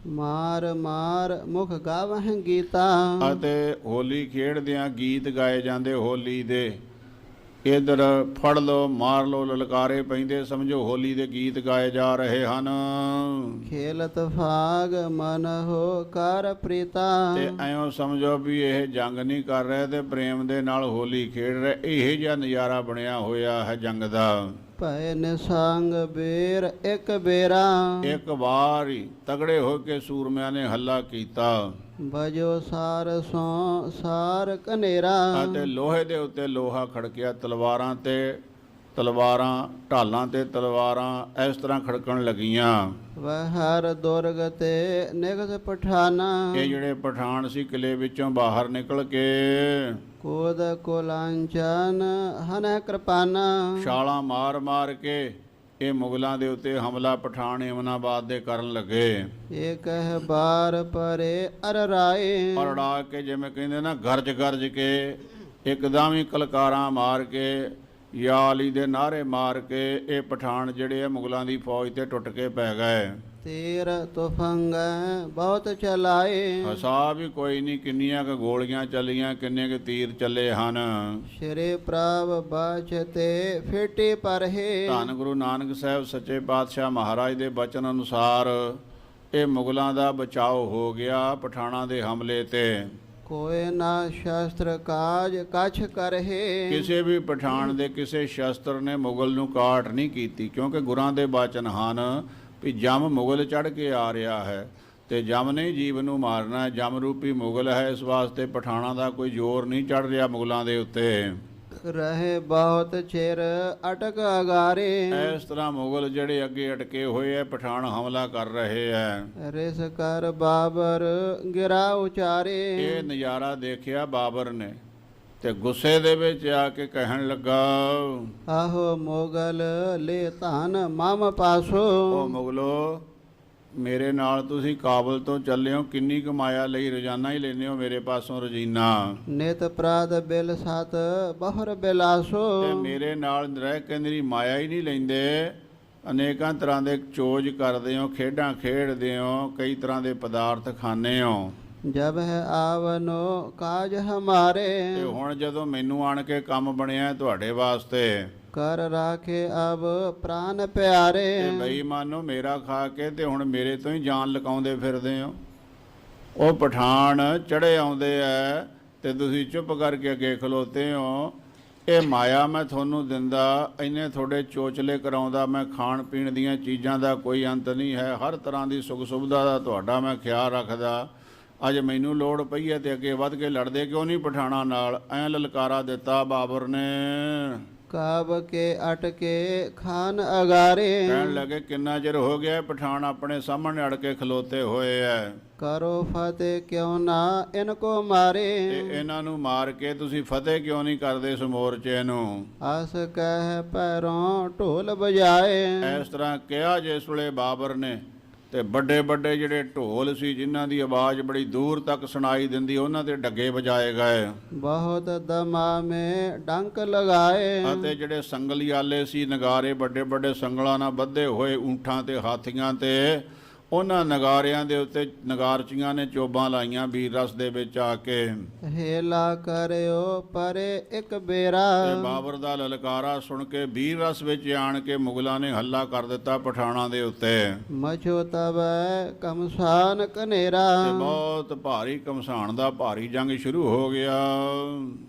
ਮਾਰ ਮਾਰ ਮੁਖ ਗਾਵਹਿ ਗੀਤਾ, ਅਤੇ ਹੋਲੀ ਖੇਡਦਿਆਂ ਗੀਤ ਗਾਏ ਜਾਂਦੇ ਹੋਲੀ ਦੇ। ਇੱਧਰ ਫੜ ਲਓ ਮਾਰ ਲਓ ਲਲਕਾਰੇ ਪੈਂਦੇ, ਸਮਝੋ ਹੋਲੀ ਦੇ ਗੀਤ ਗਾਏ ਜਾ ਰਹੇ ਹਨ। ਖੇਲਤ ਫਾਗ ਮਨ ਹੋ ਕਰ ਪ੍ਰੀਤਾ, ਤੇ ਐਂ ਸਮਝੋ ਵੀ ਇਹ ਜੰਗ ਨਹੀਂ ਕਰ ਰਹੇ ਤੇ ਪ੍ਰੇਮ ਦੇ ਨਾਲ ਹੋਲੀ ਖੇਡ ਰਹੇ। ਇਹ ਜਿਹਾ ਨਜ਼ਾਰਾ ਬਣਿਆ ਹੋਇਆ ਹੈ ਜੰਗ ਦਾ। ਭੈ ਨਿਸੰਗ ਬੇਰ ਇੱਕ ਬੇਰਾ, ਇੱਕ ਵਾਰ ਹੀ ਤਗੜੇ ਹੋ ਕੇ ਸੂਰਮਿਆਂ ਨੇ ਹੱਲਾ ਕੀਤਾ। ਬਜੋ ਸਾਰ ਸੋ ਸਾਰ ਕਨੇਰਾ, ਅਤੇ ਲੋਹੇ ਦੇ ਉੱਤੇ ਲੋਹਾ ਖੜਕਿਆ। ਤਲਵਾਰਾਂ ਤੇ ਤਲਵਾਰਾਂ, ਢਾਲਾਂ ਤੇ ਤਲਵਾਰਾਂ ਇਸ ਤਰ੍ਹਾਂ ਖੜਕਣ ਲੱਗੀਆਂ। ਵਹ ਹਰ ਦੁਰਗ ਤੇ ਨਿਗਤ ਪਠਾਨਾ, ਇਹ ਜਿਹੜੇ ਪਠਾਨ ਸੀ ਕਿਲੇ ਵਿੱਚੋਂ ਬਾਹਰ ਨਿਕਲ ਕੇ ਕੋਦ ਕੋਲਾਂਚਨ ਹਨੈ ਕਿਰਪਾਨਾ, ਛਾਲਾਂ ਮਾਰ ਮਾਰ ਕੇ ਇਹ ਮੁਗਲਾਂ ਦੇ ਉੱਤੇ ਹਮਲਾ ਪਠਾਨ ਏਮਨਾਬਾਦ ਦੇ ਕਰਨ ਲੱਗੇ। ਇਹ ਕਹਿ ਬਾਰ ਪਰੇ ਅਰ ਰਾਏ, ਅਰੜਾ ਕੇ ਜਿਵੇਂ ਕਹਿੰਦੇ ਨਾ ਗਰਜ ਗਰਜ ਕੇ ਇੱਕਦਮ ਹੀ ਕਲਕਾਰਾਂ ਮਾਰ ਕੇ ਯਾ ਅਲੀ ਦੇ ਨਾਅਰੇ ਮਾਰ ਕੇ ਇਹ ਪਠਾਨ ਜਿਹੜੇ ਆ ਮੁਗਲਾਂ ਦੀ ਫੌਜ ਤੇ ਟੁੱਟ ਕੇ ਪੈ ਗਏ। ਤੀਰ ਤੁਫੰਗ ਬਹੁਤ ਚਲਾਏ, ਹਿਸਾਬ ਵੀ ਕੋਈ ਨਹੀਂ ਕਿੰਨੀਆਂ ਕੁ ਗੋਲੀਆਂ ਚੱਲੀਆਂ, ਕਿੰਨੇ ਕੁ ਤੀਰ ਚੱਲੇ ਹਨ। ਸ਼੍ਰੀ ਪ੍ਰਭ ਬਚਤੇ ਫੇਟੇ ਪਰਹੇ, ਧੰਨ ਗੁਰੂ ਨਾਨਕ ਸਾਹਿਬ ਸੱਚੇ ਪਾਤਸ਼ਾਹ ਮਹਾਰਾਜ ਦੇ ਬਚਨ ਅਨੁਸਾਰ ਇਹ ਮੁਗਲਾਂ ਦਾ ਬਚਾਓ ਹੋ ਗਿਆ ਪਠਾਨਾਂ ਦੇ ਹਮਲੇ ਤੇ। ਕੋਏ ਨਾ ਸ਼ਸਤਰ ਕਾਜ ਕਛ ਕਰਹੇ, ਕਿਸੇ ਵੀ ਪਠਾਨ ਦੇ ਕਿਸੇ ਸ਼ਸਤਰ ਨੇ ਮੁਗਲ ਨੂੰ ਕਾਟ ਨਹੀਂ ਕੀਤੀ, ਕਿਉਂਕਿ ਗੁਰਾਂ ਦੇ ਬਚਨ ਹਨ ਵੀ ਜਮ ਮੁਗਲ ਚੜ੍ਹ ਕੇ ਆ ਰਿਹਾ ਹੈ ਤੇ ਜਮ ਨੇ ਜੀਵ ਨੂੰ ਮਾਰਨਾ। ਜਮ ਰੂਪੀ ਮੁਗਲ ਹੈ, ਇਸ ਵਾਸਤੇ ਪਠਾਨਾਂ ਦਾ ਕੋਈ ਜ਼ੋਰ ਨਹੀਂ ਚੜ੍ਹ ਰਿਹਾ ਮੁਗਲਾਂ ਦੇ ਉੱਤੇ। ਰਹੇ ਬਹੁਤ ਚਿਰ ਅਟਕ ਅਗਾਰੇ, ਇਸ ਤਰ੍ਹਾਂ ਮੁਗਲ ਜਿਹੜੇ ਅੱਗੇ ਅਟਕੇ ਹੋਏ ਹੈ ਪਠਾਨ ਹਮਲਾ ਕਰ ਰਹੇ ਹੈ। ਰਿਸ ਕਰ ਬਾਬਰ ਗਿਰਾ ਉਚਾਰੇ, ਇਹ ਨਜ਼ਾਰਾ ਦੇਖਿਆ ਬਾਬਰ ਨੇ ਤੇ ਗੁੱਸੇ ਦੇ ਵਿੱਚ ਆ ਕੇ ਕਹਿਣ ਲੱਗਾ, ਆਹੋ ਮੁਗਲ ਲੈ ਧਨ ਮਮ ਪਾਸੋ, ਉਹ ਮੁਗਲੋ ਮੇਰੇ ਨਾਲ ਤੁਸੀਂ ਕਾਬਲ ਤੋਂ ਚੱਲੇ ਹੋ, ਕਿੰਨੀ ਕਮਾਇਆ ਲਈ ਰੋਜ਼ਾਨਾ ਹੀ ਲੈਂਦੇ ਹੋ ਮੇਰੇ ਪਾਸੋਂ ਰੋਜ਼ੀਨਾ, ਨਿਤ ਪ੍ਰਾਤ ਬਿਲ ਸਤ ਬਹੁਰ ਬਿਲਾਸੋ। ਤੇ ਮੇਰੇ ਨਾਲ ਰਹਿ ਕੇ ਮੇਰੀ ਮਾਇਆ ਹੀ ਨਹੀਂ ਲੈਂਦੇ, ਅਨੇਕਾਂ ਤਰ੍ਹਾਂ ਦੇ ਚੋਜ ਕਰਦੇ ਹੋ, ਖੇਡਾਂ ਖੇਡਦੇ ਹੋ, ਕਈ ਤਰ੍ਹਾਂ ਦੇ ਪਦਾਰਥ ਖਾਂਦੇ ਹੋ। ਜਬ ਹੈ ਆਵਨੋ ਕਾਜ ਹਮਾਰੇ, ਤੇ ਹੁਣ ਜਦੋਂ ਮੈਨੂੰ ਆਣ ਕੇ ਕੰਮ ਬਣਿਆ ਤੁਹਾਡੇ ਵਾਸਤੇ, ਕਰ ਰਾਖੇ ਅਬ ਪ੍ਰਾਨ ਪਿਆਰੇ। ਤੇ ਬੇਈਮਾਨੋ ਮੇਰਾ ਖਾ ਕੇ ਤੇ ਹੁਣ ਮੇਰੇ ਤੋਂ ਹੀ ਜਾਨ ਲਕਾਉਂਦੇ ਫਿਰਦੇ ਹੋ। ਉਹ ਪਠਾਨ ਚੜੇ ਆਉਂਦੇ ਐ ਤੇ ਤੁਸੀਂ ਚੁੱਪ ਕਰਕੇ ਅੱਗੇ ਖਲੋਤੇ ਹੋ। ਇਹ ਮਾਇਆ ਮੈਂ ਤੁਹਾਨੂੰ ਦਿੰਦਾ, ਇੰਨੇ ਤੁਹਾਡੇ ਚੋਚਲੇ ਕਰਾਉਂਦਾ, ਮੈਂ ਖਾਣ ਪੀਣ ਦੀਆਂ ਚੀਜ਼ਾਂ ਦਾ ਕੋਈ ਅੰਤ ਨਹੀਂ ਹੈ, ਹਰ ਤਰ੍ਹਾਂ ਦੀ ਸੁੱਖ ਸੁਵਿਧਾ ਦਾ ਤੁਹਾਡਾ ਮੈਂ ਖਿਆਲ ਰੱਖਦਾ। ਅੱਜ ਮੈਨੂੰ ਲੋੜ ਪਈ ਹੈ ਤੇ ਅੱਗੇ ਵੱਧ ਕੇ ਲੜਦੇ ਕਿਉਂ ਨਹੀਂ ਪਠਾਣਾ ਨਾਲ? ਐਂ ਲਲਕਾਰਾ ਦਿੱਤਾ ਬਾਬਰ ਨੇ। ਕਾਬ ਕੇ ਅਟਕੇ ਖਾਨ ਅਗਾਰੇ, ਕਹਿਣ ਲੱਗੇ ਕਿੰਨਾ ਚਿਰ ਹੋ ਗਿਆ ਪਠਾਨ ਆਪਣੇ ਸਾਹਮਣੇ ਅੜ ਕੇ ਖਲੋਤੇ ਹੋਏ ਐ, ਕਰੋ ਫਤਿਹ ਕਿਉਂ ਨਾ ਇਨਕੋ ਮਾਰੇ। ਤੇ ਇਹਨਾਂ ਨੂੰ ਮਾਰ ਕੇ ਤੁਸੀਂ ਫਤਿਹ ਕਿਉਂ ਨਹੀਂ ਕਰਦੇ ਇਸ ਮੋਰਚੇ ਨੂੰ? ਅਸ ਕਹਿ ਪੈਰੋਂ ਢੋਲ ਬਜਾਏ, ਇਸ ਤਰ੍ਹਾਂ ਕਿਹਾ ਜਿਸ ਵੇਲੇ ਬਾਬਰ ਨੇ, ਤੇ ਵੱਡੇ ਵੱਡੇ ਜਿਹੜੇ ਢੋਲ ਸੀ ਜਿਨ੍ਹਾਂ ਦੀ ਆਵਾਜ਼ ਬੜੀ ਦੂਰ ਤੱਕ ਸੁਣਾਈ ਦਿੰਦੀ, ਉਹਨਾਂ ਦੇ ਡੱਗੇ ਵਜਾਏ ਗਏ। ਬਹੁਤ ਦਮਾ ਮੇ ਡੰਕ ਲਗਾਏ, ਅਤੇ ਜਿਹੜੇ ਸੰਗਲੀਆਲੇ ਸੀ ਨਗਾਰੇ, ਵੱਡੇ ਵੱਡੇ ਸੰਗਲਾਂ ਨਾਲ ਬੱਧੇ ਹੋਏ ਊਂਠਾਂ ਤੇ ਹਾਥੀਆਂ ਤੇ, ਉਹਨਾਂ ਨਗਾਰਿਆਂ ਦੇ ਉੱਤੇ ਨਗਾਰਚੀਆਂ ਨੇ ਚੋਬਾਂ ਲਾਈਆਂ ਵੀਰ ਰਸ ਦੇ ਵਿੱਚ ਆ ਕੇ। ਹੇਲਾ ਕਰਿਓ ਪਰੇ ਇੱਕ ਬੇਰਾ, ਤੇ ਬਾਬਰ ਦਾ ਲਲਕਾਰਾ ਸੁਣ ਕੇ ਵੀਰ ਰਸ ਵਿੱਚ ਆਣ ਕੇ ਮੁਗਲਾਂ ਨੇ ਹੱਲਾ ਕਰ ਦਿੱਤਾ ਪਠਾਣਾਂ ਦੇ ਉੱਤੇ। ਮਛੋ ਤਬੈ ਕਮਸਾਨ ਕਨੇਰਾ, ਤੇ ਬਹੁਤ ਭਾਰੀ ਕਮਸਾਨ ਦਾ ਭਾਰੀ ਜੰਗ ਸ਼ੁਰੂ ਹੋ ਗਿਆ।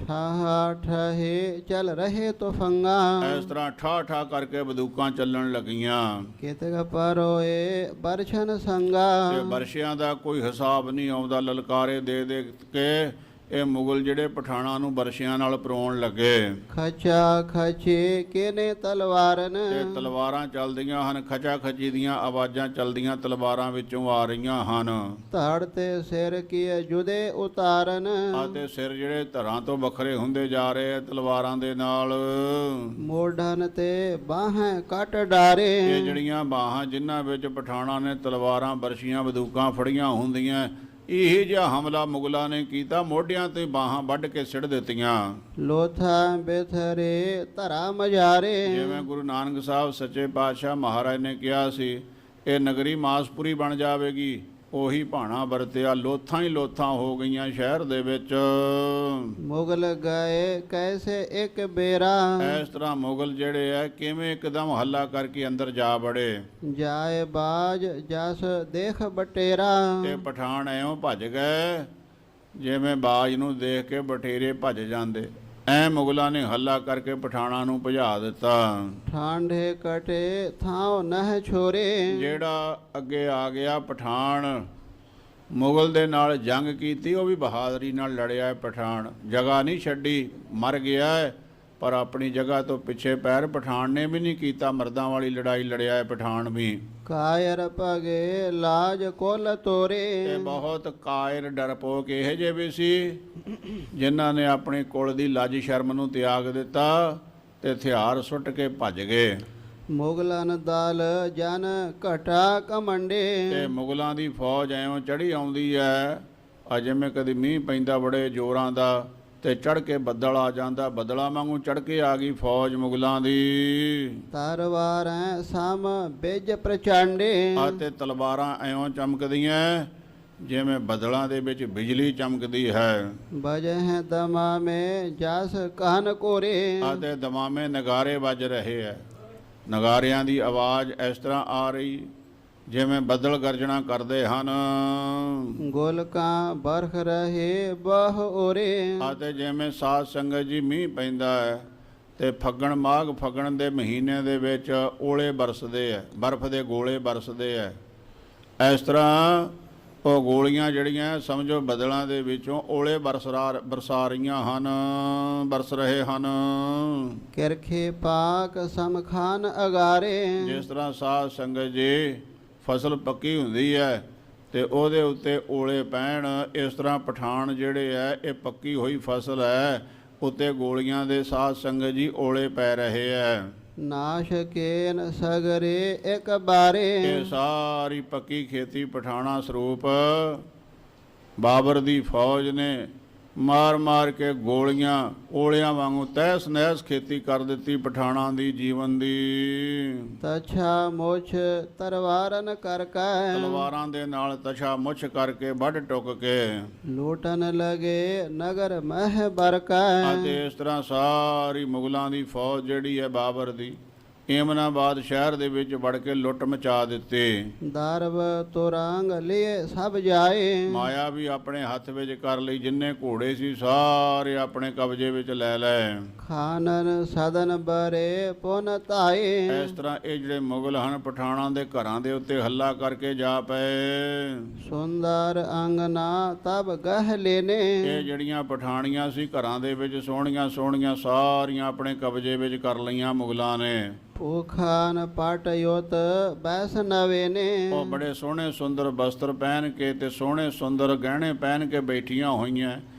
ਠਾਹਾ ਠਹੇ ਚੱਲ ਰਹੇ ਤੁਫੰਗਾ, ਇਸ ਤਰ੍ਹਾਂ ਠਾ ਠਾ ਕਰਕੇ ਬੰਦੂਕਾਂ ਚੱਲਣ ਲੱਗੀਆਂ। ਕਿਤਕ ਪਰੋਏ ਬਰਛਨ ਸੰਗਾ, ਤੇ ਵਰਸ਼ਿਆਂ ਦਾ ਕੋਈ ਹਿਸਾਬ ਨਹੀਂ ਆਉਂਦਾ। ਲਲਕਾਰੇ ਦੇ ਦੇ ਕੇ ਇਹ ਮੁਗਲ ਜਿਹੜੇ ਪਠਾਣਾਂ ਨੂੰ ਵਰਸ਼ਿਆਂ ਨਾਲ ਪਰੋਣ ਲੱਗੇ। ਖਚਾ ਖਚੇ ਕਿਨੇ ਤਲਵਾਰਨ, ਤੇ ਤਲਵਾਰਾਂ ਚੱਲਦੀਆਂ ਹਨ, ਖਚਾ ਖਚੀ ਦੀਆਂ ਆਵਾਜ਼ਾਂ ਚੱਲਦੀਆਂ ਤਲਵਾਰਾਂ ਵਿੱਚੋਂ ਆ ਰਹੀਆਂ ਹਨ। ਧੜ ਤੇ ਸਿਰ ਕੀਏ ਜੁਦੇ ਉਤਾਰਨ, ਅਤੇ ਸਿਰ ਜਿਹੜੇ ਧਰਾਂ ਤੋਂ ਵੱਖਰੇ ਹੁੰਦੇ ਜਾ ਰਹੇ ਆ ਤਲਵਾਰਾਂ ਦੇ ਨਾਲ। ਮੋਢਨ ਤੇ ਬਾਹਾਂ ਕੱਟ ਡਾਰੇ, ਇਹ ਜਿਹੜੀਆਂ ਬਾਹਾਂ ਜਿਨ੍ਹਾਂ ਵਿੱਚ ਪਠਾਣਾਂ ਨੇ ਤਲਵਾਰਾਂ ਵਰਸ਼ੀਆਂ ਬੰਦੂਕਾਂ ਫੜੀਆਂ ਹੁੰਦੀਆਂ, ਇਹ ਜਿਹਾ ਹਮਲਾ ਮੁਗਲਾਂ ਨੇ ਕੀਤਾ, ਮੋਢਿਆਂ ਤੇ ਬਾਹਾਂ ਵੱਢ ਕੇ ਸਿੱਟ ਦਿੱਤੀਆਂ। ਲੋਥਾ ਬਿਥਰੇ ਧਰਾ ਮਜਾਰੇ, ਜਿਵੇਂ ਗੁਰੂ ਨਾਨਕ ਸਾਹਿਬ ਸੱਚੇ ਪਾਤਸ਼ਾਹ ਮਹਾਰਾਜ ਨੇ ਕਿਹਾ ਸੀ, ਇਹ ਨਗਰੀ ਮਾਸਪੁਰੀ ਬਣ ਜਾਵੇਗੀ, ਉਹੀ ਭਾਣਾ ਵਰਤਿਆ। ਲੋਥਾਂ ਹੀ ਲੋਥਾਂ ਹੋ ਗਈਆਂ ਸ਼ਹਿਰ ਦੇ ਵਿੱਚ। ਮੁਗਲ ਗਏ ਕੈਸੇ ਇੱਕ ਬੇਰਾ, ਇਸ ਤਰ੍ਹਾਂ ਮੁਗਲ ਜਿਹੜੇ ਆ ਕਿਵੇਂ ਇੱਕਦਮ ਹੱਲਾ ਕਰਕੇ ਅੰਦਰ ਜਾ ਵੜੇ। ਜਾਏ ਬਾਜ ਜਸ ਦੇਖ ਬਟੇਰਾ, ਤੇ ਪਠਾਨ ਐਉਂ ਭੱਜ ਗਏ ਜਿਵੇਂ ਬਾਜ ਨੂੰ ਦੇਖ ਕੇ ਬਟੇਰੇ ਭੱਜ ਜਾਂਦੇ। ਐ ਮੁਗਲਾਂ ਨੇ ਹੱਲਾ ਕਰਕੇ ਪਠਾਣਾਂ ਨੂੰ ਭਜਾ ਦਿੱਤਾ। ਠਾਂਡੇ ਕਟੇ ਥਾਂ ਨਹਿ ਛੋਰੇ, ਜਿਹੜਾ ਅੱਗੇ ਆ ਗਿਆ ਪਠਾਨ, ਮੁਗਲ ਦੇ ਨਾਲ ਜੰਗ ਕੀਤੀ, ਉਹ ਵੀ ਬਹਾਦਰੀ ਨਾਲ ਲੜਿਆ ਹੈ ਪਠਾਨ, ਜਗ੍ਹਾ ਨਹੀਂ ਛੱਡੀ, ਮਰ ਗਿਆ ਹੈ ਪਰ ਆਪਣੀ ਜਗ੍ਹਾ ਤੋਂ ਪਿੱਛੇ ਪੈਰ ਪਠਾਨ ਨੇ ਵੀ ਨਹੀਂ ਕੀਤਾ। ਮਰਦਾਂ ਵਾਲੀ ਲੜਾਈ ਲੜਿਆ ਹੈ ਪਠਾਨ ਵੀ। ਕਾਇਰ ਭਗੇ ਲਾਜ ਕੋਲ ਤੋਰੇ, ਤੇ ਬਹੁਤ ਕਾਇਰ ਡਰਪੋਕ ਇਹੋ ਜਿਹੇ ਵੀ ਸੀ ਜਿਨ੍ਹਾਂ ਨੇ ਆਪਣੇ ਕੁਲ ਦੀ ਲੱਜ ਸ਼ਰਮ ਨੂੰ ਤਿਆਗ ਦਿੱਤਾ ਤੇ ਹਥਿਆਰ ਸੁੱਟ ਕੇ ਭੱਜ ਗਏ। ਮੁਗਲਨ ਦਲ ਜਨ ਘਟਾ ਕਮੰਡੇ, ਤੇ ਮੁਗਲਾਂ ਦੀ ਫੌਜ ਐਵੇਂ ਚੜ੍ਹੀ ਆਉਂਦੀ ਹੈ, ਜਿਵੇਂ ਕਦੀ ਮੀਂਹ ਪੈਂਦਾ ਬੜੇ ਜ਼ੋਰਾਂ ਦਾ, ਤੇ ਚੜ੍ਹ ਕੇ ਬੱਦਲ ਆ ਜਾਂਦਾ, ਬੱਦਲਾਂ ਵਾਂਗੂ ਚੜ੍ਹ ਕੇ ਆ ਗਈ ਫੌਜ ਮੁਗਲਾਂ ਦੀ। ਤਰਵਾਰਾਂ ਸਮ ਬਿਜ ਪ੍ਰਚੰਡੇ, ਅਤੇ ਤਲਵਾਰਾਂ ਐਵੇਂ ਚਮਕਦੀਆਂ ਜਿਵੇਂ ਬੱਦਲਾਂ ਦੇ ਵਿੱਚ ਬਿਜਲੀ ਚਮਕਦੀ ਹੈ। ਬਜਹਿ ਦਮਾਮੇ ਜਸ ਕਾਨ ਕੋਰੇ, ਅਤੇ ਦਮਾਮੇ ਨਗਾਰੇ ਵੱਜ ਰਹੇ ਹੈ। ਨਗਾਰਿਆਂ ਦੀ ਆਵਾਜ਼ ਇਸ ਤਰ੍ਹਾਂ ਆ ਰਹੀ ਜਿਵੇਂ ਬੱਦਲ ਗਰਜਣਾ ਕਰਦੇ ਹਨ। ਗੋਲਕਾਂ ਬਰਖ ਰਹੇ ਬਹ ਓਰੇ, ਅਤੇ ਜਿਵੇਂ ਸਾਧ ਸੰਗਤ ਜੀ ਮੀਂਹ ਪੈਂਦਾ ਹੈ ਤੇ ਫੱਗਣ ਮਾਘ ਫੱਗਣ ਦੇ ਮਹੀਨੇ ਦੇ ਵਿੱਚ ਓਲੇ ਬਰਸਦੇ ਹੈ, ਬਰਫ਼ ਦੇ ਗੋਲੇ ਬਰਸਦੇ ਹੈ। ਇਸ ਤਰ੍ਹਾਂ ਉਹ ਗੋਲੀਆਂ ਜਿਹੜੀਆਂ ਸਮਝੋ ਬੱਦਲਾਂ ਦੇ ਵਿੱਚੋਂ ਓਲੇ ਬਰਸਾ ਰਹੀਆਂ ਹਨ, ਬਰਸ ਰਹੇ ਹਨ। ਕਿਰਖੇ ਪਾਕ ਸਮਖਾਨ ਅਗਾਰੇ, ਜਿਸ ਤਰ੍ਹਾਂ ਸਾਧ ਸੰਗਤ ਜੀ ਫਸਲ ਪੱਕੀ ਹੁੰਦੀ ਹੈ ਤੇ ਉਹਦੇ ਉੱਤੇ ਓਲੇ ਪੈਣ, ਇਸ ਤਰ੍ਹਾਂ ਪਠਾਨ ਜਿਹੜੇ ਹੈ ਇਹ ਪੱਕੀ ਹੋਈ ਫਸਲ ਹੈ, ਉੱਤੇ ਗੋਲੀਆਂ ਦੇ ਸਾਧ ਸੰਗਤ ਜੀ ਓਲੇ ਪੈ ਰਹੇ ਹੈ। ਨਾਸ਼ ਕੇਨ ਸਗਰੇ ਇੱਕ ਬਾਰੇ। ਇਹ ਸਾਰੀ ਪੱਕੀ ਖੇਤੀ ਪਠਾਣਾ ਸਰੂਪ ਬਾਬਰ ਦੀ ਫੌਜ ਨੇ ਮਾਰ ਮਾਰ ਕੇ ਗੋਲੀਆਂ ਓਲਿਆਂ ਵਾਂਗੂ ਤਹਿਸ ਨਹਿਸ ਖੇਤੀ ਕਰ ਦਿੱਤੀ ਪਠਾਣਾ ਦੀ ਜੀਵਨ ਦੀ। ਤਛਾ ਮੁਛ ਤਰਵਾਰਨ ਕਰ ਕੈ। ਤਲਵਾਰਾਂ ਦੇ ਨਾਲ ਤਛਾ ਮੁੱਛ ਕਰਕੇ ਵੱਢ ਟੁੱਕ ਕੇ ਲੂਟਨ ਲਗੇ ਨਗਰ ਮਹਿ ਬਰ ਕੈ। ਅਤੇ ਇਸ ਤਰ੍ਹਾਂ ਸਾਰੀ ਮੁਗਲਾਂ ਦੀ ਫੌਜ ਜਿਹੜੀ ਹੈ ਬਾਬਰ ਦੀ ਏਮਨਾਬਾਦ ਸ਼ਹਿਰ ਦੇ ਵਿੱਚ ਵੜ ਕੇ ਲੁੱਟ ਮਚਾ ਦਿੱਤੇ। ਦਰਬ ਤੁਰੰਗ ਲਿਏ ਸਭ ਜਾਏ। ਮਾਇਆ ਵੀ ਆਪਣੇ ਹੱਥ ਵਿੱਚ ਕਰ ਲਈ, ਜਿੰਨੇ ਘੋੜੇ ਸੀ ਸਾਰੇ ਆਪਣੇ ਕਬਜ਼ੇ ਵਿੱਚ ਲੈ ਲਏ। ਖਾਨਨ ਸਦਨ ਬਰੇ ਪੁਨ ਧਾਏ। ਇਸ ਤਰ੍ਹਾਂ ਇਹ ਜਿਹੜੇ ਮੁਗਲ ਹਨ ਪਠਾਣਾਂ ਦੇ ਘਰਾਂ ਦੇ ਉੱਤੇ ਹੱਲਾ ਕਰਕੇ ਜਾ ਪਏ। ਸੁੰਦਰ ਅੰਗਨਾ ਤਬ ਗਹ ਲੈਨੇ। ਇਹ ਜਿਹੜੀਆਂ ਪਠਾਣੀਆਂ ਸੀ ਘਰਾਂ ਦੇ ਵਿੱਚ ਸੋਹਣੀਆਂ ਸੋਹਣੀਆਂ ਸਾਰੀਆਂ ਆਪਣੇ ਕਬਜ਼ੇ ਵਿੱਚ ਕਰ ਲਈਆਂ ਮੁਗਲਾਂ ਨੇ। ਭੂਖਾਨ ਪਟ ਯੁਤ ਬੈਸ ਨਵੇ ਨੇ। ਉਹ ਬੜੇ ਸੋਹਣੇ ਸੁੰਦਰ ਬਸਤਰ ਪਹਿਨ ਕੇ ਤੇ ਸੋਹਣੇ ਸੁੰਦਰ ਗਹਿਣੇ ਪਹਿਨ ਕੇ ਬੈਠੀਆਂ ਹੋਈਆਂ,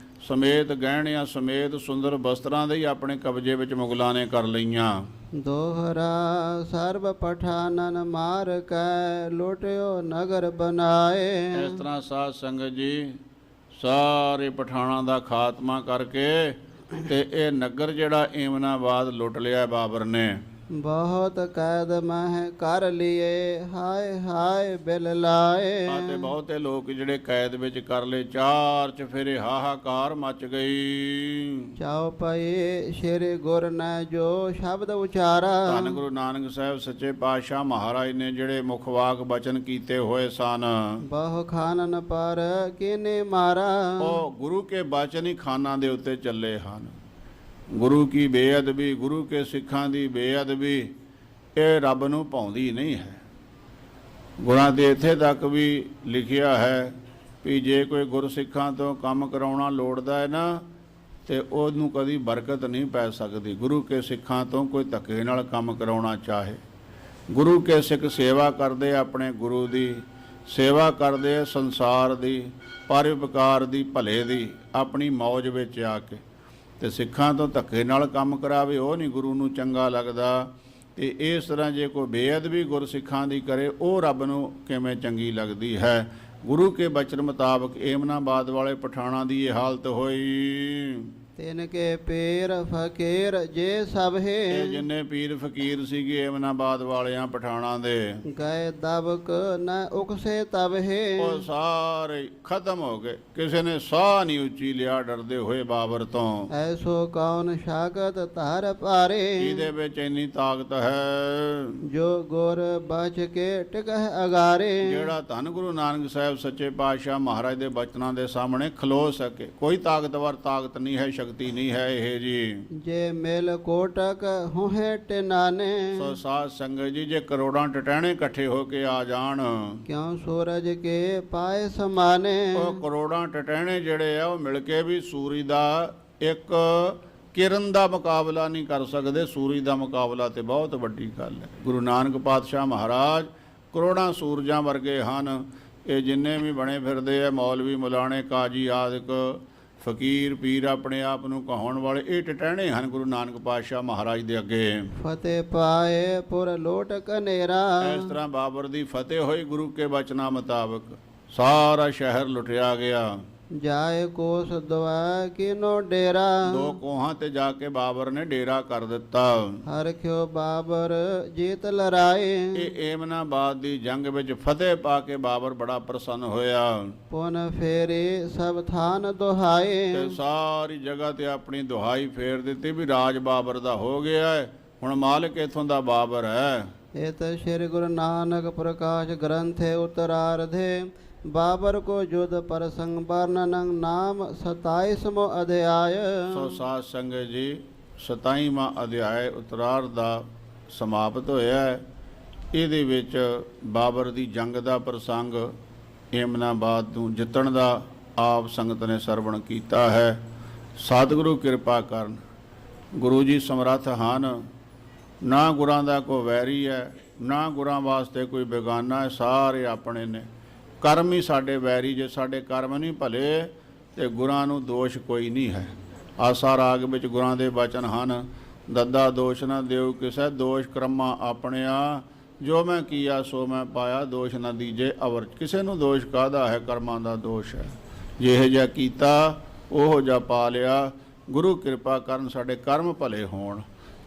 ਸਮੇਤ ਗਹਿਣਿਆਂ ਸਮੇਤ ਸੁੰਦਰ ਬਸਤਰਾਂ ਦੇ ਹੀ ਆਪਣੇ ਕਬਜ਼ੇ ਵਿੱਚ ਮੁਗਲਾਂ ਨੇ ਕਰ ਲਈਆਂ। ਦੋਹਰਾ ਸਰਬ ਪਠਾਨਨ ਮਾਰ ਕੈ ਲੁਟਿਓ ਨਗਰ ਬਨਾਏ। ਇਸ ਤਰ੍ਹਾਂ ਸਾਧ ਸੰਗਤ ਜੀ ਸਾਰੇ ਪਠਾਣਾਂ ਦਾ ਖਾਤਮਾ ਕਰਕੇ ਤੇ ਇਹ ਨਗਰ ਜਿਹੜਾ ਏਮਨਾਬਾਦ ਲੁੱਟ ਲਿਆ ਬਾਬਰ ਨੇ। ਬਹੁਤ ਕੈਦ ਮਹਿ ਕਰ ਲਿਏ ਹਾਏ ਹਾਏ ਬਿਲ ਲਾਏ। ਅਤੇ ਬਹੁਤੇ ਲੋਕ ਜਿਹੜੇ ਕੈਦ ਵਿੱਚ ਕਰ ਲਏ, ਚਾਰ ਚਫੇਰੇ ਹਾਹਾਕਾਰ ਮਚ ਗਈ। ਚਾਉ ਪਏ ਸ਼੍ਰੀ ਗੁਰ ਨੇ ਜੋ ਸ਼ਬਦ ਉਚਾਰਾ। ਧੰਨ ਗੁਰੂ ਨਾਨਕ ਸਾਹਿਬ ਸੱਚੇ ਪਾਤਸ਼ਾਹ ਮਹਾਰਾਜ ਨੇ ਜਿਹੜੇ ਮੁਖਵਾਕ ਬਚਨ ਕੀਤੇ ਹੋਏ ਸਨ, ਬਹੁ ਖਾਨਨ ਪਰ ਕਿਨੇ ਮਾਰਾ। ਉਹ ਗੁਰੂ ਕੇ ਬਚਨ ਹੀ ਖਾਨਾਂ ਦੇ ਉੱਤੇ ਚੱਲੇ ਹਨ। ਗੁਰੂ ਕੀ ਬੇਅਦਬੀ, ਗੁਰੂ ਕੇ ਸਿੱਖਾਂ ਦੀ ਬੇਅਦਬੀ ਇਹ ਰੱਬ ਨੂੰ ਭਾਉਂਦੀ ਨਹੀਂ ਹੈ। ਗੁਰਾਂ ਦੇ ਇੱਥੇ ਤੱਕ ਵੀ ਲਿਖਿਆ ਹੈ ਵੀ ਜੇ ਕੋਈ ਗੁਰਸਿੱਖਾਂ ਤੋਂ ਕੰਮ ਕਰਾਉਣਾ ਲੋੜਦਾ ਹੈ ਨਾ ਤੇ ਉਹਨੂੰ ਕਦੀ ਬਰਕਤ ਨਹੀਂ ਪੈ ਸਕਦੀ। ਗੁਰੂ ਕੇ ਸਿੱਖਾਂ ਤੋਂ ਕੋਈ ਧੱਕੇ ਨਾਲ ਕੰਮ ਕਰਾਉਣਾ ਚਾਹੇ, ਗੁਰੂ ਕੇ ਸਿੱਖ ਸੇਵਾ ਕਰਦੇ, ਆਪਣੇ ਗੁਰੂ ਦੀ ਸੇਵਾ ਕਰਦੇ, ਸੰਸਾਰ ਦੀ ਪਰਉਪਕਾਰ ਦੀ ਭਲੇ ਦੀ ਆਪਣੀ ਮੌਜ ਵਿੱਚ ਆ ਕੇ, ਤੇ ਸਿੱਖਾਂ ਤੋਂ ਧੱਕੇ ਨਾਲ ਕੰਮ ਕਰਾਵੇ ਉਹ ਨਹੀਂ ਗੁਰੂ ਨੂੰ ਚੰਗਾ ਲੱਗਦਾ। ਤੇ ਇਸ ਤਰ੍ਹਾਂ ਜੇ ਕੋਈ ਬੇਅਦਬੀ ਗੁਰਸਿੱਖਾਂ ਦੀ ਕਰੇ ਉਹ ਰੱਬ ਨੂੰ ਕਿਵੇਂ ਚੰਗੀ ਲੱਗਦੀ ਹੈ। ਗੁਰੂ ਕੇ ਬਚਨ ਮੁਤਾਬਕ ਏਮਨਾਬਾਦ ਵਾਲੇ ਪਠਾਣਾਂ ਦੀ ਇਹ ਹਾਲਤ ਹੋਈ। ਤਿਨ ਕੇ ਪੀਰ ਫਕੀਰ ਜੇ ਸਭ ਹੈ। ਇਹ ਜਿੰਨੇ ਪੀਰ ਫਕੀਰ ਸੀਗੇ ਏਮਨਾਬਾਦ ਵਾਲਿਆਂ ਪਠਾਣਾਂ ਦੇ ਗਏ ਦਬਕ ਨ ਉਕਸੇ ਤਬ ਹੈ। ਉਹ ਸਾਰੇ ਖਤਮ ਹੋ ਗਏ, ਕਿਸੇ ਨੇ ਸਾਹ ਨਹੀਂ ਉੱਚੀ ਲਿਆ ਡਰਦੇ ਹੋਏ ਬਾਬਰ ਤੋਂ। ਐਸੋ ਕੌਣ ਸ਼ਾਕਤ ਧਰ ਪਾਰੇ। ਇਹਦੇ ਵਿੱਚ ਇੰਨੀ ਤਾਕਤ ਹੈ ਜੋ ਗੁਰ ਬਚ ਕੇ ਟਿਕਹਿ ਅਗਾਰੇ। ਜਿਹੜਾ ਧੰਨ ਗੁਰੂ ਨਾਨਕ ਸਾਹਿਬ ਸੱਚੇ ਪਾਤਸ਼ਾਹ ਮਹਾਰਾਜ ਦੇ ਬਚਨਾਂ ਦੇ ਸਾਹਮਣੇ ਖਲੋ ਸਕੇ। ਕੋਈ ਤਾਕਤਵਰ ਤਾਕਤ ਨਹੀਂ ਹੈ, ਸ਼ਕਤੀ ਨਹੀਂ ਹੈ ਇਹ ਜੀ। ਜੇ ਮਿਲ ਕੋਟਕ ਹੋਏ ਟਿਨਾਨੇ। ਸੋ ਸਾਧ ਸੰਗਤ ਜੀ ਜੇ ਕਰੋੜਾਂ ਟਟਹਿਣੇ ਇਕੱਠੇ ਹੋ ਕੇ ਆ ਜਾਣ, ਕਿਉਂ ਸੂਰਜ ਕੇ ਪਾਏ ਸਮਾਨੇ। ਉਹ ਕਰੋੜਾਂ ਟਟਹਿਣੇ ਜਿਹੜੇ ਆ ਉਹ ਮਿਲ ਕੇ ਵੀ ਸੂਰਜ ਦਾ ਇੱਕ ਕਿਰਨ ਦਾ ਮੁਕਾਬਲਾ ਨਹੀਂ ਕਰ ਸਕਦੇ। ਸੂਰਜ ਦਾ ਮੁਕਾਬਲਾ ਤੇ ਬਹੁਤ ਵੱਡੀ ਗੱਲ ਹੈ। ਗੁਰੂ ਨਾਨਕ ਪਾਤਸ਼ਾਹ ਮਹਾਰਾਜ ਕਰੋੜਾਂ ਸੂਰਜਾਂ ਵਰਗੇ ਹਨ। ਇਹ ਜਿੰਨੇ ਵੀ ਬਣੇ ਫਿਰਦੇ ਆ ਮੌਲਵੀ ਮੁਲਾਣੇ ਕਾਜੀ ਆਦਿਕ ਫਕੀਰ ਪੀਰ ਆਪਣੇ ਆਪ ਨੂੰ ਕਹਾਉਣ ਵਾਲੇ, ਇਹ ਟਟਹਿਣੇ ਹਨ ਗੁਰੂ ਨਾਨਕ ਪਾਤਸ਼ਾਹ ਮਹਾਰਾਜ ਦੇ ਅੱਗੇ। ਫਤਿਹ ਪਾਏ ਪੁਰ ਲੋਟ ਕਨੇਰਾ। ਇਸ ਤਰ੍ਹਾਂ ਬਾਬਰ ਦੀ ਫਤਿਹ ਹੋਈ ਗੁਰੂ ਕੇ ਬਚਨਾਂ ਮੁਤਾਬਕ, ਸਾਰਾ ਸ਼ਹਿਰ ਲੁੱਟਿਆ ਗਿਆ। ਜਾਏ ਕੋਸ ਦਵਾ ਕਿਨੋ ਡੇਰਾ। ਦੋ ਕੋਹਾਂ ਤੇ ਜਾ ਕੇ ਬਾਬਰ ਨੇ ਡੇਰਾ ਕਰ ਦਿੱਤਾ। ਹਰਖਿਓ ਬਾਬਰ ਜੀਤ ਲਰਾਏ। ਇਹ ਏਮਨਾਬਾਦ ਦੀ ਜੰਗ ਵਿੱਚ ਫਤਿਹ ਪਾ ਕੇ ਬਾਬਰ ਬੜਾ ਪ੍ਰਸੰਨ ਹੋਇਆ ਪੁਨ ਫੇਰੇ ਸਭ ਥਾਨ ਦੁਹਾਏ। ਤੇ ਸਾਰੀ ਜਗ੍ਹਾ ਤੇ ਆਪਣੀ ਦੁਹਾਈ ਫੇਰ ਦਿੱਤੀ ਵੀ ਰਾਜ ਬਾਬਰ ਦਾ ਹੋ ਗਿਆ ਹੈ, ਹੁਣ ਮਾਲਕ ਇਥੋਂ ਦਾ ਬਾਬਰ ਹੈ। ਇਤ ਸ੍ਰੀ ਗੁਰੂ ਨਾਨਕ ਪ੍ਰਕਾਸ਼ ਗ੍ਰੰਥੇ ਉਤਰਾਰਧੇ ਬਾਬਰ ਕੋ ਜੁਦ ਪ੍ਰਸੰਗ ਵਰਣਨ ਨਾਮ 27ਵਾਂ ਅਧਿਆਇ। ਸੋ ਸਾਧ ਸੰਗਤ ਜੀ 27ਵਾਂ ਅਧਿਆਇ ਉਤਰਾਰਧ ਦਾ ਸਮਾਪਤ ਹੋਇਆ ਹੈ। ਇਹਦੇ ਵਿੱਚ ਬਾਬਰ ਦੀ ਜੰਗ ਦਾ ਪ੍ਰਸੰਗ, ਏਮਨਾਬਾਦ ਨੂੰ ਜਿੱਤਣ ਦਾ ਆਪ ਸੰਗਤ ਨੇ ਸਰਵਣ ਕੀਤਾ ਹੈ। ਸਤਿਗੁਰੂ ਕਿਰਪਾ ਕਰਨ, ਗੁਰੂ ਜੀ ਸਮਰੱਥ ਹਨ। ਨਾ ਗੁਰਾਂ ਦਾ ਕੋਈ ਵੈਰੀ ਹੈ, ਨਾ ਗੁਰਾਂ ਵਾਸਤੇ ਕੋਈ ਬੇਗਾਨਾ ਹੈ, ਸਾਰੇ ਆਪਣੇ ਨੇ। ਕਰਮ ਹੀ ਸਾਡੇ ਵੈਰੀ, ਜੇ ਸਾਡੇ ਕਰਮ ਨਹੀਂ ਭਲੇ ਤੇ ਗੁਰਾਂ ਨੂੰ ਦੋਸ਼ ਕੋਈ ਨਹੀਂ ਹੈ। ਆਸਾ ਰਾਗ ਵਿੱਚ ਗੁਰਾਂ ਦੇ ਬਚਨ ਹਨ, ਦੱਦਾ ਦੋਸ਼ ਨਾ ਦਿਓ ਕਿਸੈ, ਦੋਸ਼ ਕਰਮਾ ਆਪਣਿਆ, ਜੋ ਮੈਂ ਕੀਆ ਸੋ ਮੈਂ ਪਾਇਆ, ਦੋਸ਼ ਨਾ ਦੀਜੇ ਅਵਰ। ਕਿਸੇ ਨੂੰ ਦੋਸ਼ ਕਾਹਦਾ ਹੈ, ਕਰਮਾਂ ਦਾ ਦੋਸ਼ ਹੈ। ਜਿਹੋ ਜਿਹਾ ਕੀਤਾ ਉਹੋ ਜਿਹਾ ਪਾ ਲਿਆ। ਗੁਰੂ ਕਿਰਪਾ ਕਰਨ ਸਾਡੇ ਕਰਮ ਭਲੇ ਹੋਣ।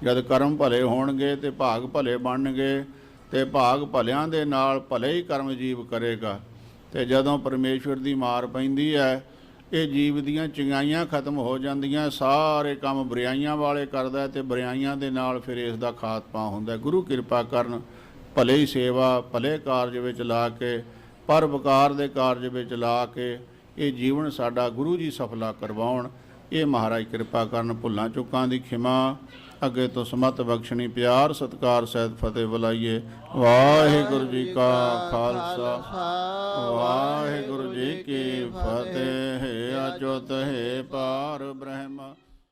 ਜਦ ਕਰਮ ਭਲੇ ਹੋਣਗੇ ਤੇ ਭਾਗ ਭਲੇ ਬਣਨਗੇ, ਤੇ ਭਾਗ ਭਲਿਆਂ ਦੇ ਨਾਲ ਭਲੇ ਹੀ ਕਰਮ ਜੀਵ ਕਰੇਗਾ। ਤੇ ਜਦੋਂ ਪਰਮੇਸ਼ਵਰ ਦੀ ਮਾਰ ਪੈਂਦੀ ਹੈ, ਇਹ ਜੀਵ ਦੀਆਂ ਚੰਗਿਆਈਆਂ ਖਤਮ ਹੋ ਜਾਂਦੀਆਂ, ਸਾਰੇ ਕੰਮ ਬੁਰਾਈਆਂ ਵਾਲੇ ਕਰਦਾ, ਤੇ ਬੁਰਾਈਆਂ ਦੇ ਨਾਲ ਫਿਰ ਇਸ ਦਾ ਖਾਤਮਾ ਹੁੰਦਾ। ਗੁਰੂ ਕਿਰਪਾ ਕਰਨ ਭਲੇ ਹੀ ਸੇਵਾ, ਭਲੇ ਕਾਰਜ ਵਿੱਚ ਲਾ ਕੇ, ਪਰਉਪਕਾਰ ਦੇ ਕਾਰਜ ਵਿੱਚ ਲਾ ਕੇ ਇਹ ਜੀਵਨ ਸਾਡਾ ਗੁਰੂ ਜੀ ਸਫਲਾ ਕਰਵਾਉਣ। ਇਹ ਮਹਾਰਾਜ ਕਿਰਪਾ ਕਰਨ। ਭੁੱਲਾਂ ਚੁੱਕਾਂ ਦੀ ਖਿਮਾ, ਅੱਗੇ ਤੋਂ ਸਮਤ ਬਖਸ਼ਣੀ, ਪਿਆਰ ਸਤਿਕਾਰ ਸਹਿਤ ਫਤਿਹ ਬੁਲਾਈਏ। ਵਾਹਿਗੁਰੂ ਜੀ ਕਾ ਖਾਲਸਾ, ਵਾਹਿਗੁਰੂ ਜੀ ਕੀ ਫਤਿਹ। ਹੈ ਅਚੁੱਤ ਹੈ ਪਾਰ ਬ੍ਰਹਮ।